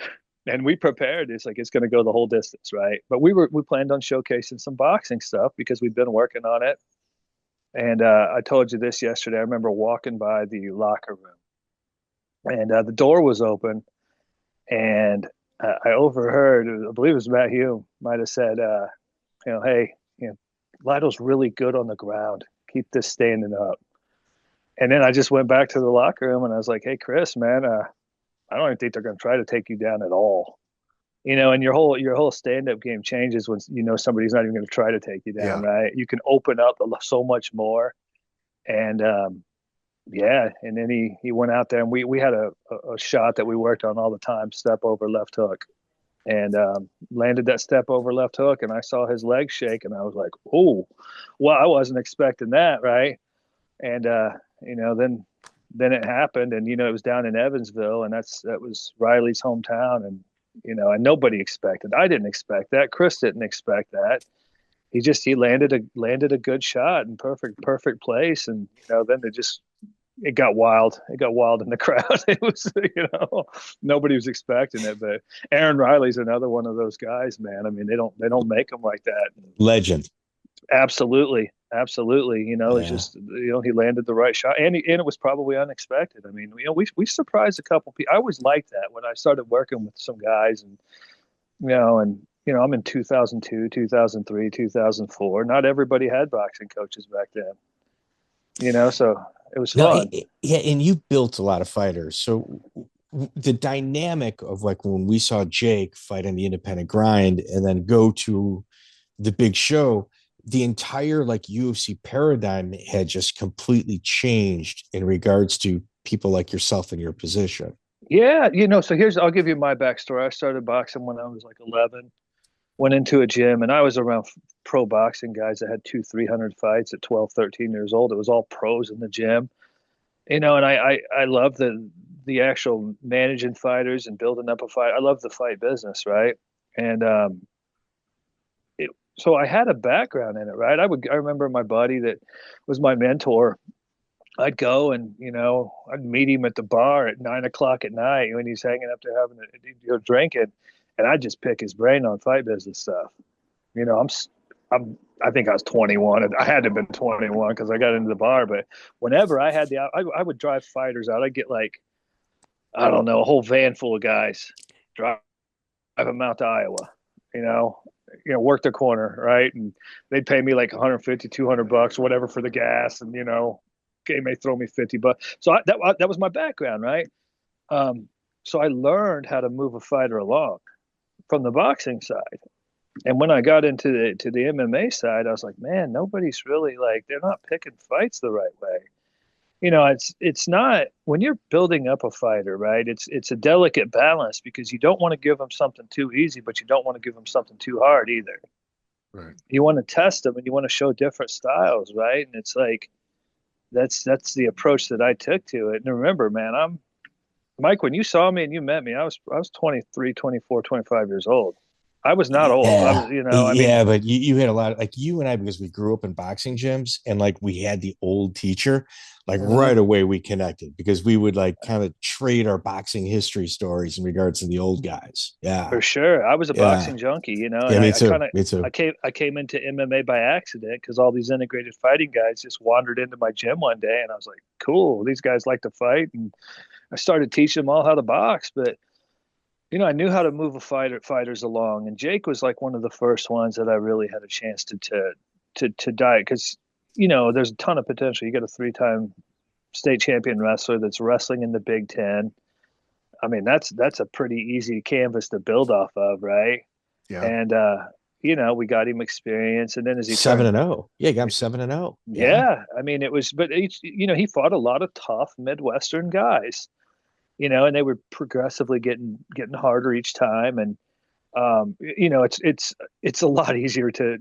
And we prepared. It's like, it's going to go the whole distance, right? But we planned on showcasing some boxing stuff because we've been working on it. And I told you this yesterday. I remember walking by the locker room, and the door was open, and I overheard, I believe it was Matt Hume, might have said, hey, Lytle's really good on the ground. Keep this standing up. And then I just went back to the locker room and I was like, hey, Chris, man, I don't even think they're going to try to take you down at all. And your whole stand-up game changes when somebody's not even going to try to take you down, right? You can open up so much more. And and then he went out there and we had a shot that we worked on all the time, step over left hook. And landed that step over left hook, and I saw his leg shake, and I was like, "Oh, well, I wasn't expecting that, right?" And then it happened, and it was down in Evansville, and that was Riley's hometown, and and nobody expected. I didn't expect that. Chris didn't expect that. He landed a good shot in perfect place, and then it got wild. It got wild in the crowd. It was, nobody was expecting it. But Aaron Riley's another one of those guys, man. I mean, they don't make them like that. Legend. Absolutely. It's just, he landed the right shot, and it was probably unexpected. I mean, we surprised a couple people. I always liked that when I started working with some guys, and I'm in 2002, 2003, 2004. Not everybody had boxing coaches back then. So it was fun. And you built a lot of fighters. So the dynamic of like when we saw Jake fight on the independent grind and then go to the big show, the entire like UFC paradigm had just completely changed in regards to people like yourself in your position. Yeah. So I'll give you my backstory. I started boxing when I was like 11, went into a gym, and I was around pro boxing guys that had 200-300 fights at 12, 13 years old. It was all pros in the gym, and I love the actual managing fighters and building up a fight. I love the fight business, right? And so I had a background in it, right? I remember my buddy that was my mentor. I'd go and I'd meet him at the bar at 9:00 at night when he's hanging up there having drinking, and I'd just pick his brain on fight business stuff. I think I was 21. I had to have been 21 because I got into the bar. But whenever I had I would drive fighters out. I'd get like, I don't know, a whole van full of guys, drive them out to Iowa, work the corner, right? And they'd pay me like $150, $200, whatever for the gas. And, they may throw me $50. So that was my background, right? So I learned how to move a fighter along from the boxing side. And when I got into the MMA side, I was like, man, nobody's really like, they're not picking fights the right way. it's not, when you're building up a fighter, right? It's a delicate balance, because you don't want to give them something too easy, but you don't want to give them something too hard either. Right. You want to test them and you want to show different styles, right? And it's like, that's the approach that I took to it. And remember, man, Mike, when you saw me and you met me, I was 23, 24, 25 years old. I was not old. Yeah. I was, But you had a lot of, like, you and I, because we grew up in boxing gyms, and like we had the old teacher, like right away we connected, because we would like kind of trade our boxing history stories in regards to the old guys. Yeah, for sure. I was a boxing junkie, Yeah, and me too. I came into MMA by accident, because all these integrated fighting guys just wandered into my gym one day, and I was like, cool, these guys like to fight. And I started teaching them all how to box. But I knew how to move fighters along, and Jake was like one of the first ones that I really had a chance to diet, because there's a ton of potential. You got a 3-time state champion wrestler that's wrestling in the Big Ten. I mean, that's a pretty easy canvas to build off of, right? Yeah. And we got him experience, and then as he 7-0, yeah, he got him 7-0. Yeah, I mean, it was, but he fought a lot of tough Midwestern guys. And they were progressively getting harder each time. And, it's a lot easier to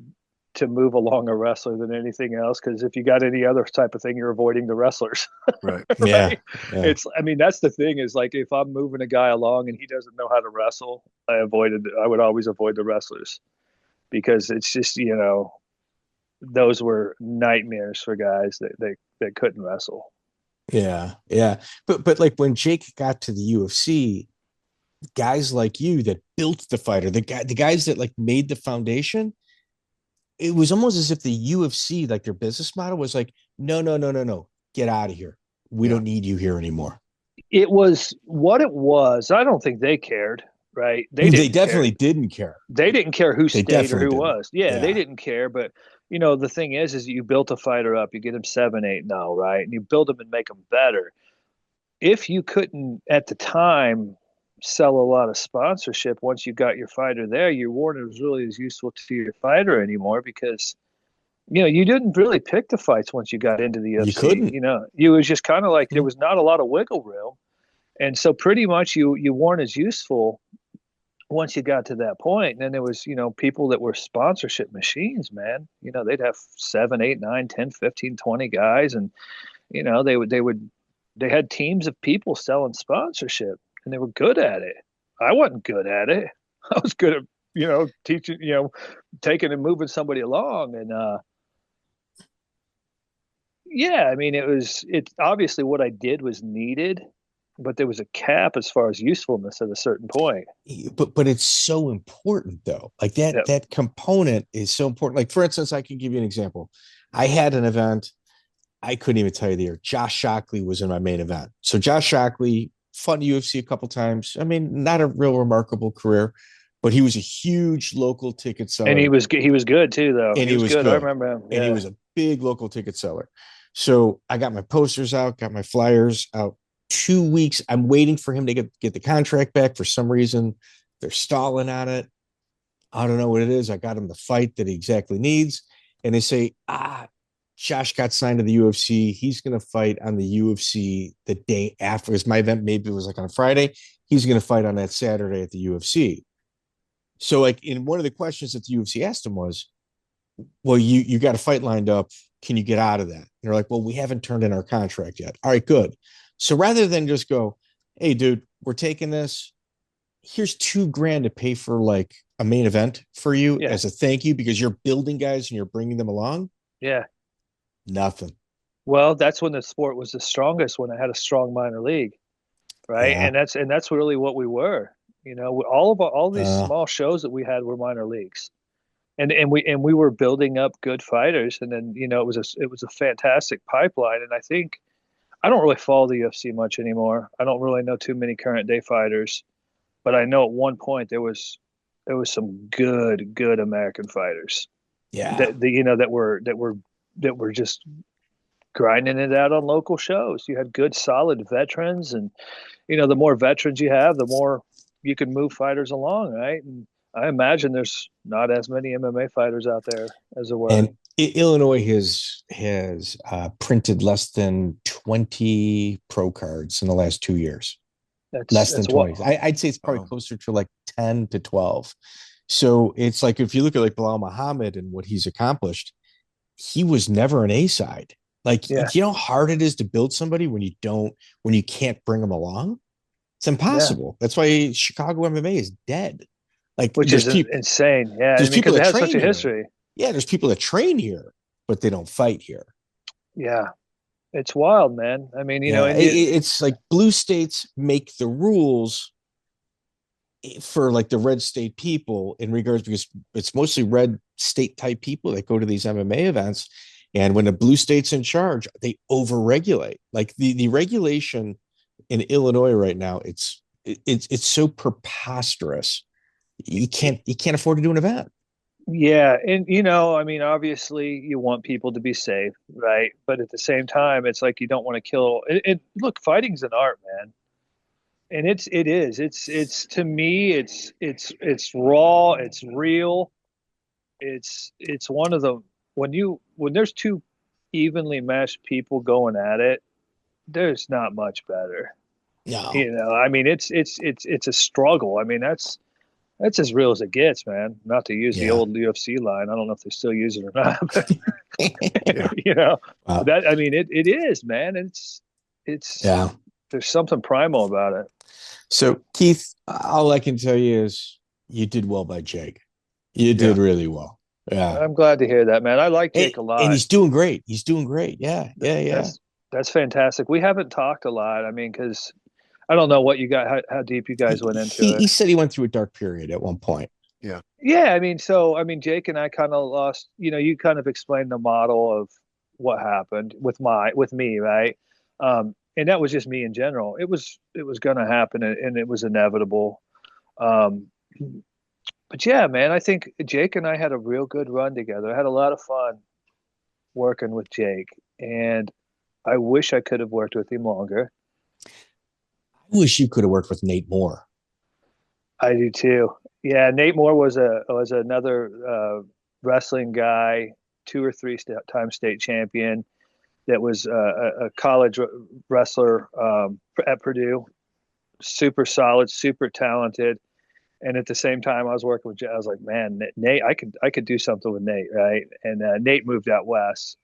move along a wrestler than anything else. Cause if you got any other type of thing, you're avoiding the wrestlers. Right. Yeah. That's the thing, is like, if I'm moving a guy along and he doesn't know how to wrestle, I would always avoid the wrestlers, because it's just, those were nightmares for guys that couldn't wrestle. Yeah. But like when Jake got to the UFC, guys like you that built the fighter, the guys that like made the foundation, it was almost as if the UFC, like their business model was like, no, get out of here. We don't need you here anymore. It was what it was. I don't think they cared, right? They definitely didn't care. They didn't care who stayed or who didn't. was. Yeah, they didn't care. But the thing is you built a fighter up, you get him 7-8-0, right? And you build him and make him better. If you couldn't at the time sell a lot of sponsorship, once you got your fighter there, you weren't as really as useful to your fighter anymore, because you didn't really pick the fights once you got into the UFC. You couldn't. You was just kind of like, there was not a lot of wiggle room, and so pretty much you weren't as useful once you got to that point. And then there was people that were sponsorship machines, man. They'd have 7, 8, 9, 10, 15, 20 guys, and they had teams of people selling sponsorship, and they were good at it. I wasn't good at it. I was good at teaching, taking and moving somebody along. And it's obviously what I did was needed, but there was a cap as far as usefulness at a certain point. But it's so important though. Like that component is so important. Like, for instance, I can give you an example. I had an event, I couldn't even tell you the year. Josh Shockley was in my main event. So Josh Shockley fought in UFC a couple times. I mean, not a real remarkable career, but he was a huge local ticket seller. And he was good too, though. And he was good. I remember him. And he was a big local ticket seller. So I got my posters out, got my flyers out. 2 weeks. I'm waiting for him to get the contract back. For some reason, they're stalling on it. I don't know what it is. I got him the fight that he exactly needs. And they say, Josh got signed to the UFC. He's going to fight on the UFC the day after. Because my event maybe it was like on a Friday. He's going to fight on that Saturday at the UFC. So like in one of the questions that the UFC asked him was, well, you got a fight lined up. Can you get out of that? And they're like, well, we haven't turned in our contract yet. All right, good. So rather than just go, hey, dude, we're taking this. Here's $2,000 to pay for like a main event for you as a thank you, because you're building guys and you're bringing them along. Yeah. Nothing. Well, that's when the sport was the strongest, when it had a strong minor league. Right. Yeah. And that's really what we were. All these small shows that we had were minor leagues. And we were building up good fighters. And then, it was a fantastic pipeline. And I think, I don't really follow the UFC much anymore. I don't really know too many current day fighters, but I know at one point there was some good American fighters. Yeah. That were just grinding it out on local shows. You had good, solid veterans, and the more veterans you have, the more you can move fighters along, right? And I imagine there's not as many MMA fighters out there as there were. Illinois has printed less than 20 pro cards in the last 2 years. Less than 20. I'd say it's probably closer to like 10 to 12. So it's like, if you look at like Bilal Muhammad and what he's accomplished, he was never an A side. Like, you know how hard it is to build somebody when you can't bring them along? It's impossible. That's why Chicago MMA is dead. Like, which is insane. Yeah. There's people that it has train such a here. history. Yeah. There's people that train here, but they don't fight here. Yeah. It's wild, man. I mean, you know, it's like blue states make the rules for like the red state people in regards, because it's mostly red state type people that go to these MMA events. And when the blue state's in charge, they overregulate. Like the regulation in Illinois right now, it's so preposterous. You can't afford to do an event. Yeah. And, you know, I mean, obviously you want people to be safe, right? But at the same time, it's like you don't want to kill it. Look, fighting's an art, man. And it is. It's to me, it's raw, it's real. It's one of the when there's two evenly matched people going at it, there's not much better. No. You know, I mean, it's a struggle. I mean, that's as real as it gets, man. Not to use the old UFC line. I don't know if they still use it or not. But, you know, that, I mean, it is, man. It's there's something primal about it. So, Keith, all I can tell you is you did well by Jake. You did really well. Yeah. I'm glad to hear that, man. I like Jake a lot. And he's doing great. Yeah. That's fantastic. We haven't talked a lot. I mean, because I don't know what you got, how deep you guys went into it. He said he went through a dark period at one point. Yeah. Yeah. I mean, Jake and I kind of lost, you know, you kind of explained the model of what happened with me, right? And that was just me in general. It was going to happen, and it was inevitable. But yeah, man, I think Jake and I had a real good run together. I had a lot of fun working with Jake, and I wish I could have worked with him longer. I wish you could have worked with Nate Moore. I do too. Yeah, Nate Moore was another wrestling guy, 2 or 3 time state champion. That was a college wrestler at Purdue, super solid, super talented, and at the same time, I was working with. I was like, man, Nate, I could do something with Nate, right? And Nate moved out west,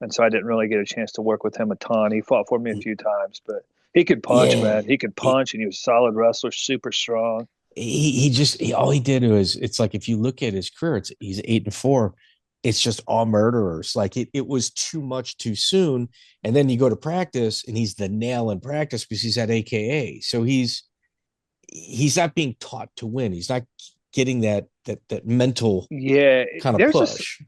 and so I didn't really get a chance to work with him a ton. He fought for me a few times, but he could punch, man. He could punch, and he was a solid wrestler, super strong. All he did was, it's like, if you look at his career, he's 8-4. It's just all murderers. Like it was too much too soon. And then you go to practice and he's the nail in practice because he's at AKA. So he's not being taught to win. He's not getting that mental kind of push.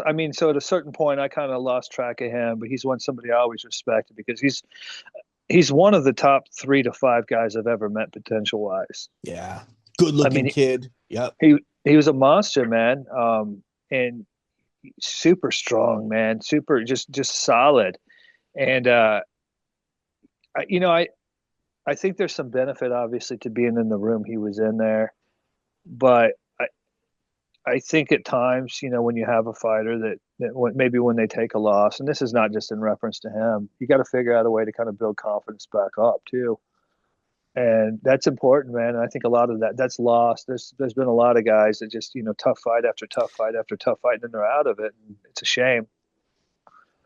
I mean, so at a certain point I kind of lost track of him, but he's somebody I always respected because he's one of the top 3 to 5 guys I've ever met potential wise. Yeah. Good looking kid. Yep. He was a monster, man. And super strong, man, super just solid. And I think there's some benefit obviously to being in the room he was in there, but I think at times, you know, when you have a fighter that maybe when they take a loss, and this is not just in reference to him, you got to figure out a way to kind of build confidence back up too. And that's important, man. And I think a lot of that's lost. There's been a lot of guys that just, you know, tough fight after tough fight after tough fight, and then they're out of it. And it's a shame.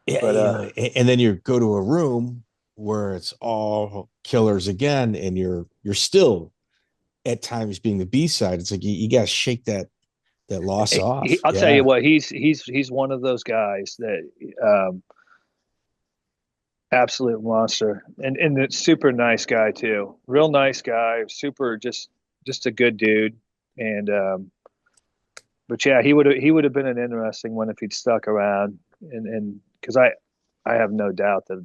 Yeah, but, and then you go to a room where it's all killers again, and you're still at times being the B side. It's like you got to shake that loss off. I'll tell you what, he's one of those guys that absolute monster, and a super nice guy too. Real nice guy, super just a good dude. And but yeah, he would have been an interesting one if he'd stuck around, and because I have no doubt that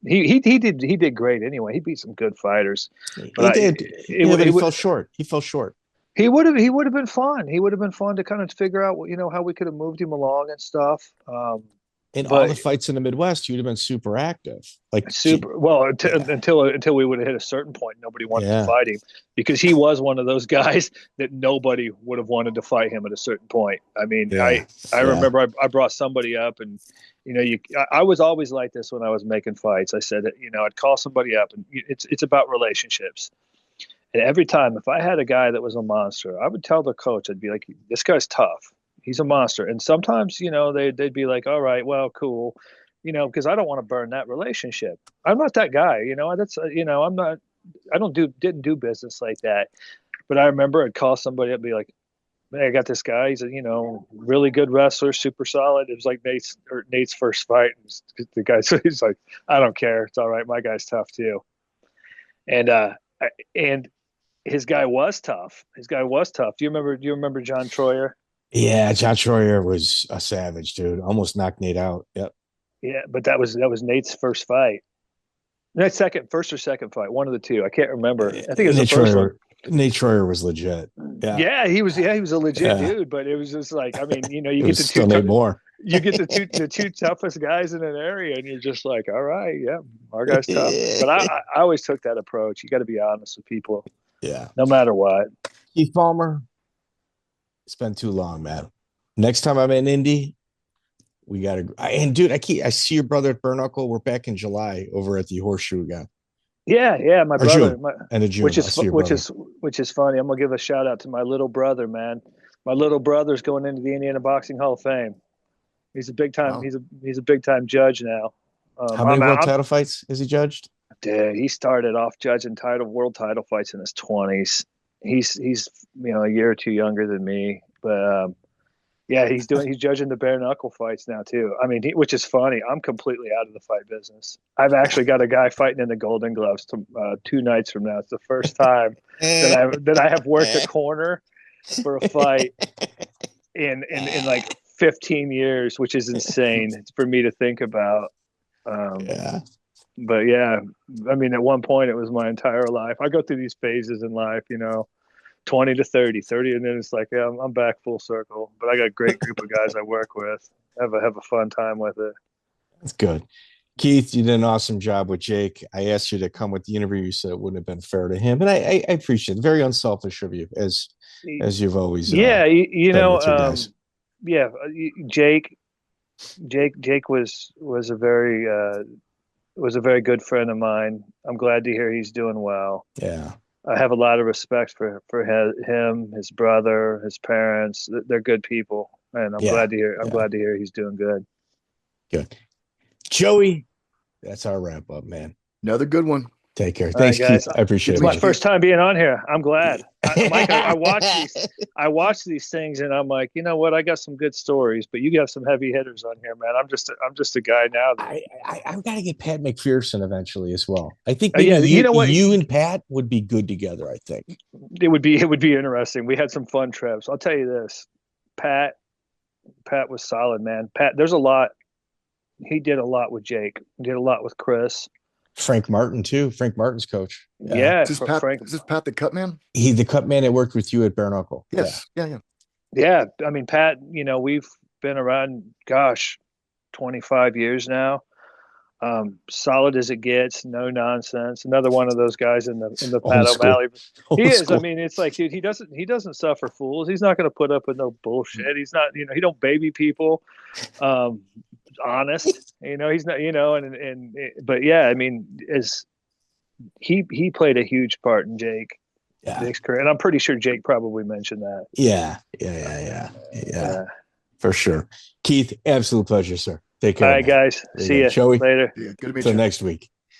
he did great anyway. He beat some good fighters. But he fell short. He fell short. He would have been fun. He would have been fun to kind of figure out, you know, how we could have moved him along and stuff. In all the fights in the Midwest, you'd have been super active. Like super well until we would have hit a certain point. Nobody wanted to fight him because he was one of those guys that nobody would have wanted to fight him at a certain point. I mean, I remember I brought somebody up, and I was always like this when I was making fights. I said, I'd call somebody up, and it's about relationships. And every time, if I had a guy that was a monster, I would tell the coach, I'd be like, this guy's tough. He's a monster. And sometimes, they'd be like, all right, well, cool. Because I don't want to burn that relationship. I'm not that guy, didn't do business like that. But I remember I'd call somebody up and be like, hey, I got this guy. He's a, really good wrestler, super solid. It was like Nate's first fight. The guy, so he's like, I don't care. It's all right. My guy's tough too. And his guy was tough. Do you remember John Troyer? Yeah, John Troyer was a savage, dude. Almost knocked Nate out. Yep. Yeah, but that was Nate's first fight. First or second fight, one of the two. I can't remember. I think it was the first one. Nate Troyer was legit. Yeah, he was a legit dude, but it was just like, I mean, you get the two toughest guys in an area, and you're just like, all right, yeah, our guy's tough. But I always took that approach. You got to be honest with people. Yeah. No matter what. Keith Palmer, it's been too long, man. Next time I'm in Indy, we got to. And dude, I see your brother at Bare Knuckle. We're back in July over at the Horseshoe again. Yeah, my brother. June, which is funny. I'm gonna give a shout out to my little brother, man. My little brother's going into the Indiana Boxing Hall of Fame. He's a big time. Wow. He's a big time judge now. How many world title fights has he judged? Dude, he started off judging world title fights in his 20s. He's a year or two younger than me, but he's judging the bare knuckle fights now too. I mean, which is funny. I'm completely out of the fight business. I've actually got a guy fighting in the Golden Gloves 2 nights from now. It's the first time that I have worked a corner for a fight in like 15 years, which is insane for me to think about. But yeah, I mean, at one point it was my entire life. I go through these phases in life, 20 to 30, and then it's like, yeah, I'm back full circle. But I got a great group of guys I work with. Have a fun time with it. That's good. Keith, you did an awesome job with Jake. I asked you to come with the interview. You said it wouldn't have been fair to him, and I appreciate it. Very unselfish of you, as you've always. Jake was a very good friend of mine. I'm glad to hear he's doing well. Yeah. I have a lot of respect for him, his brother, his parents. They're good people, and I'm glad to hear. I'm glad to hear he's doing good. Good, Joey. That's our wrap up, man. Another good one. Take care. Thanks, right, Keith. I appreciate it. It's my first time being on here. I'm glad. Mike, I watch these things, and I'm like, you know what? I got some good stories, but you got some heavy hitters on here, man. I'm just a guy now. I've got to get Pat McPherson eventually as well. I think you and Pat would be good together. I think it would be interesting. We had some fun trips. I'll tell you this, Pat was solid, man. Pat, there's a lot. He did a lot with Jake. He did a lot with Chris. Frank Martin too. Frank Martin's coach. Yeah. Is this Pat the cut man? He's the cut man that worked with you at Bare Knuckle. Yes. Yeah. I mean, Pat, we've been around, 25 years now. Solid as it gets, no nonsense. Another one of those guys in the Pat O'Malley. He is. I mean, it's like, dude, he doesn't suffer fools. He's not going to put up with no bullshit. He's not, he don't baby people. Honest, he's not, but yeah, I mean, as he played a huge part in Jake's career, and I'm pretty sure Jake probably mentioned that. Yeah, for sure. Keith, absolute pleasure, sir. Take care. All right, guys. See you Joey. later. Yeah, good to meet you. Till next week.